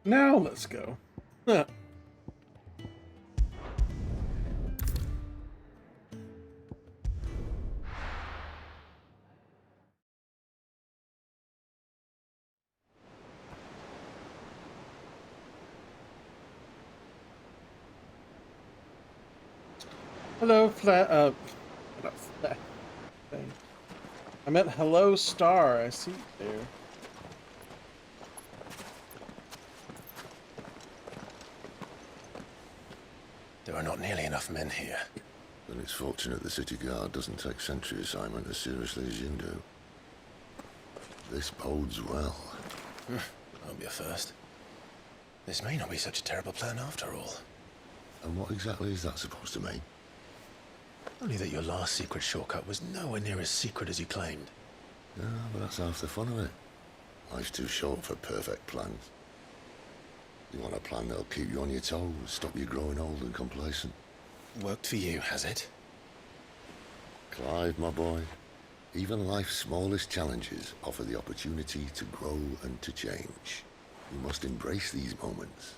Now let's go. Huh. Hello, not flat thing. I meant hello, star. I see you there. There are not nearly enough men here. Then it's fortunate the city guard doesn't take sentry assignment as seriously as you do. This bodes well. That'll be a first. This may not be such a terrible plan after all. And what exactly is that supposed to mean? Only that your last secret shortcut was nowhere near as secret as you claimed. Yeah, but that's half the fun of it. Life's too short for perfect plans. You want a plan that'll keep you on your toes, stop you growing old and complacent. Worked for you, has it? Clive, my boy, even life's smallest challenges offer the opportunity to grow and to change. You must embrace these moments.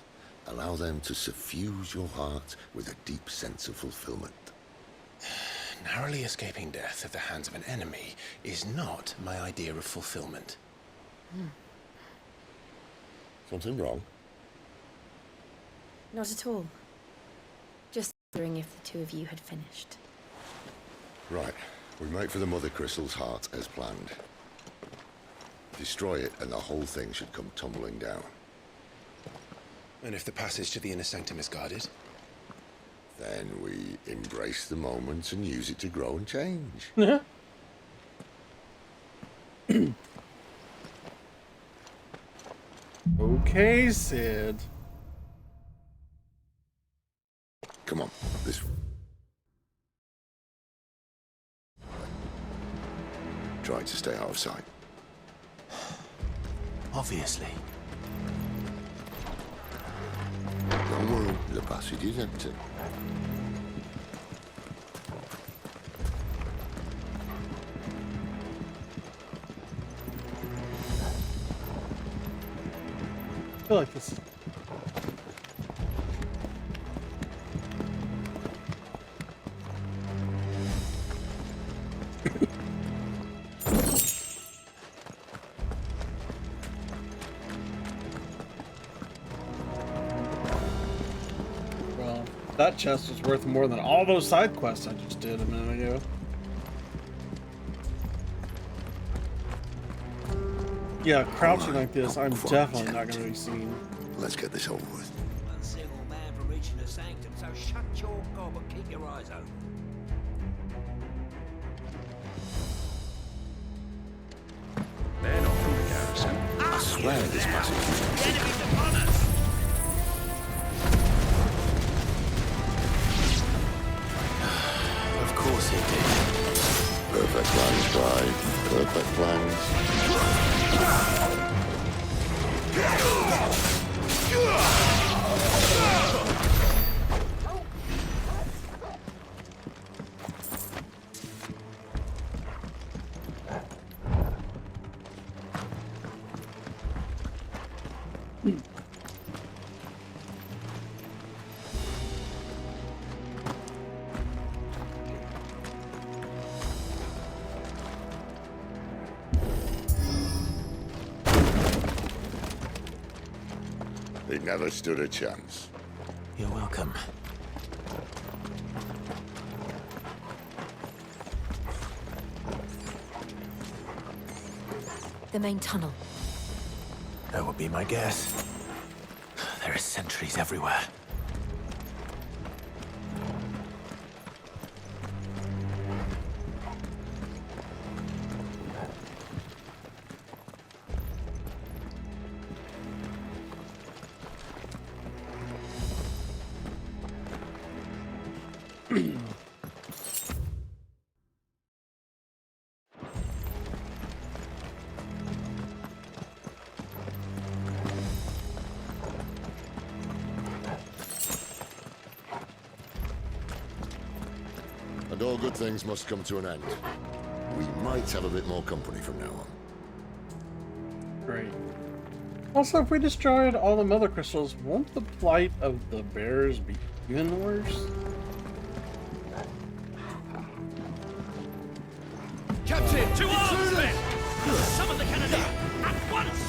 Allow them to suffuse your heart with a deep sense of fulfillment. Narrowly escaping death at the hands of an enemy is not my idea of fulfillment. Something wrong? Not at all. Just wondering if the two of you had finished. Right. We make for the Mother Crystal's heart as planned. Destroy it and the whole thing should come tumbling down. And if the passage to the inner sanctum is guarded? Then we embrace the moment and use it to grow and change. Okay, Sid. Come on, this... Try to stay out of sight. Obviously. Don't worry, the passage is empty. I feel like this. Well, that chest was worth more than all those side quests I just did a minute ago. Yeah, crouching like this, I'm definitely not going to be seen. Let's get this over with. One single man from reaching the sanctum, so shut your gob and keep your eyes open. They're not from the garrison. I swear this passage is empty. Of course it did. Perfect plans, Clive. Perfect plans. They never stood a chance. You're welcome. The main tunnel. That would be my guess. There are sentries everywhere. And all good things must come to an end. We might have a bit more company from now on. Great. Also, if we destroyed all the mother crystals, won't the plight of the bears be even worse? Captain! To arms, men! Summon the cannoneer! At once!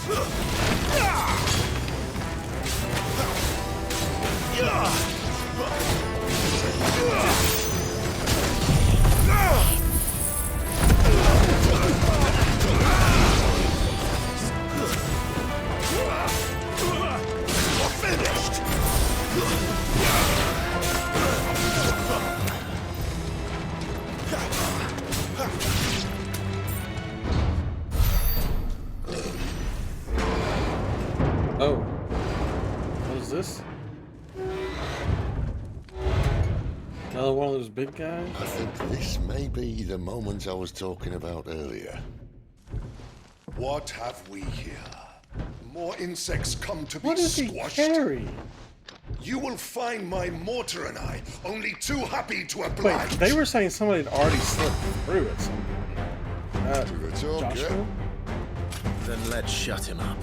Finished! Oh. What is this? Another one of those big guys? I think this may be the moment I was talking about earlier. What have we here? More insects come to be What does he squashed. carry? You will find my mortar and I only too happy to Wait, oblige. they were saying somebody had already slipped through at some point. Joshua? Then let's shut him up.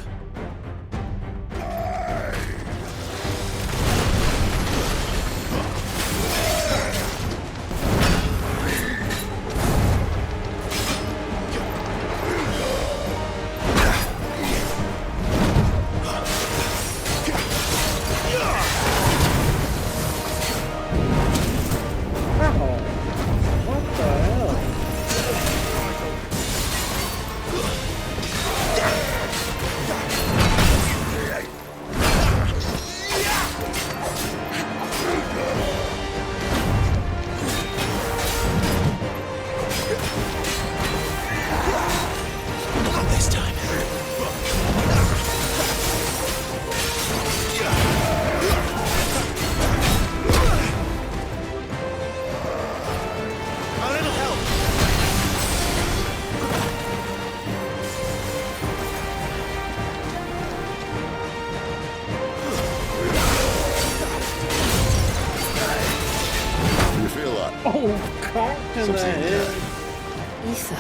Ether.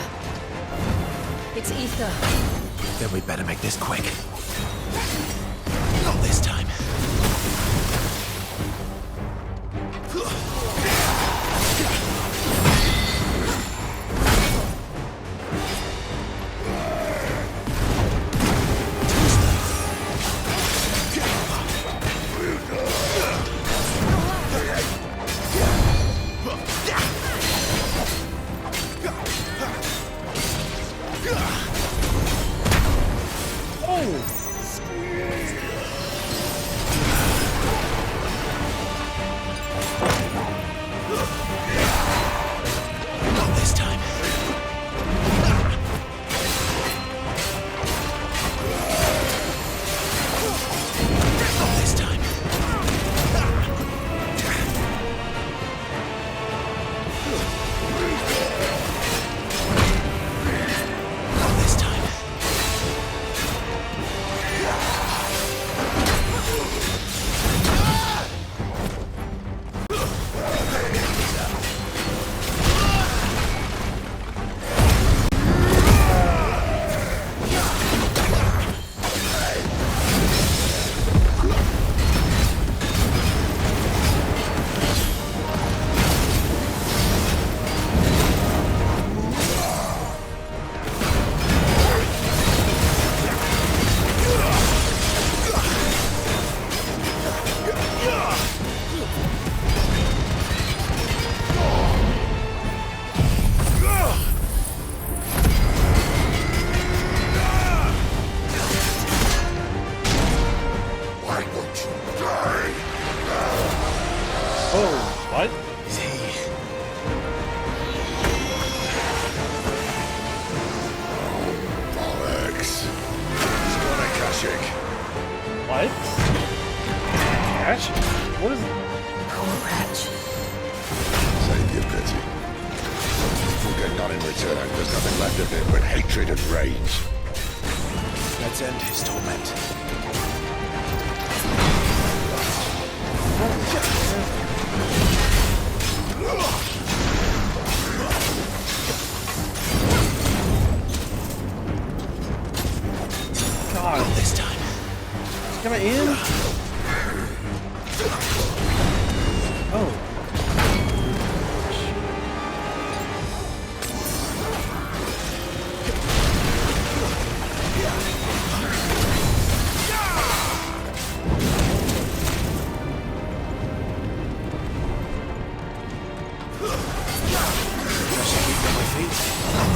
It's ether. Then we better make this quick. Not this time.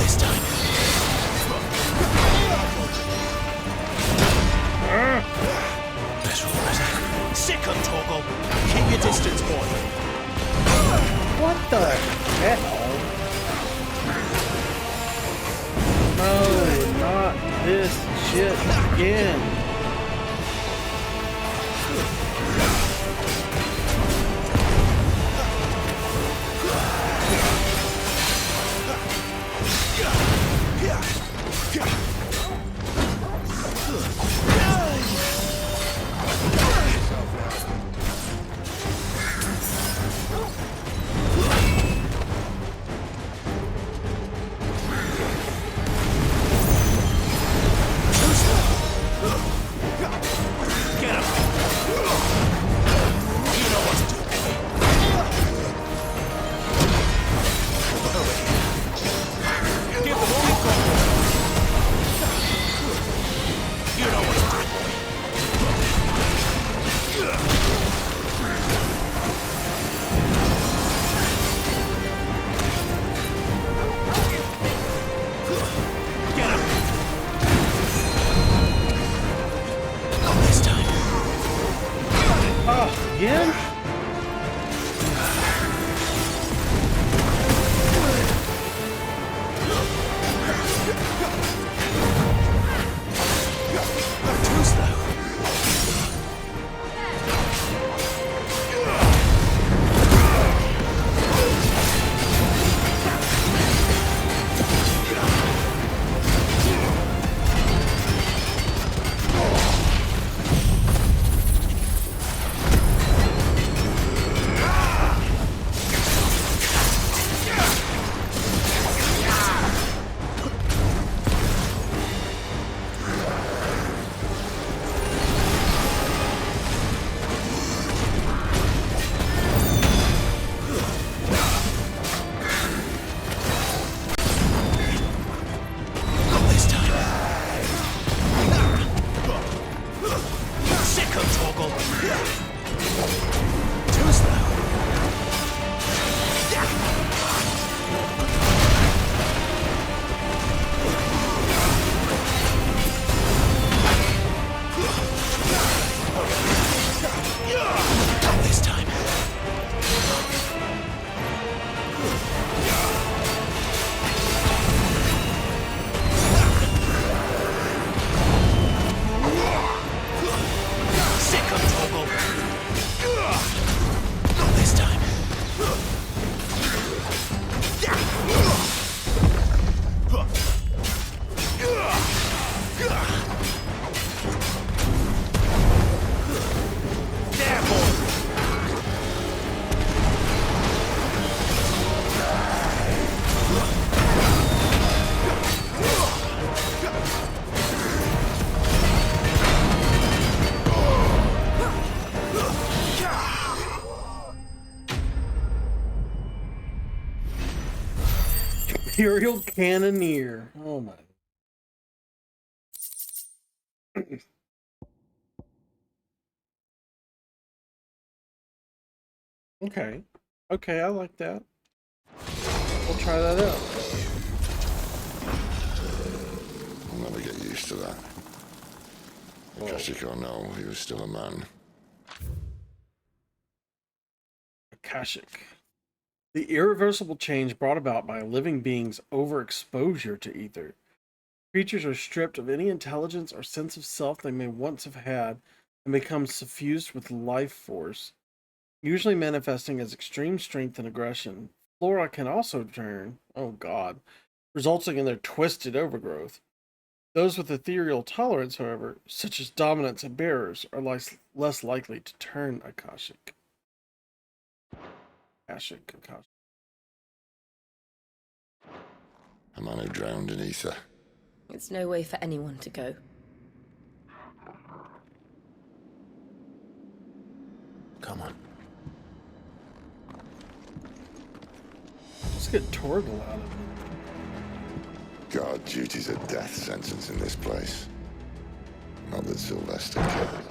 this time. That's right. Second toggle. Keep your distance, boy. What the hell? No, not this shit again. Again? Too slow. Imperial Cannoneer. Oh my. Okay. Okay, I like that. We'll try that out. I'll never get used to that. Akashic or no, he was still a man. Akashic. The irreversible change brought about by a living being's overexposure to ether. Creatures are stripped of any intelligence or sense of self they may once have had and become suffused with life force, usually manifesting as extreme strength and aggression. Flora can also turn, oh god, resulting in their twisted overgrowth. Those with ethereal tolerance, however, such as dominants and bearers, are less likely to turn Akashic. Akashic. A man who drowned in ether. It's no way for anyone to go. Come on. Let's get Torgal out of it. Guard duty's a death sentence in this place. Not that Sylvester cared.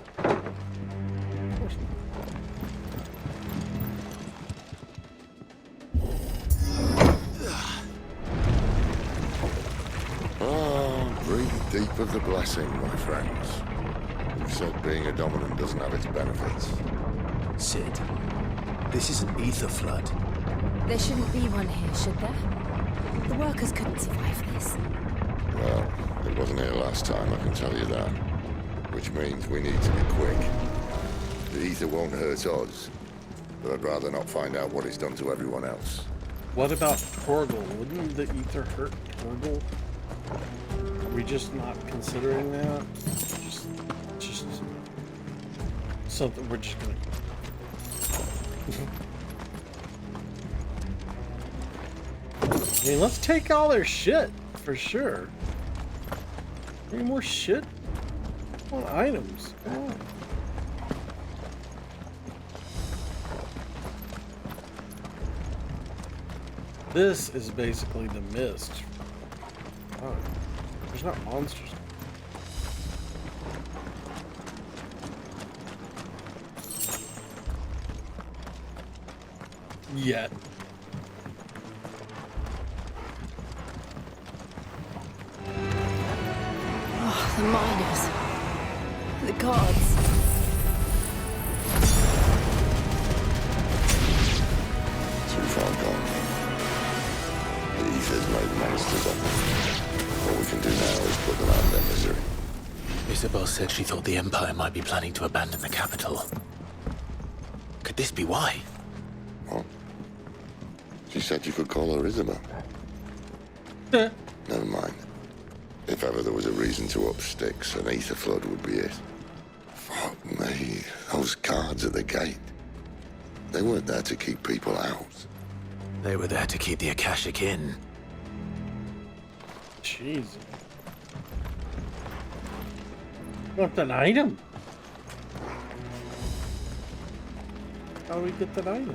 Oh, breathe deep of the blessing, my friends. You've said being a dominant doesn't have its benefits. Sid, this is an ether flood. There shouldn't be one here, should there? The workers couldn't survive this. Well, it wasn't here last time, I can tell you that. Which means we need to be quick. The ether won't hurt us, but I'd rather not find out what it's done to everyone else. What about Torgal? Wouldn't the ether hurt Torgal? Are we just not considering that? Just something we're just gonna. I mean, let's take all their shit for sure. Any more shit? Come on, items. Come on. This is basically the mist. Oh, there's not monsters. Yet. Oh, the miners. The gods. Too far gone. The ether's made monsters of them. All we can do now is put them out of their misery. Isabel said she thought the Empire might be planning to abandon the capital. Could this be why? What? She said you could call her Isabel. Never mind. If ever there was a reason to up sticks, an ether flood would be it. Fuck me. Those guards at the gate. They weren't there to keep people out. They were there to keep the Akashic in. Jeez. Want an item? How do we get that item?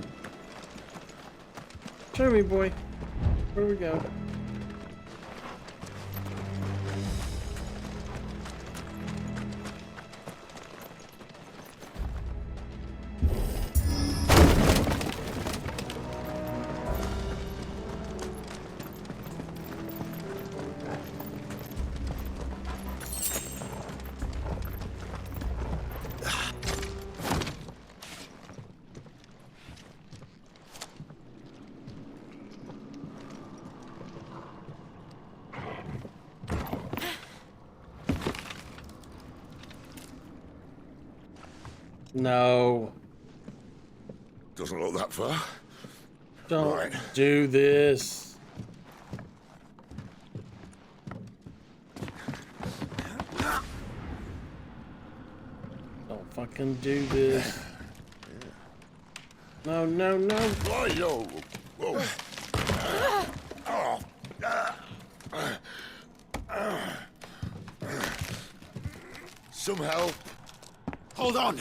Show me, boy. Where do we go? No. Doesn't look that far. Don't do this. Don't fucking do this. No, no, no. Whoa, yo. Whoa. Some help. Hold on.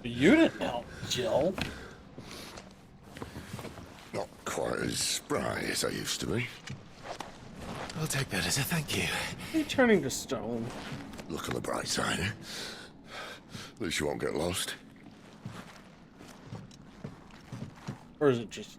You didn't help, Jill. Not quite as spry as I used to be. I'll take that as a thank you. Are you turning to stone? Look on the bright side, eh? At least you won't get lost. Or is it just...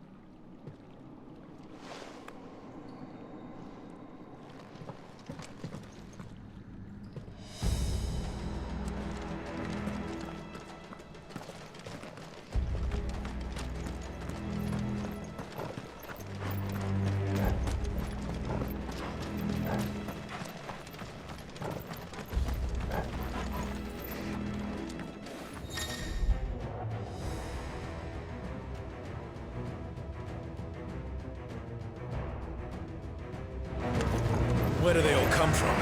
Where do they all come from?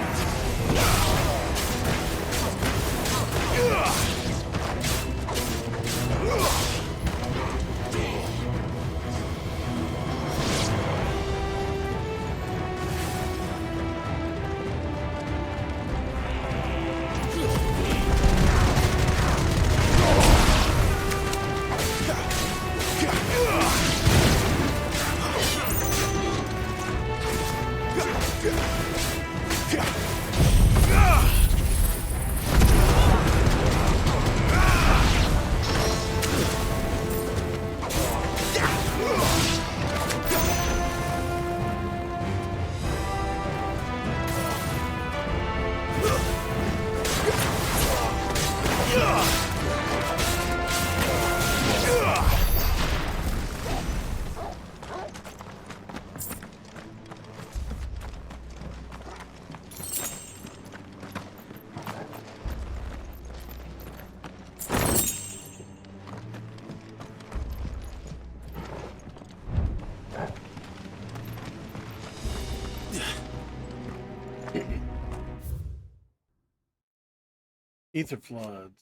Ether floods.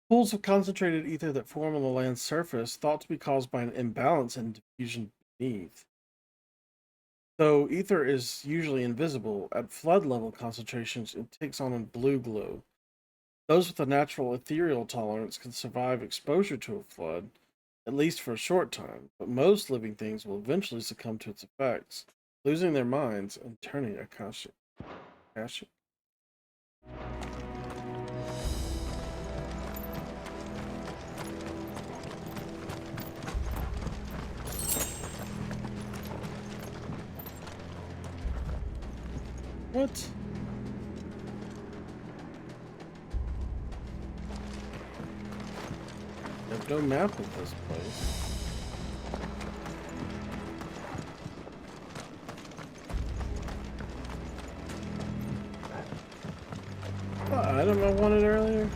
Pools of concentrated ether that form on the land's surface, thought to be caused by an imbalance in diffusion beneath. Though ether is usually invisible, at flood level concentrations it takes on a blue glow. Those with a natural ethereal tolerance can survive exposure to a flood, at least for a short time, but most living things will eventually succumb to its effects, losing their minds and turning akashic. Akashic? What? I have no map of this place. What item I wanted earlier?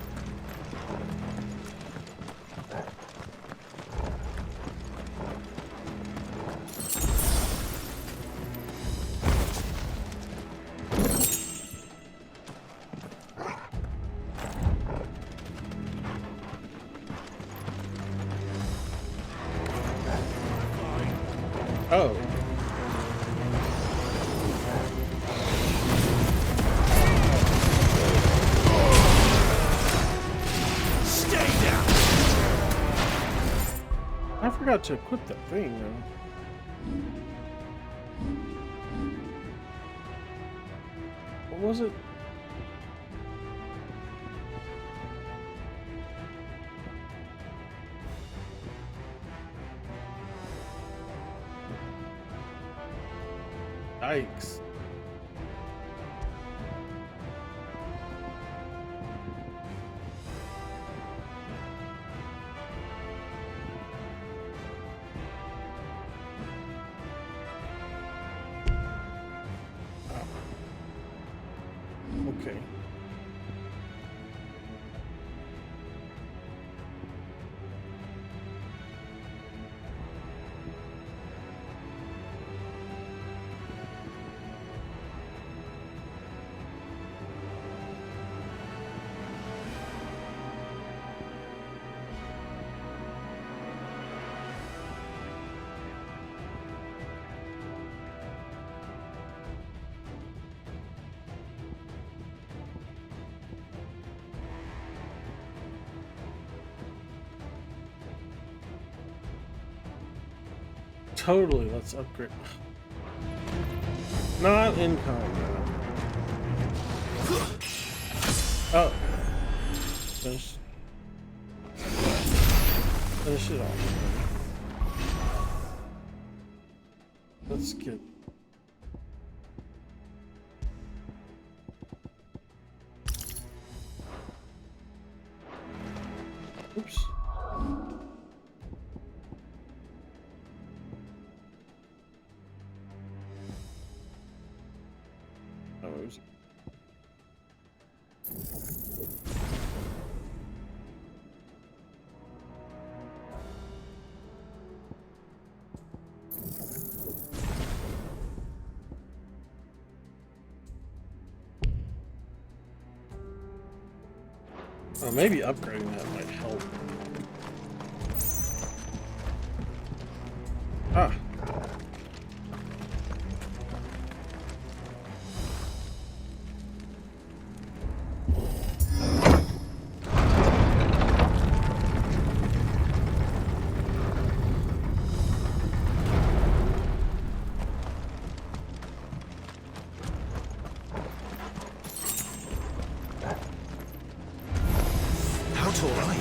Oh. Stay down. I forgot to equip that thing, though. What was it? Yikes. Okay. Totally, let's upgrade. Not in combat. Oh. Finish it off. Let's get... Oops. Oh, maybe upgrading that might help. Ah. How tall are you?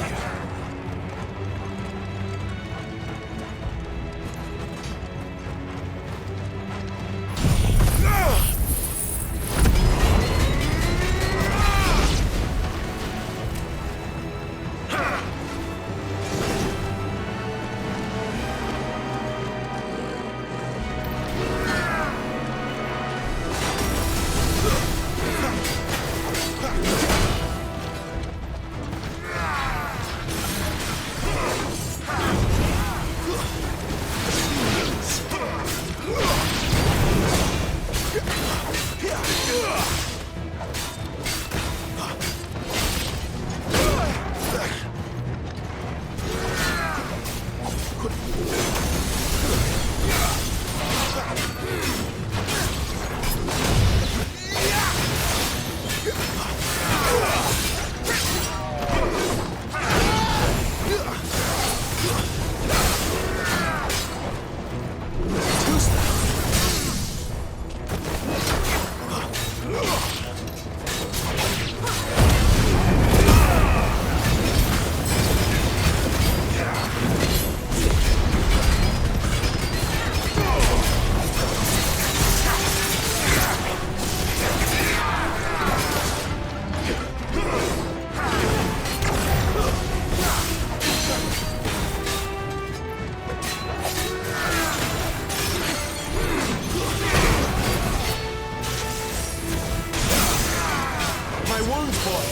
my wounds, boy!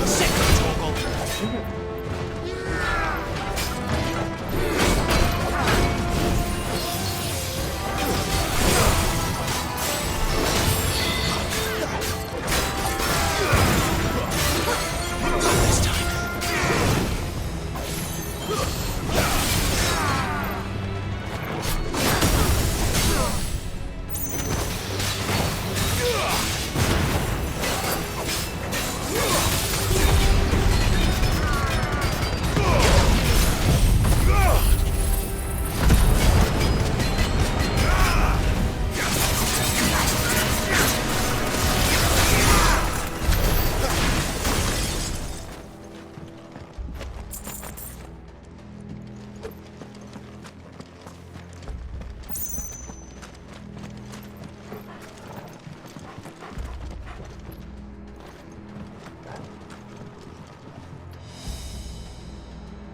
Second Torgal! This time.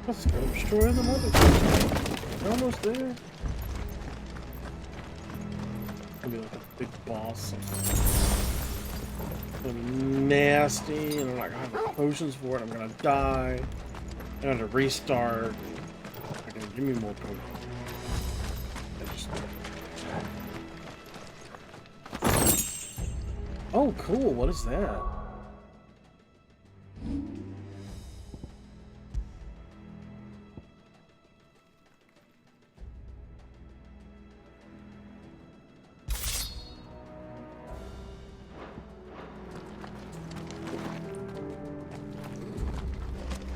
Let's go destroy the mother. We're almost there. Gonna be like a big boss. Gonna be nasty, and I'm not gonna have the potions for it. I'm gonna die. I'm gonna have to restart. Okay, give me more potions. Oh, cool. What is that?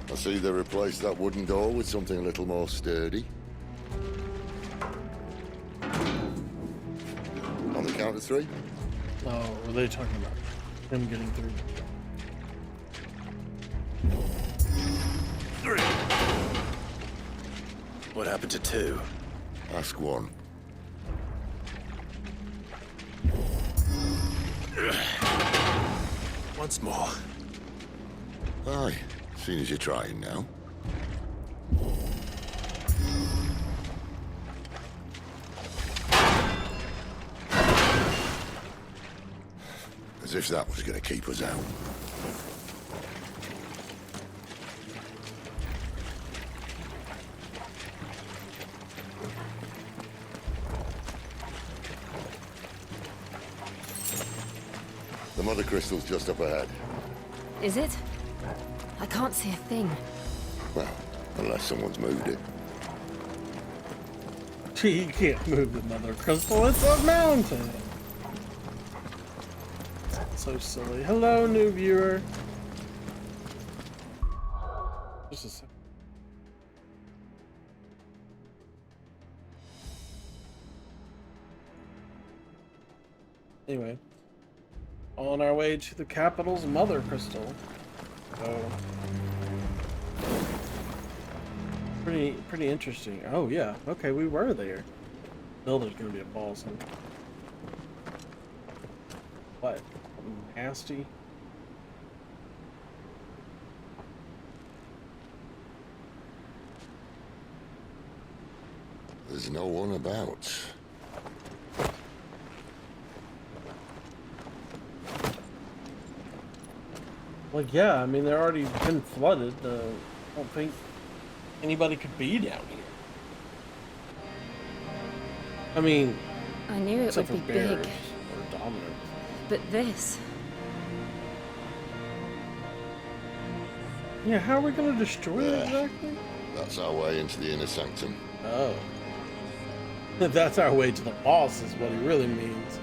I see they replaced that wooden door with something a little more sturdy. On the count of 3? Oh, were they talking about him getting through? 3. What happened to 2? Ask 1. Once more. Aye, seeing as you're trying now. As if that was going to keep us out. The mother crystal's just up ahead. Is it? I can't see a thing. Well, unless someone's moved it. He can't move the mother crystal. It's a mountain. So silly. Hello, new viewer. Just a second. Anyway, on our way to the capital's mother crystal. So, pretty interesting. Oh yeah, okay, we were there. Still, there's gonna be a boss. What? Nasty. There's no one about. Well, yeah, I mean, they're already been flooded. I don't think anybody could be down here. I mean, I knew it except would for be bears big. or dominant. But this... Yeah, how are we going to destroy it exactly? That's our way into the inner sanctum. Oh. That's our way to the boss, is what he really means.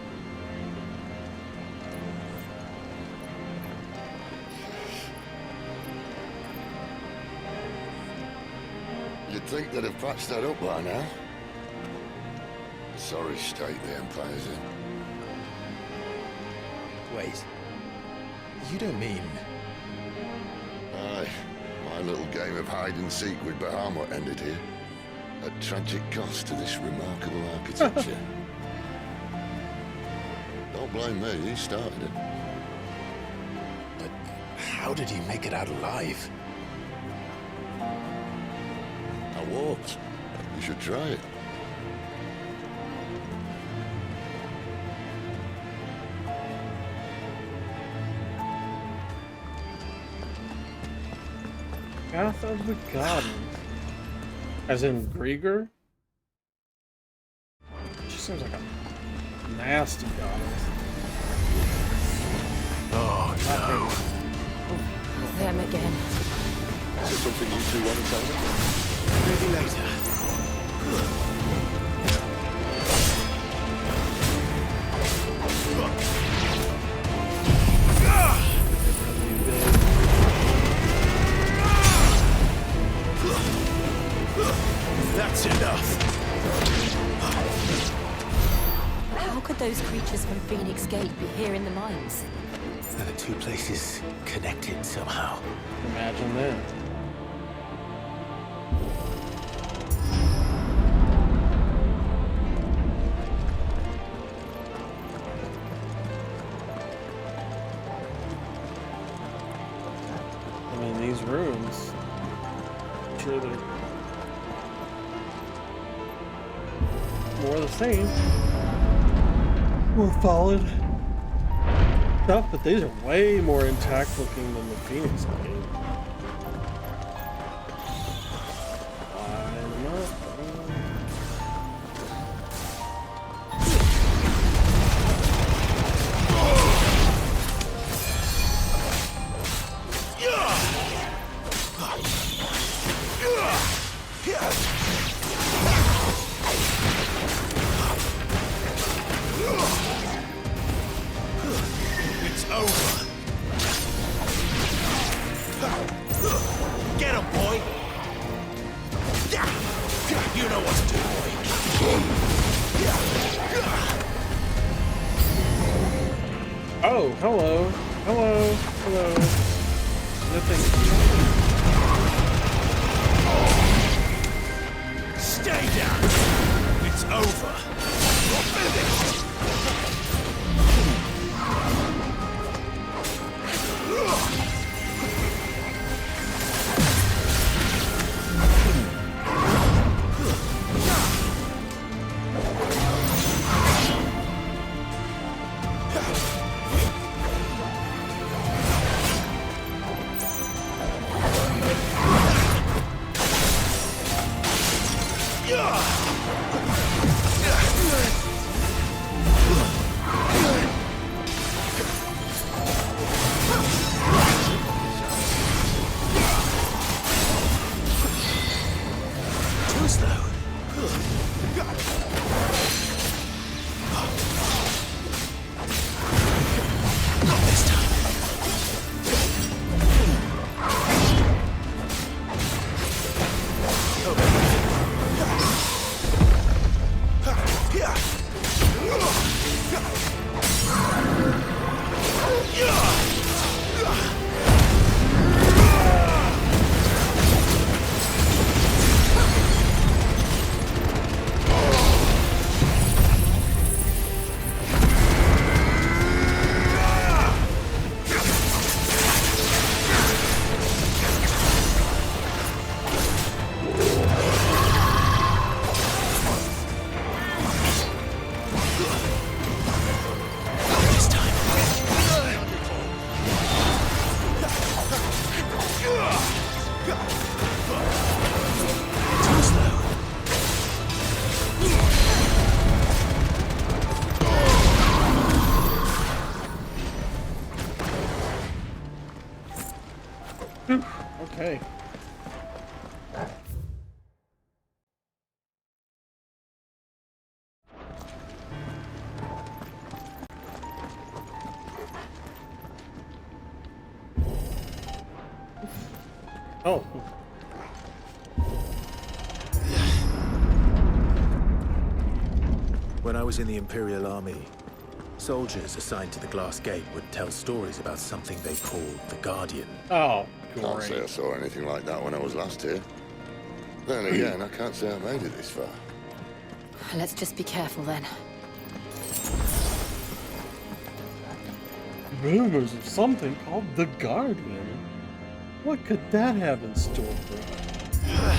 You'd think they'd have patched that up by now. Sorry state the Empire's in. Wait. You don't mean... Aye. My little game of hide-and-seek with Bahamut ended here. At tragic cost to this remarkable architecture. Don't blame me, he started it. But how did he make it out alive? I walked. You should try it. Path of the Goddess. As in Grieger? She seems like a nasty goddess. Oh, no. Them again. Is there something you two want to tell me? Maybe later. That's enough. How could those creatures from Phoenix Gate be here in the mines? Are the two places connected somehow? Imagine that. I mean, these rooms. I'm sure they're more the same. More solid stuff, but these are way more intact looking than the Phoenix game. Line them up. It's over. Get him, boy. You know what to do, boy. Oh, hello. Hello. Hello. Nothing. Stay down. It's over. You're finished. Too slow. Not this time. Okay. Oh. When I was in the Imperial Army, soldiers assigned to the Glass Gate would tell stories about something they called the Guardian. Oh, Can't say I saw anything like that when I was last here. Then again, I can't say I made it this far. Let's just be careful then. Rumors of something called the Guardian. What could that have in store for us?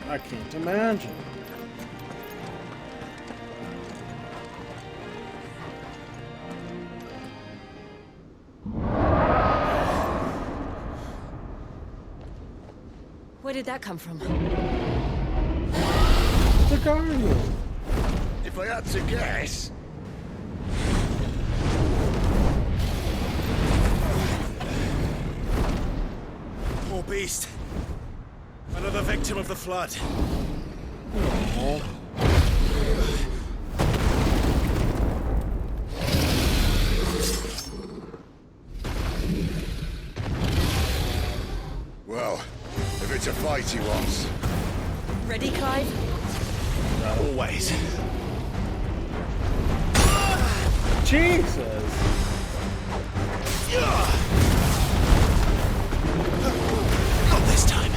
I can't imagine. did that come from? The Guardian. If I had to guess... Poor beast. Another victim of the flood. Well, if it's a fight he wants... Ready, Clive? Always. Jesus. Not this time.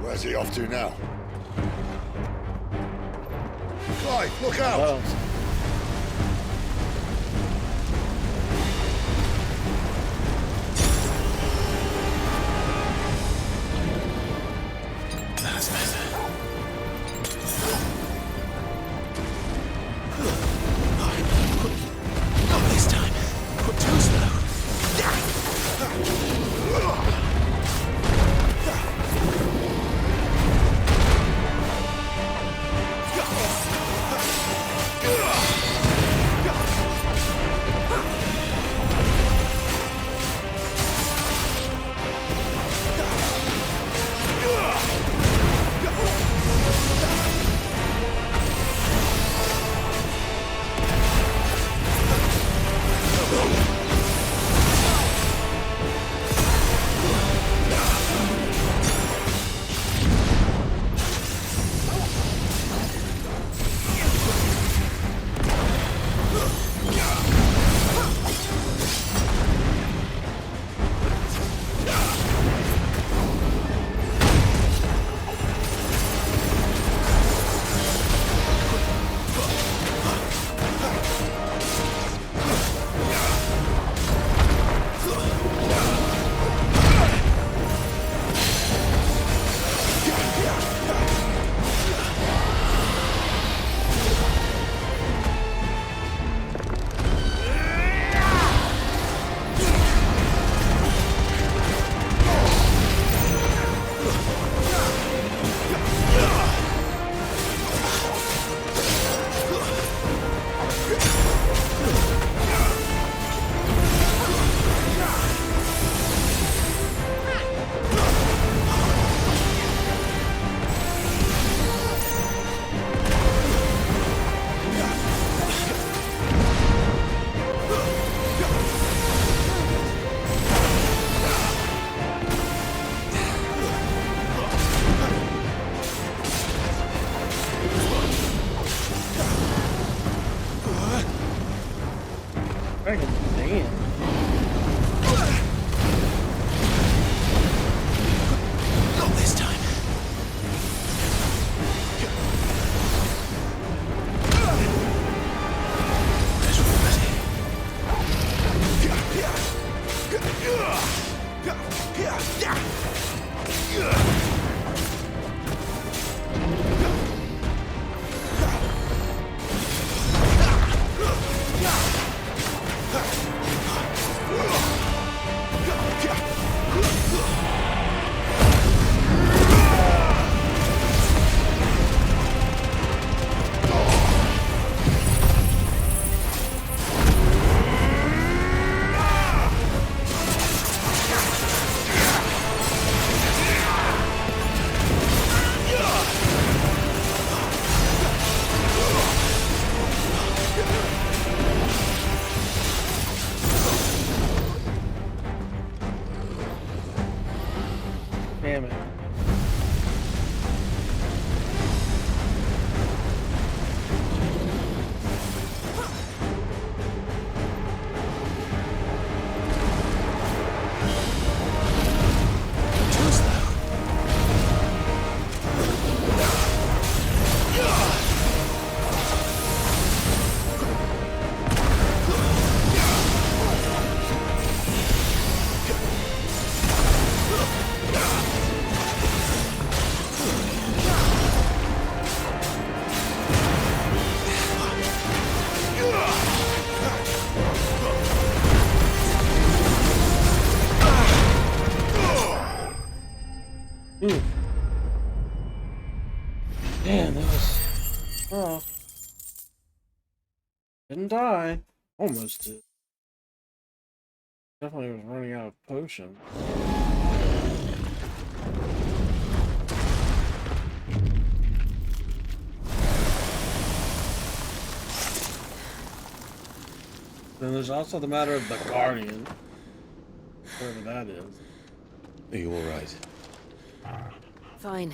Where's he off to now? Clive, look out! That's better. Not this time. Too slow. Man, that was rough. Didn't die. Almost did. Definitely was running out of potion. Then there's also the matter of the Guardian. Whatever that is. Are you alright? Fine.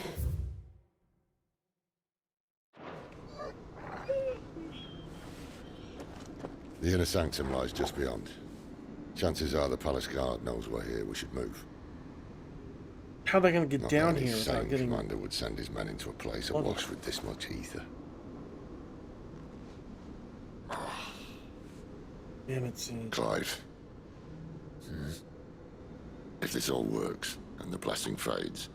The inner sanctum lies just beyond. Chances are the palace guard knows we're here. We should move. How are they going to get Not down any here without sane getting... commander would send his men into a place awash with this much ether. Damn it, Siege. Clive. If this all works, and the blessing fades,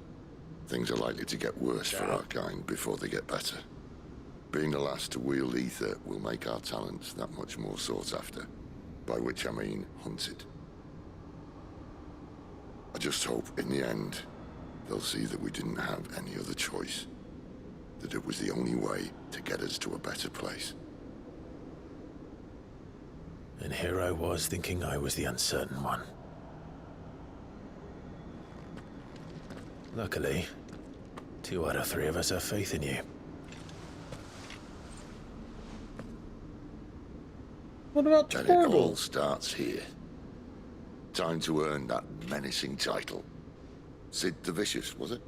things are likely to get worse for our kind before they get better. Being the last to wield ether will make our talents that much more sought after. By which I mean hunted. I just hope, in the end, they'll see that we didn't have any other choice. That it was the only way to get us to a better place. And here I was thinking I was the uncertain one. Luckily, 2 out of 3 of us have faith in you. What about And Torgal? it all starts here. Time to earn that menacing title. Sid the Vicious, was it?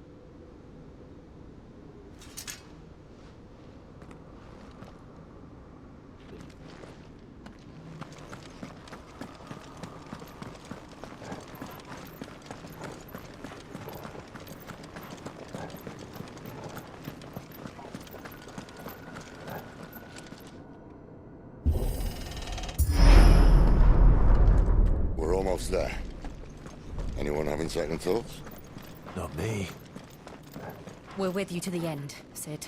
We're almost there. Anyone having second thoughts? Not me. We're with you to the end, Sid.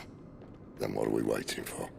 Then what are we waiting for?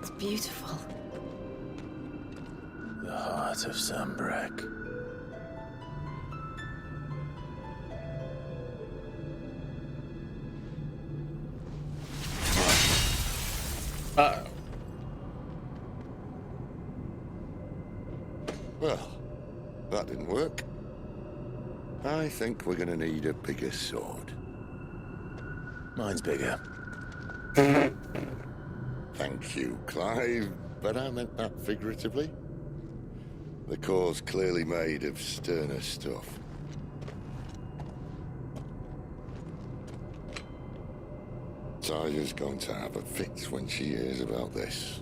It's beautiful. The heart of Sambrek. Uh-oh. Well, that didn't work. I think we're gonna need a bigger sword. Mine's bigger. Thank you, Clive, but I meant that figuratively. The core's clearly made of sterner stuff. Tyler's going to have a fit when she hears about this.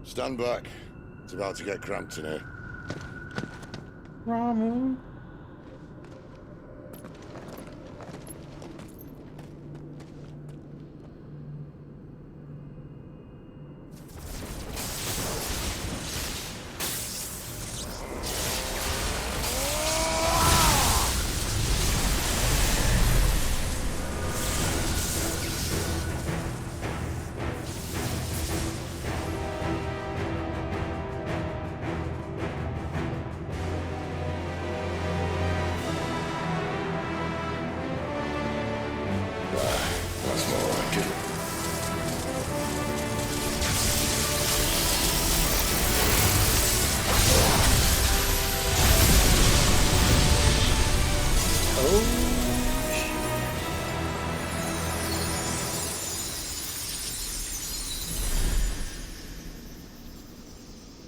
Stand back. It's about to get cramped in here. Ramu. That's more like it.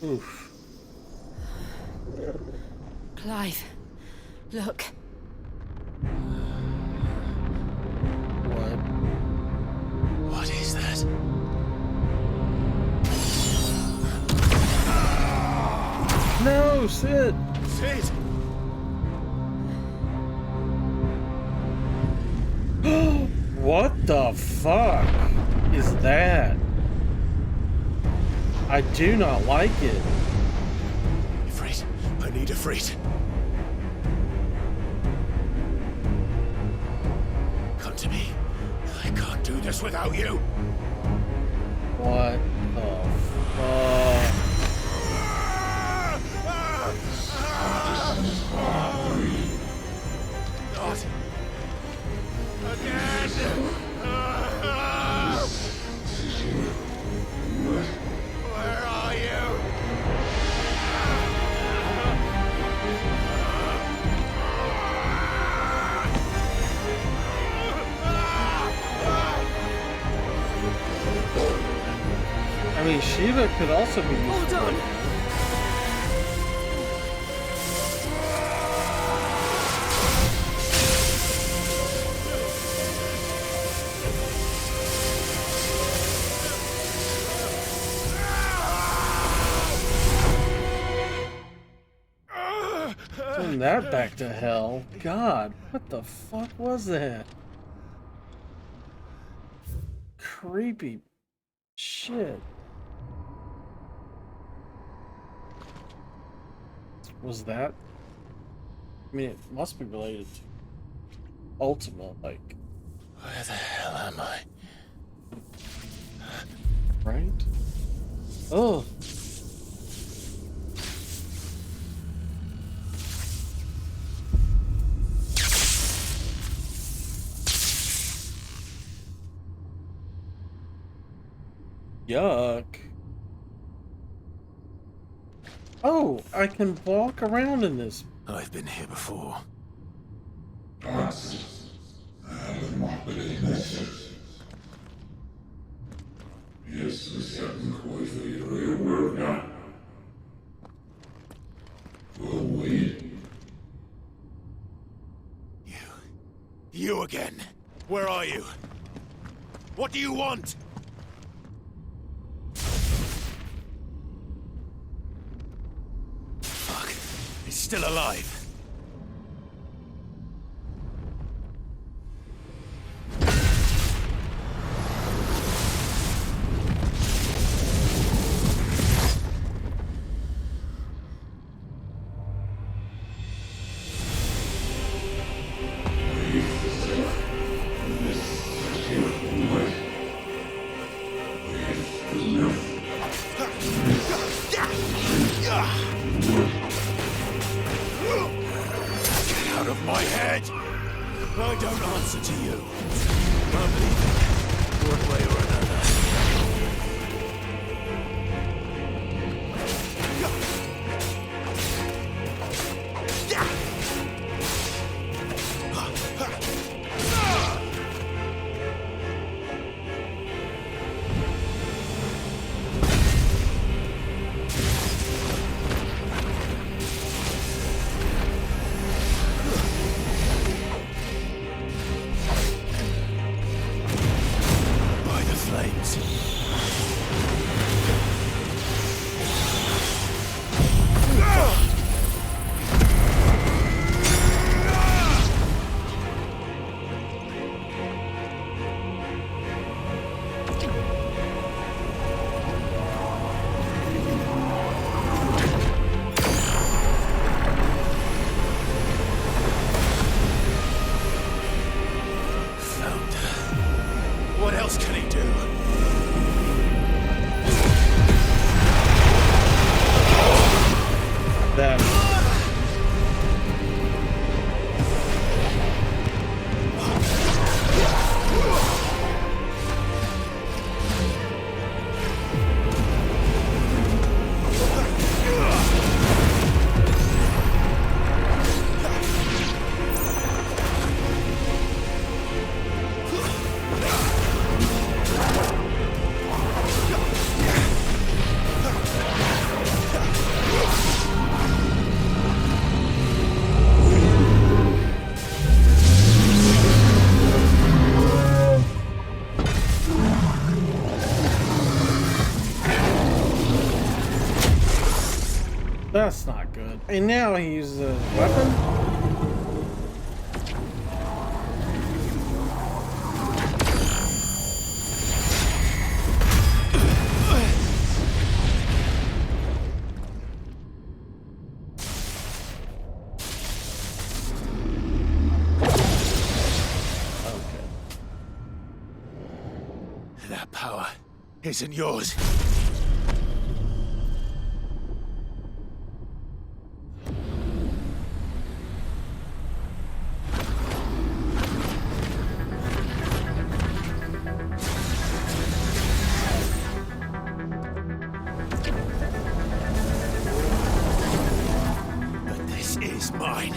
Oof. Clive, look. go, Sid. Sid! What the fuck is that? I do not like it. Ifrit, I need Ifrit. Come to me. I can't do this without you. What the fuck? Not again. Where are you? I mean, Shiva could also be used. Hold on. Send that back to hell. God, what the fuck was that? Creepy shit. Was that? I mean, it must be related to Ultima, like. Where the hell am I? Right? Oh. Yuck. Oh, I can walk around in this. I've been here before. You again. Where are you? What do you want? Fuck. He's still alive. Out of my head! I don't answer to you. I'm leaving, one way or another. By the flames. Found her. What else can he do? That. That's not good. And now he uses a weapon? That power isn't yours. But this is mine.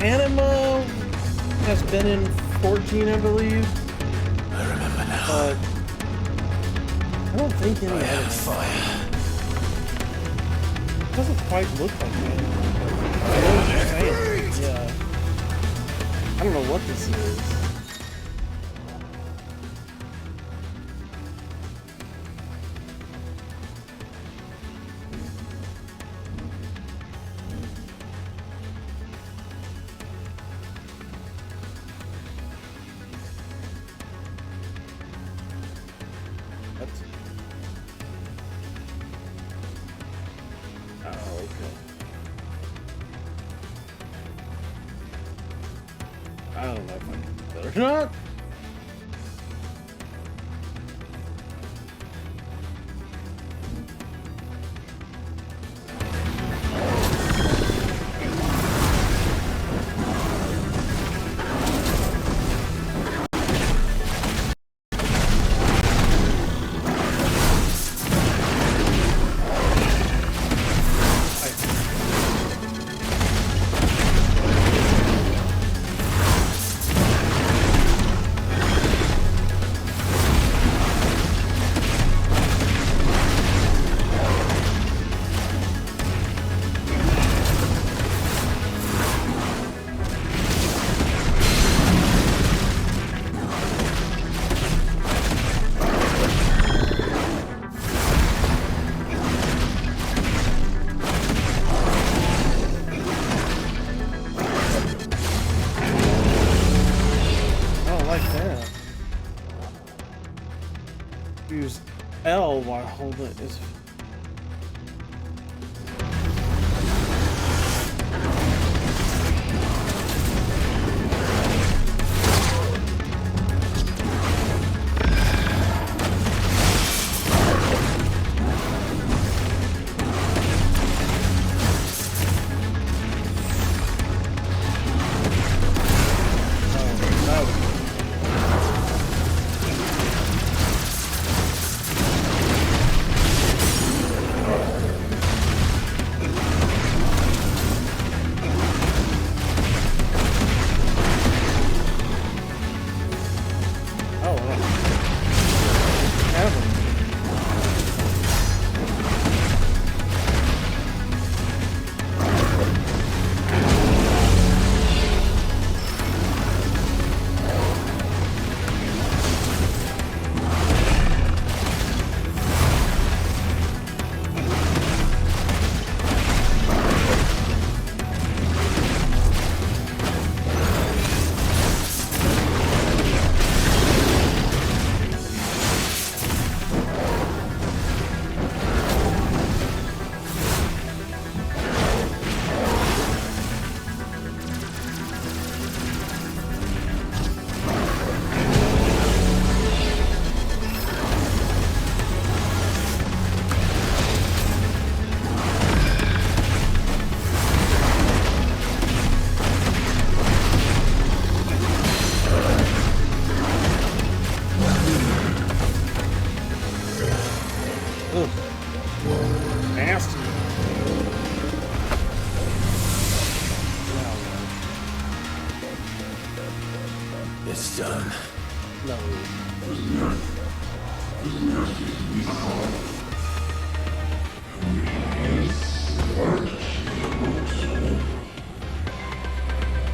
Anima has been in 14, I believe. I remember now. But I don't think any have fire. It doesn't quite look like that. I know what you're saying. Yeah. I don't know what this is. I don't know if I can do that or not. Use L while holding it is.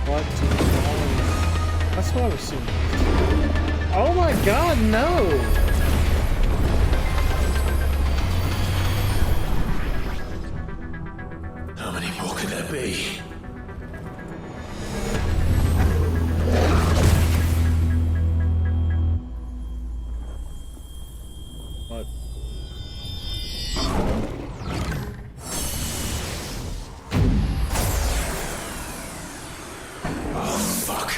What? That's what I was seeing. Oh my god, no! How many more could there be? What? Oh, fuck.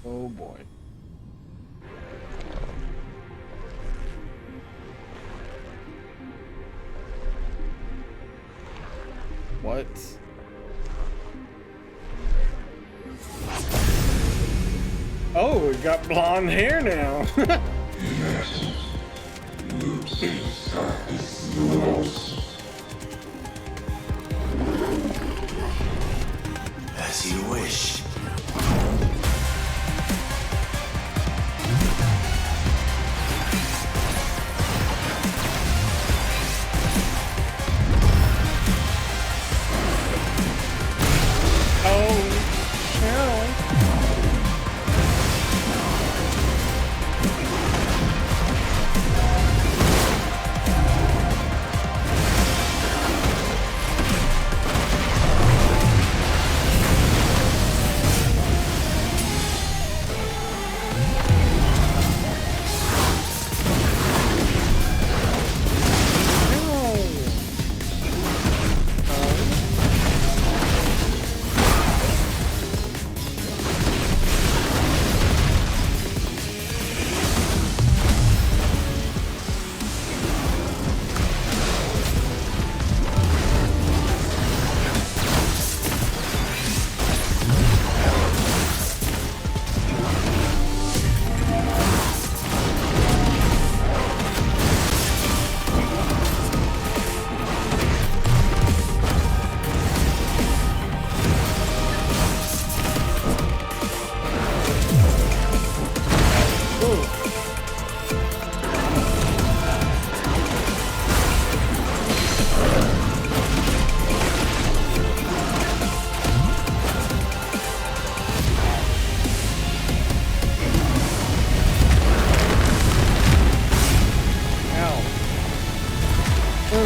Oh boy. What? Oh, we got blonde hair now. As you wish.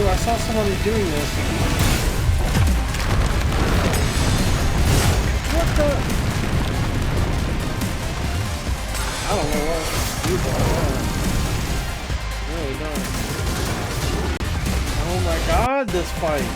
I saw someone doing this. What the? I don't know what people are. Really don't. Oh my god, this fight.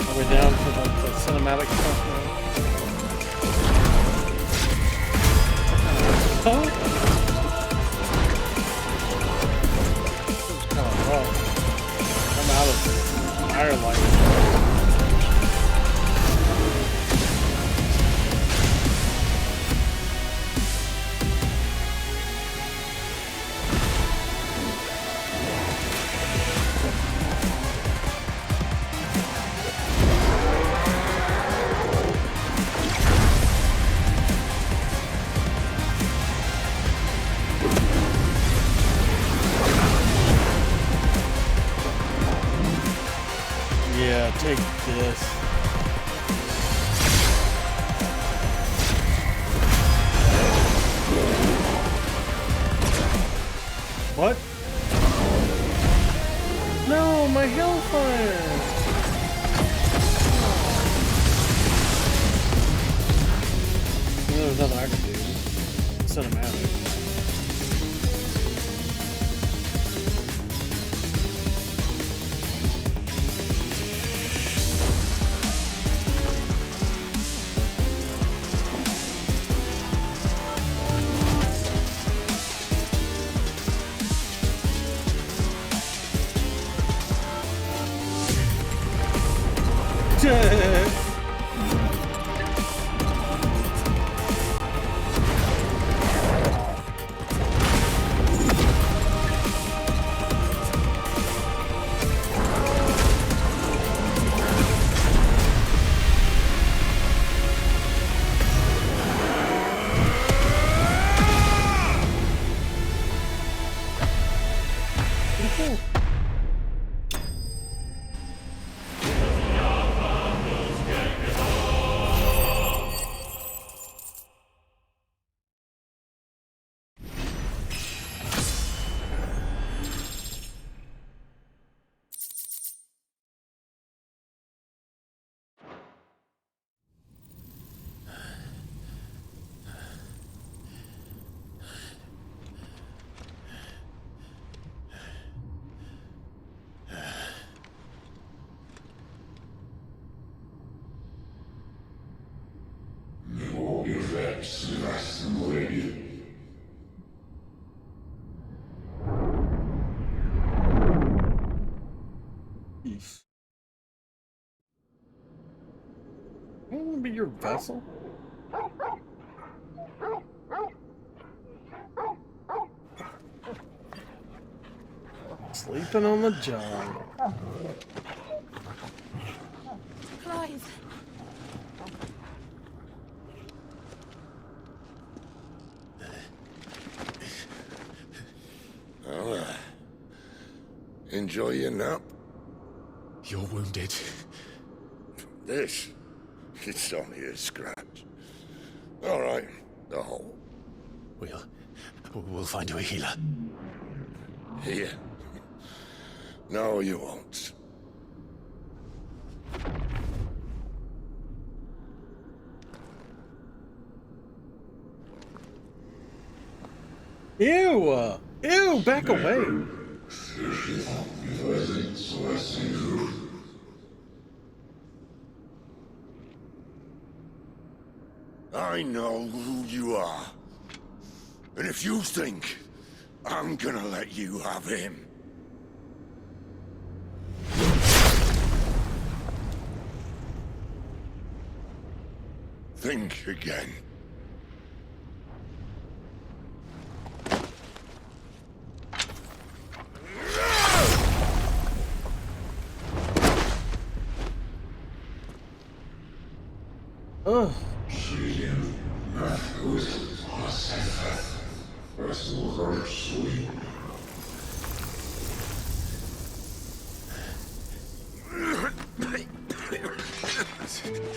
Are we down for the cinematic stuff now? Oh! This is kind of rough. I'm out of fire light. Yeah, take this. What? No, my hellfire! There's nothing I can do. Cinematic. I want to be your vessel. Sleeping on the job. Clive. Well, enjoy your nap. You're wounded. This? It's only a scratch. All right, the hole. We'll find you a healer. Here. No, you won't. Ew! Ew! Back away! I know who you are. And if you think I'm gonna let you have him... think again. Ugh.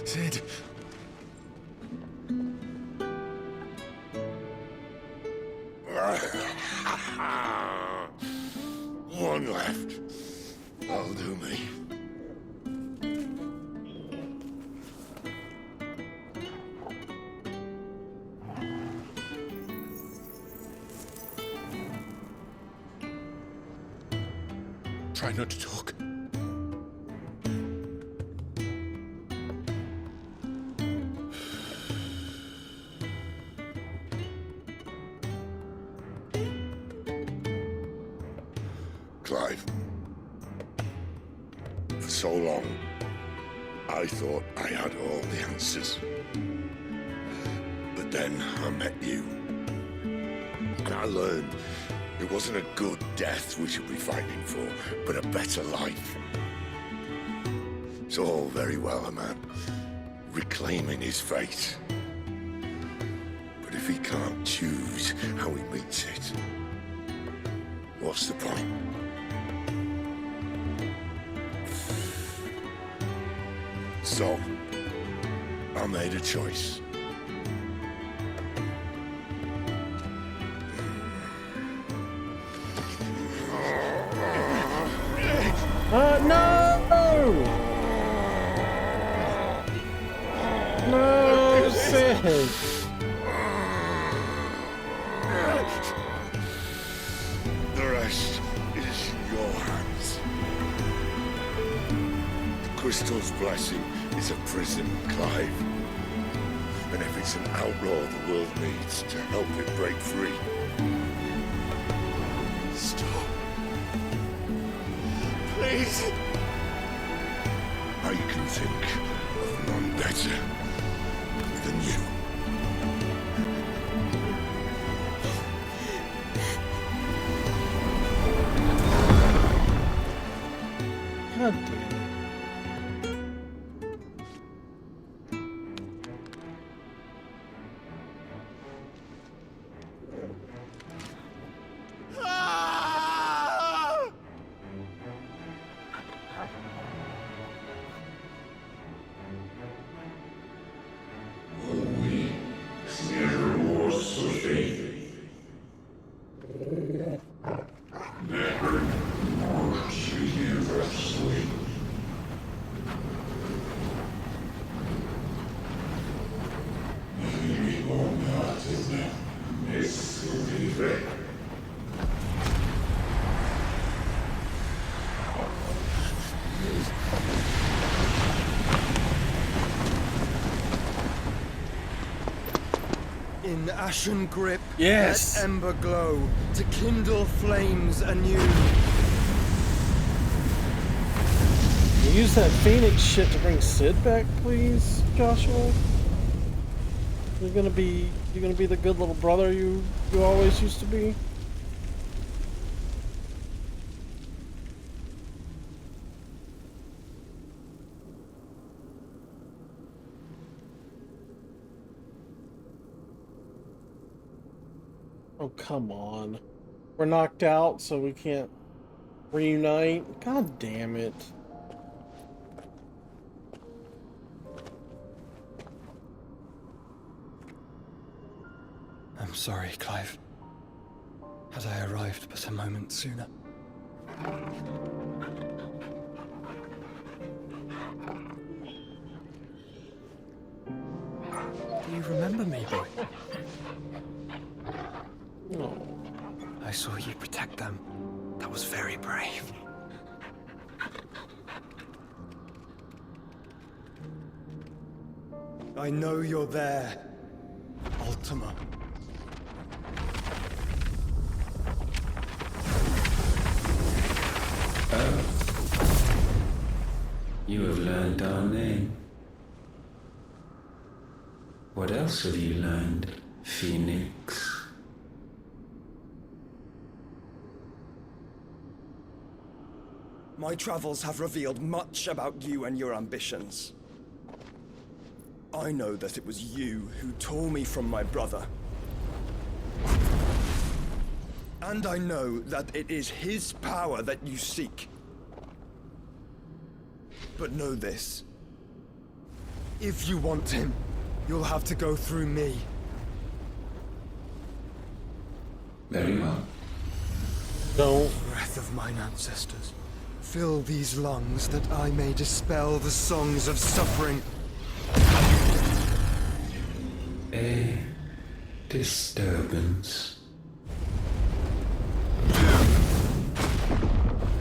Sid. One left. That'll do me. Try not to talk. Clive. For so long, I thought I had all the answers. But then I met you. And I learned it wasn't a good death we should be fighting for, but a better life. It's all very well, a man reclaiming his fate. But if he can't choose how he meets it, what's the point? So, I made a choice. No! No, Sid! The rest is in your hands. The crystal's blessing is a prison, Clive. And if it's an outlaw the world needs to help it break free, stop. Please. I can think of none better than you. God damn it. In ashen grip, yes. Let ember glow to kindle flames anew. Can you use that Phoenix shit to bring Sid back, please, Joshua? You're gonna be the good little brother you always used to be. Oh, come on. We're knocked out, so we can't reunite. God damn it. I'm sorry, Clive. Had I arrived but a moment sooner. Do you remember me, boy? No. I saw you protect them. That was very brave. I know you're there, Ultima. You have learned our name. What else have you learned, Phoenix? My travels have revealed much about you and your ambitions. I know that it was you who tore me from my brother. And I know that it is his power that you seek. But know this. If you want him, you'll have to go through me. Very well. Don't. Breath of mine ancestors, fill these lungs that I may dispel the songs of suffering. A disturbance.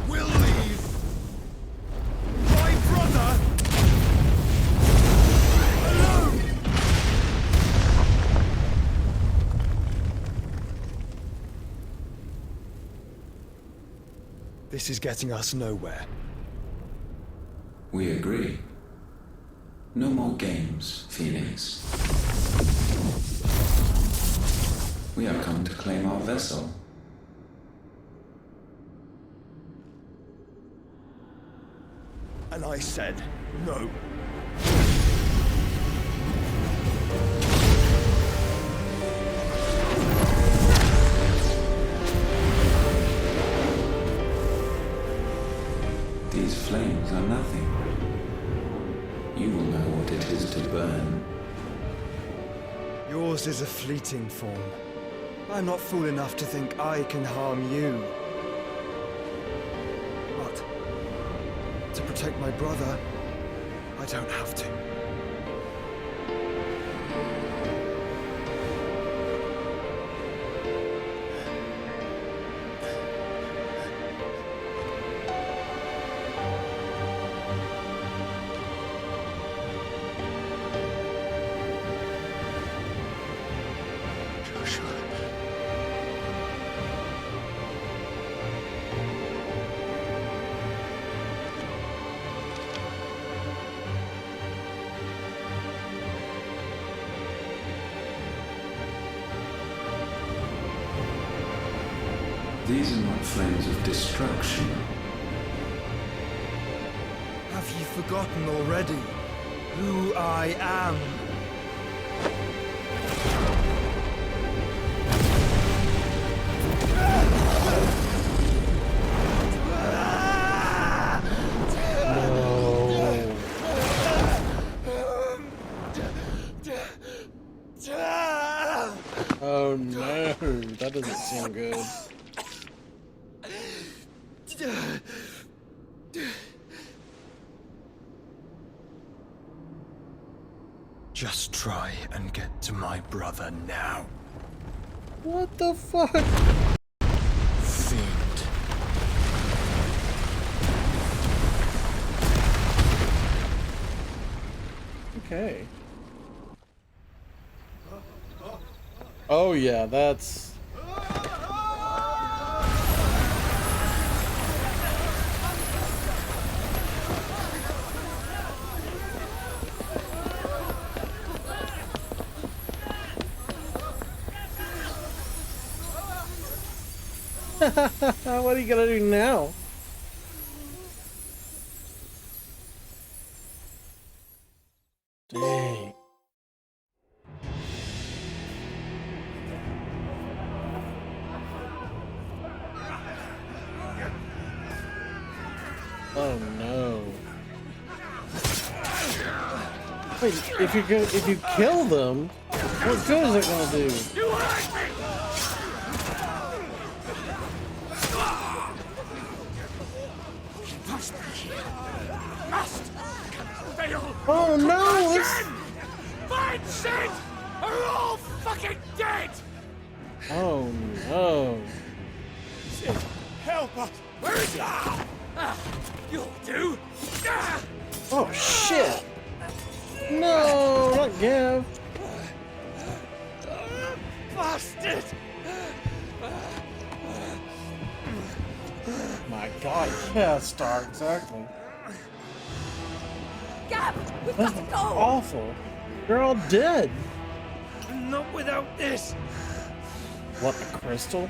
We'll leave. My brother alone. This is getting us nowhere. We agree. No more games, Phoenix. We have come to claim our vessel. And I said no. These flames are nothing. You will know what it is to burn. Yours is a fleeting form. I'm not fool enough to think I can harm you. But to protect my brother, I don't have to. These are not flames of destruction. Have you forgotten already who I am? Oh no, that doesn't seem good. Just try and get to my brother now. What the fuck? Fiend. Okay. Oh yeah, that's... What are you gonna do now? Dang. Oh no. Wait, if you kill them, what good is it gonna do? You hurt me! Must be here. Must! Fail! Oh no! It's... Fine shit! Are all fucking dead! Oh no. Sid, help us! Where is he? You'll do! Oh shit! No, not Gav. Bastard! My god, yeah, Star, exactly. Gab, we've That's got to go! awful. They're all dead. Not without this! What, the crystal?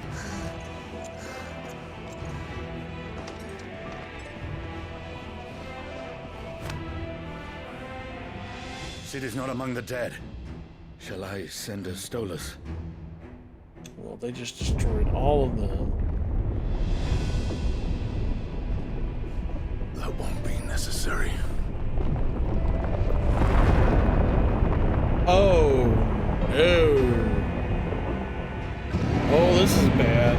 Sid is not among the dead. Shall I send a Stolas? Well, they just destroyed all of them. That won't be necessary. Oh, no. Oh, this is bad.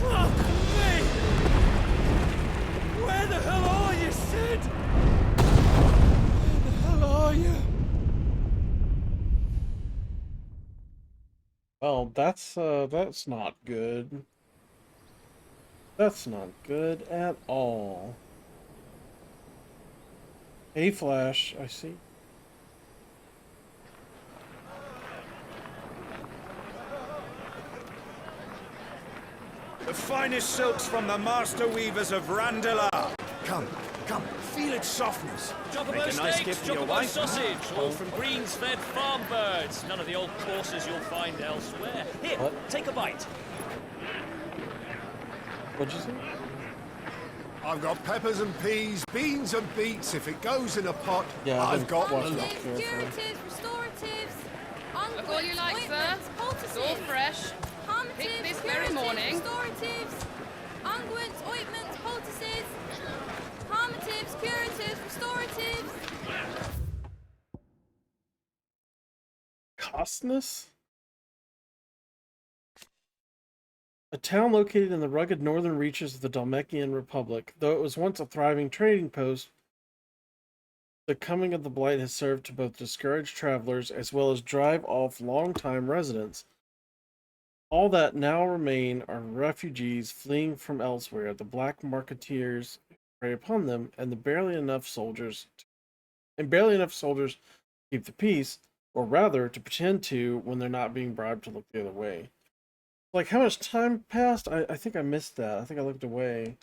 Fuck me! Where the hell are you, Sid? Where the hell are you? Well, that's not good. That's not good at all. Hey, Flash, I see. The finest silks from the master weavers of Randala. Come, come, feel its softness. Chocobo Make a nice steaks, gift for your chocobo wife. sausage, all from greens-fed farm birds. None of the old courses you'll find elsewhere. Here, take a bite. What'd you say? I've got peppers and peas, beans and beets. If it goes in a pot, Yeah, I've got a lot. Curatives, restoratives, Look all you like, sir. It's all fresh. Picked this very morning. Restoratives, unguents, ointments, poultices, harmatives, curatives, restoratives. Costness? A town located in the rugged northern reaches of the Dalmatian Republic. Though it was once a thriving trading post, the coming of the Blight has served to both discourage travelers as well as drive off long-time residents. All that now remain are refugees fleeing from elsewhere, the black marketeers prey upon them, and barely enough soldiers to keep the peace, or rather to pretend to when they're not being bribed to look the other way. Like, how much time passed? I think I missed that. I think I looked away.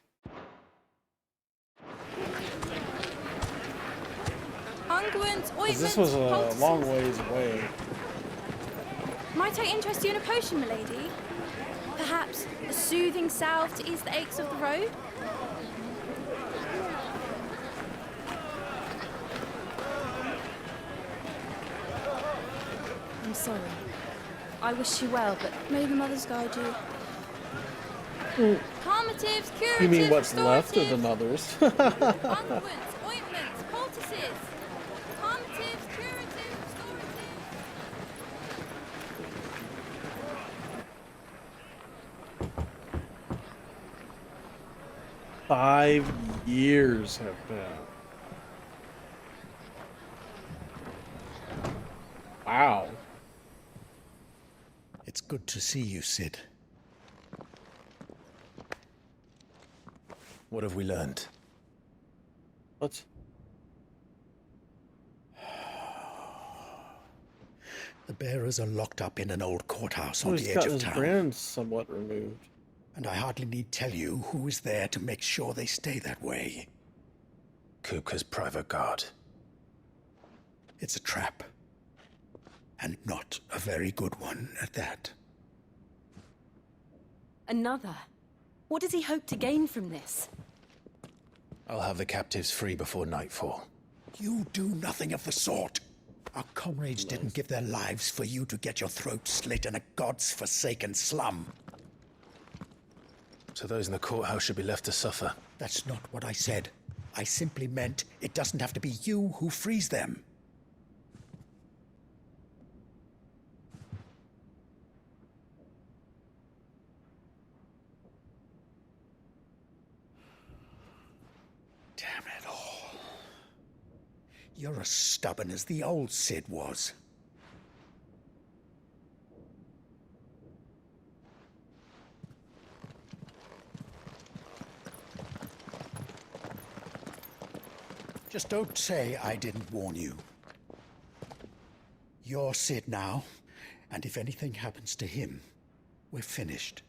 Unguents, 'Cause ointments, this was a poultices. long ways away. Might I interest you in a potion, milady? Perhaps a soothing salve to ease the aches of the road? I'm sorry. I wish you well, but may the mothers guide you. Calmatives, curatives, You mean what's left of restoratives, the mothers? unguents, ointments, poultices. Calmatives, curatives, restoratives. 5 years have been. Wow. It's good to see you, Sid. What have we learned? What? The bearers are locked up in an old courthouse Oh, on he's the edge got of his town. brand somewhat removed. And I hardly need tell you who is there to make sure they stay that way. Kupka's private guard. It's a trap. And not a very good one at that. Another? What does he hope to gain from this? I'll have the captives free before nightfall. You do nothing of the sort. Our comrades didn't give their lives for you to get your throat slit in a god's forsaken slum. So those in the courthouse should be left to suffer. That's not what I said. I simply meant it doesn't have to be you who frees them. Damn it all. You're as stubborn as the old Sid was. Just don't say I didn't warn you. You're Sid now, and if anything happens to him, we're finished.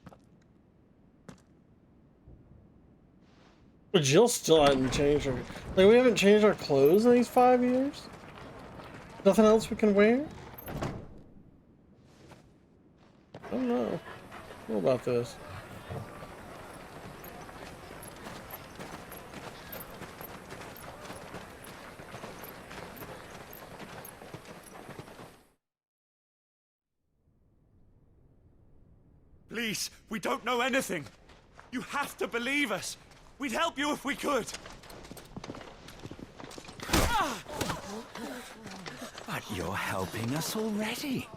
But Jill still hadn't changed her. Like, we haven't changed our clothes in these 5 years? Nothing else we can wear? I don't know. What about this? Please, we don't know anything. You have to believe us. We'd help you if we could. But you're helping us already.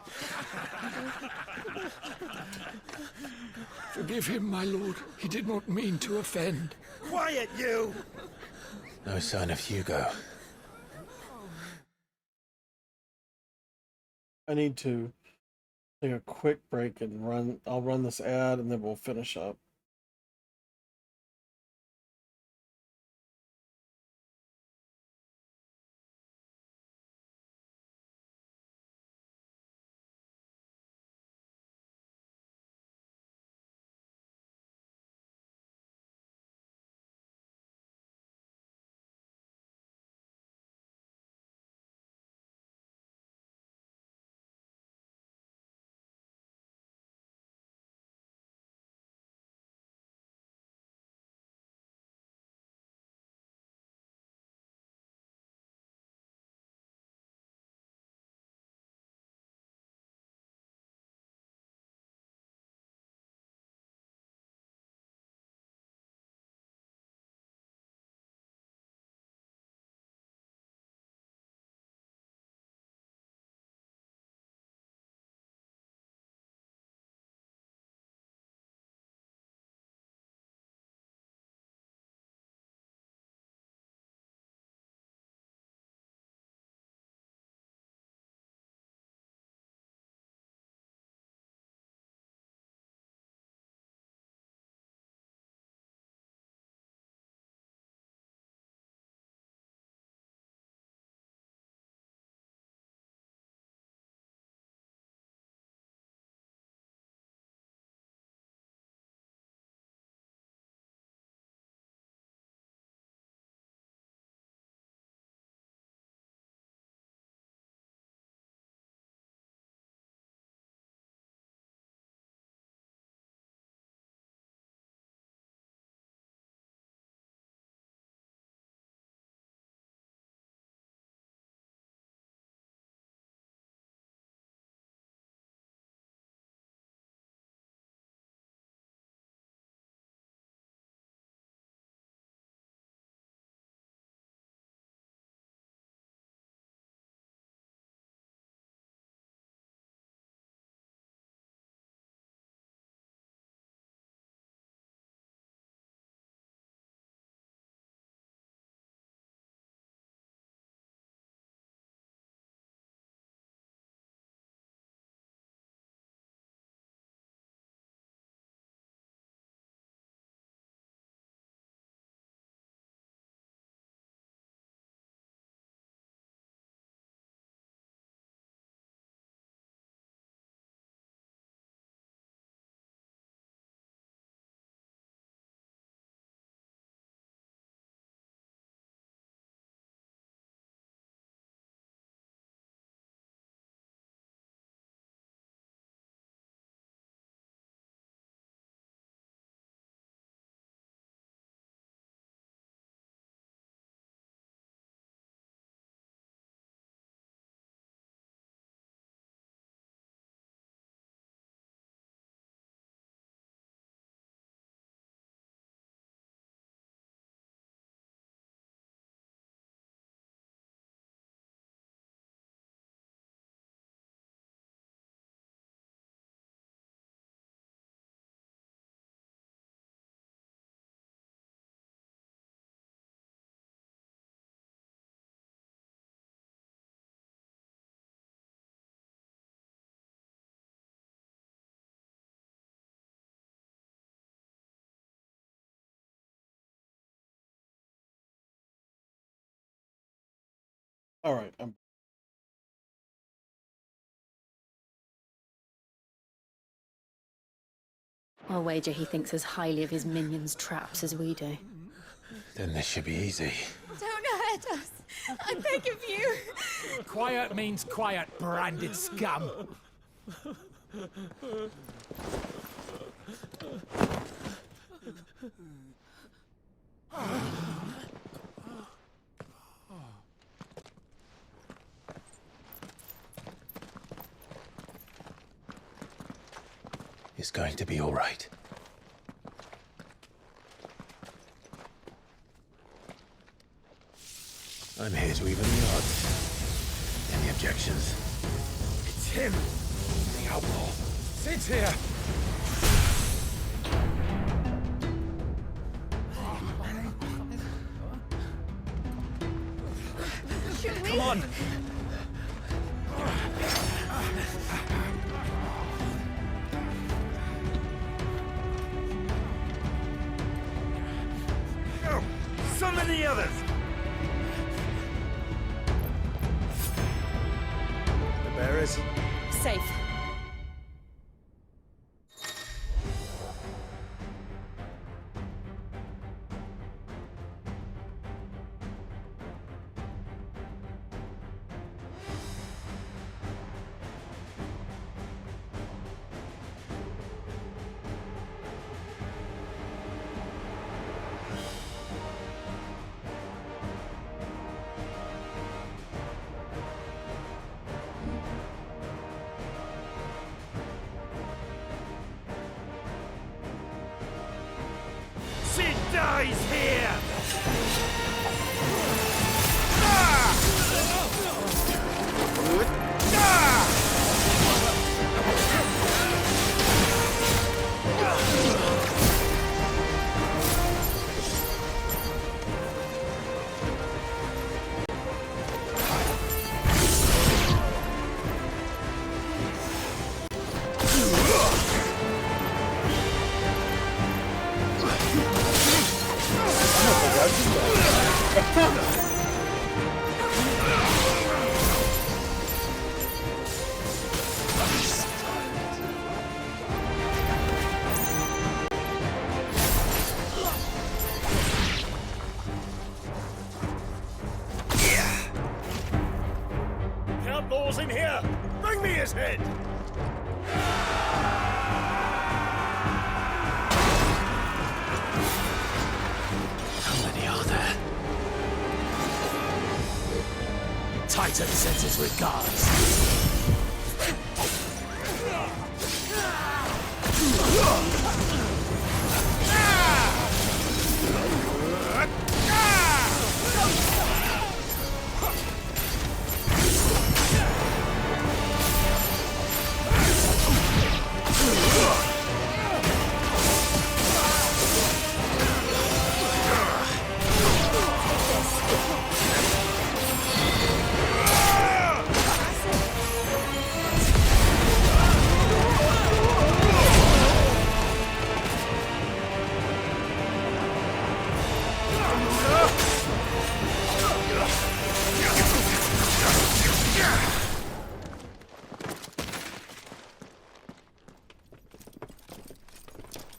Forgive him, my lord. He did not mean to offend. Quiet, you! No sign of Hugo. I need to take a quick break and run. I'll run this ad and then we'll finish up. All right. I'll wager he thinks as highly of his minions' traps as we do. Then this should be easy. Don't hurt us. I beg of you. Quiet means quiet, branded scum. is going to be all right. I'm here to even the odds. Any objections? It's him, the outlaw. Sit here. Come on! Go! Summon the others! The bearers? Safe. She dies here! The outlaw's in here! Bring me his head! How many are there? Titan sends his regards.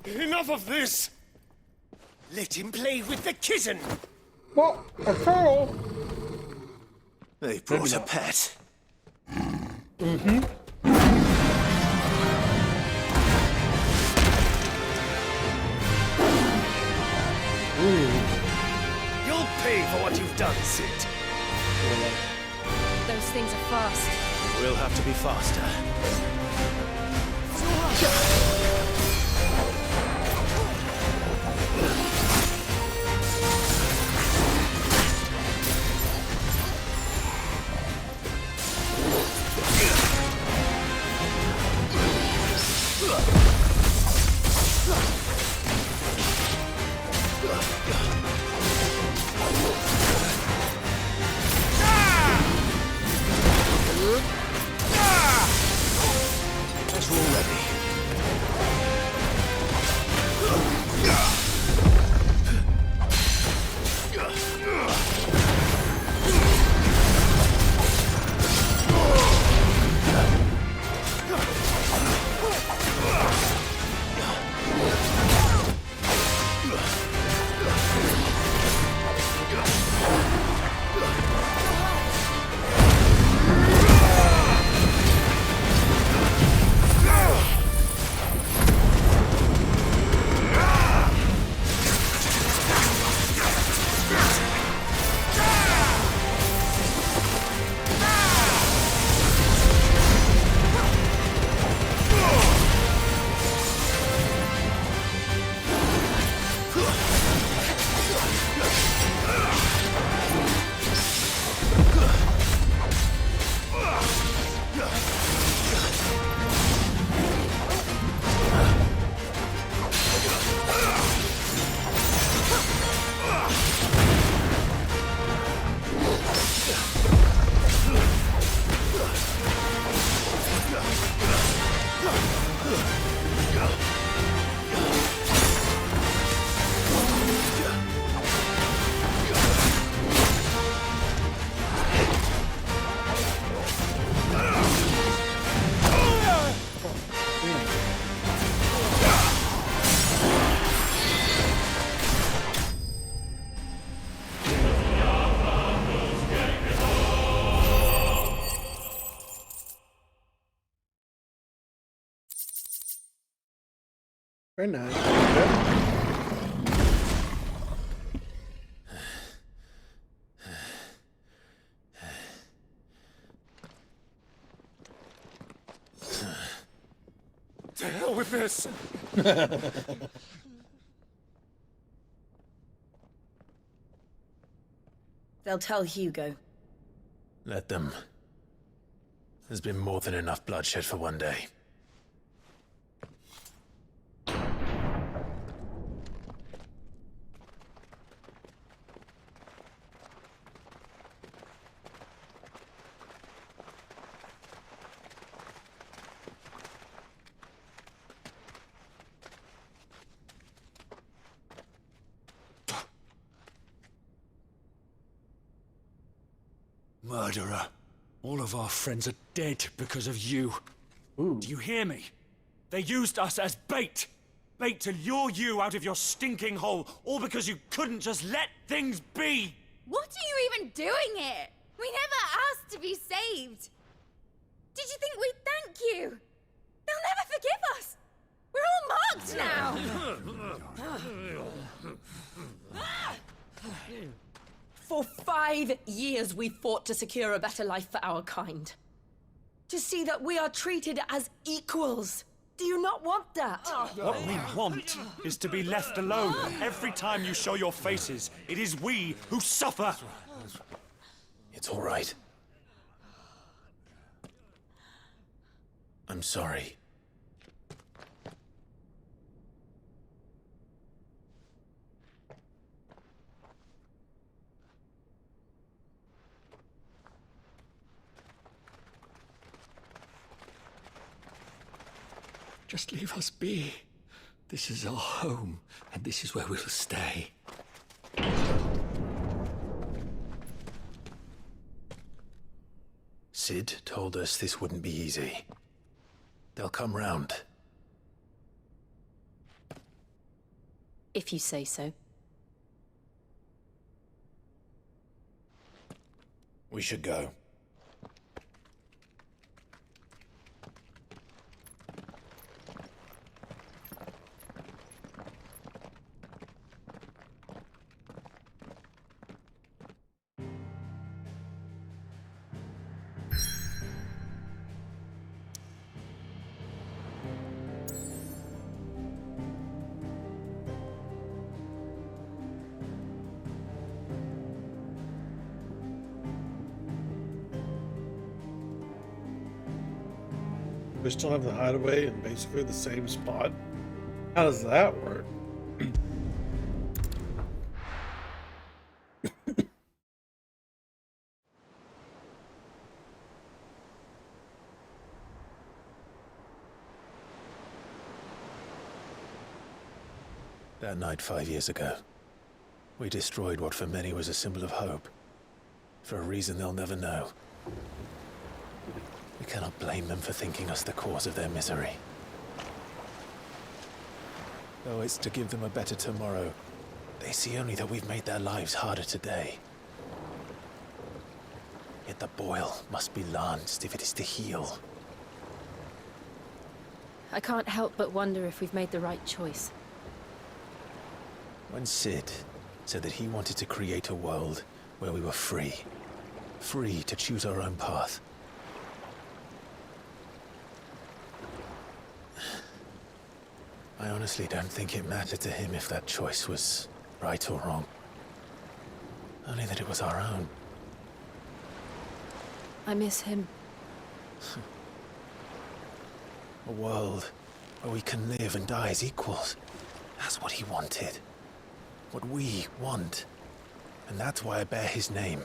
Enough of this! Let him play with the kitten! What? A turtle? They brought a pet. Mm-hmm. You'll pay for what you've done, Sid. Those things are fast. We'll have to be faster. As we're ready. Very nice. Good. To hell with this! They'll tell Hugo. Let them. There's been more than enough bloodshed for one day. Murderer. All of our friends are dead because of you. Do you hear me? They used us as bait. Bait to lure you out of your stinking hole, all because you couldn't just let things be. What are you even doing here? We never asked to be saved. Did you think we'd thank you? They'll never forgive us. We're all marked now. For 5 years we fought to secure a better life for our kind. To see that we are treated as equals. Do you not want that? What we want is to be left alone. Every time you show your faces, it is we who suffer. It's all right. I'm sorry. Just leave us be. This is our home, and this is where we'll stay. Sid told us this wouldn't be easy. They'll come round. If you say so. We should go. We still have the hideaway in basically the same spot. How does that work? That night 5 years ago, we destroyed what for many was a symbol of hope. For a reason they'll never know. We cannot blame them for thinking us the cause of their misery. Though it's to give them a better tomorrow, they see only that we've made their lives harder today. Yet the boil must be lanced if it is to heal. I can't help but wonder if we've made the right choice. When Sid said that he wanted to create a world where we were free. Free to choose our own path. I honestly don't think it mattered to him if that choice was right or wrong. Only that it was our own. I miss him. A world where we can live and die as equals. That's what he wanted. What we want. And that's why I bear his name.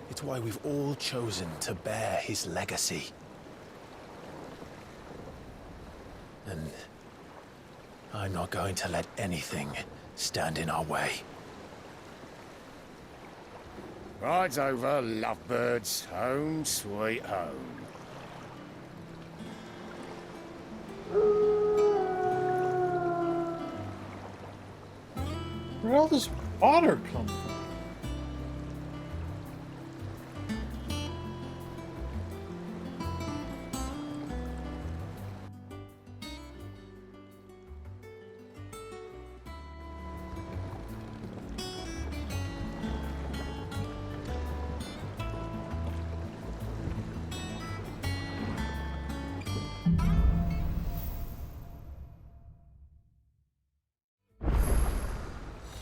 It's why we've all chosen to bear his legacy. And I'm not going to let anything stand in our way. Ride's over, lovebirds. Home sweet home. Where'd all this water come from?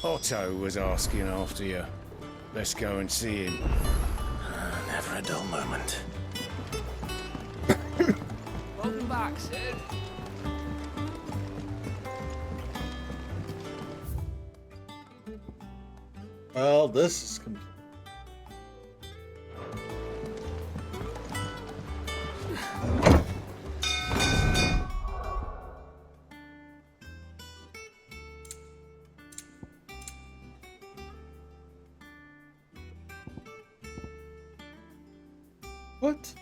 Otto was asking after you. Let's go and see him. Never a dull moment. Welcome back, Sid. Well, this is complete. What?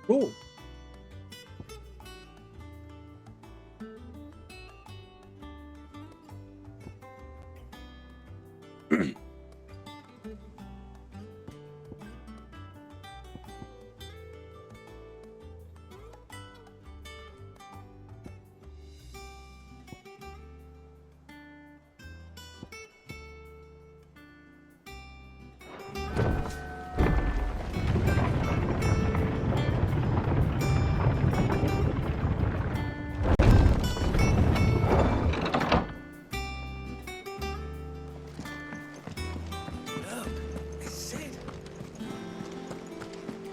Cool.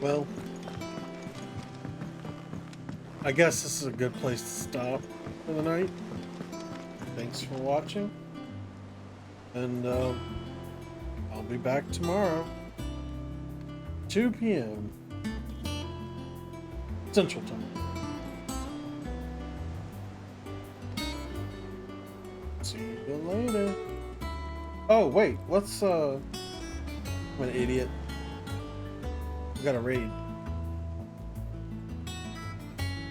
Well, I guess this is a good place to stop for the night. Thanks for watching, and I'll be back tomorrow, 2 p.m. Central Time. See you later. Oh wait, let's I'm an idiot. We got a raid.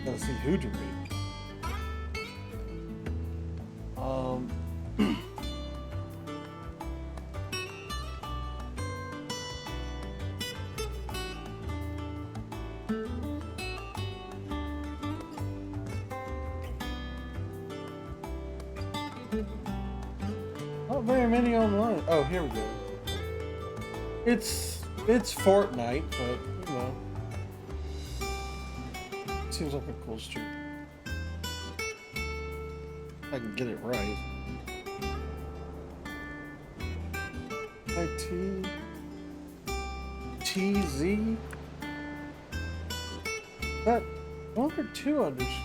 Gotta see who to raid. Not very many online. Oh, here we go. It's Fortnite, but you know, seems like a cool stream. If I can get it right. TZ. That 1 or 2 underscore.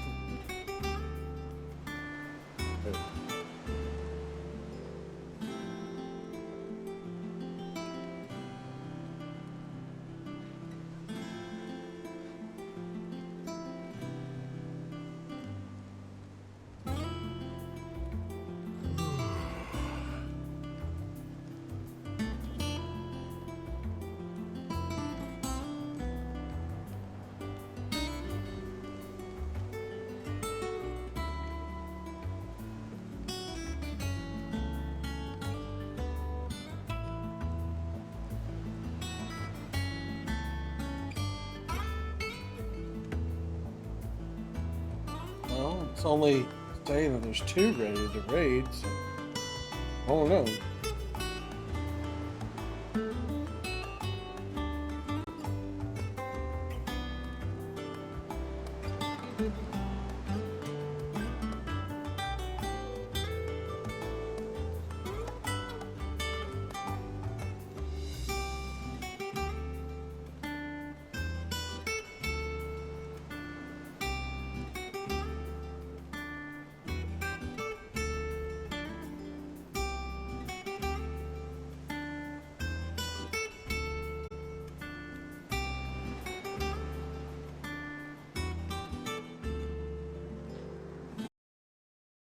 Well, it's only saying that there's 2 ready to raid, so I don't know.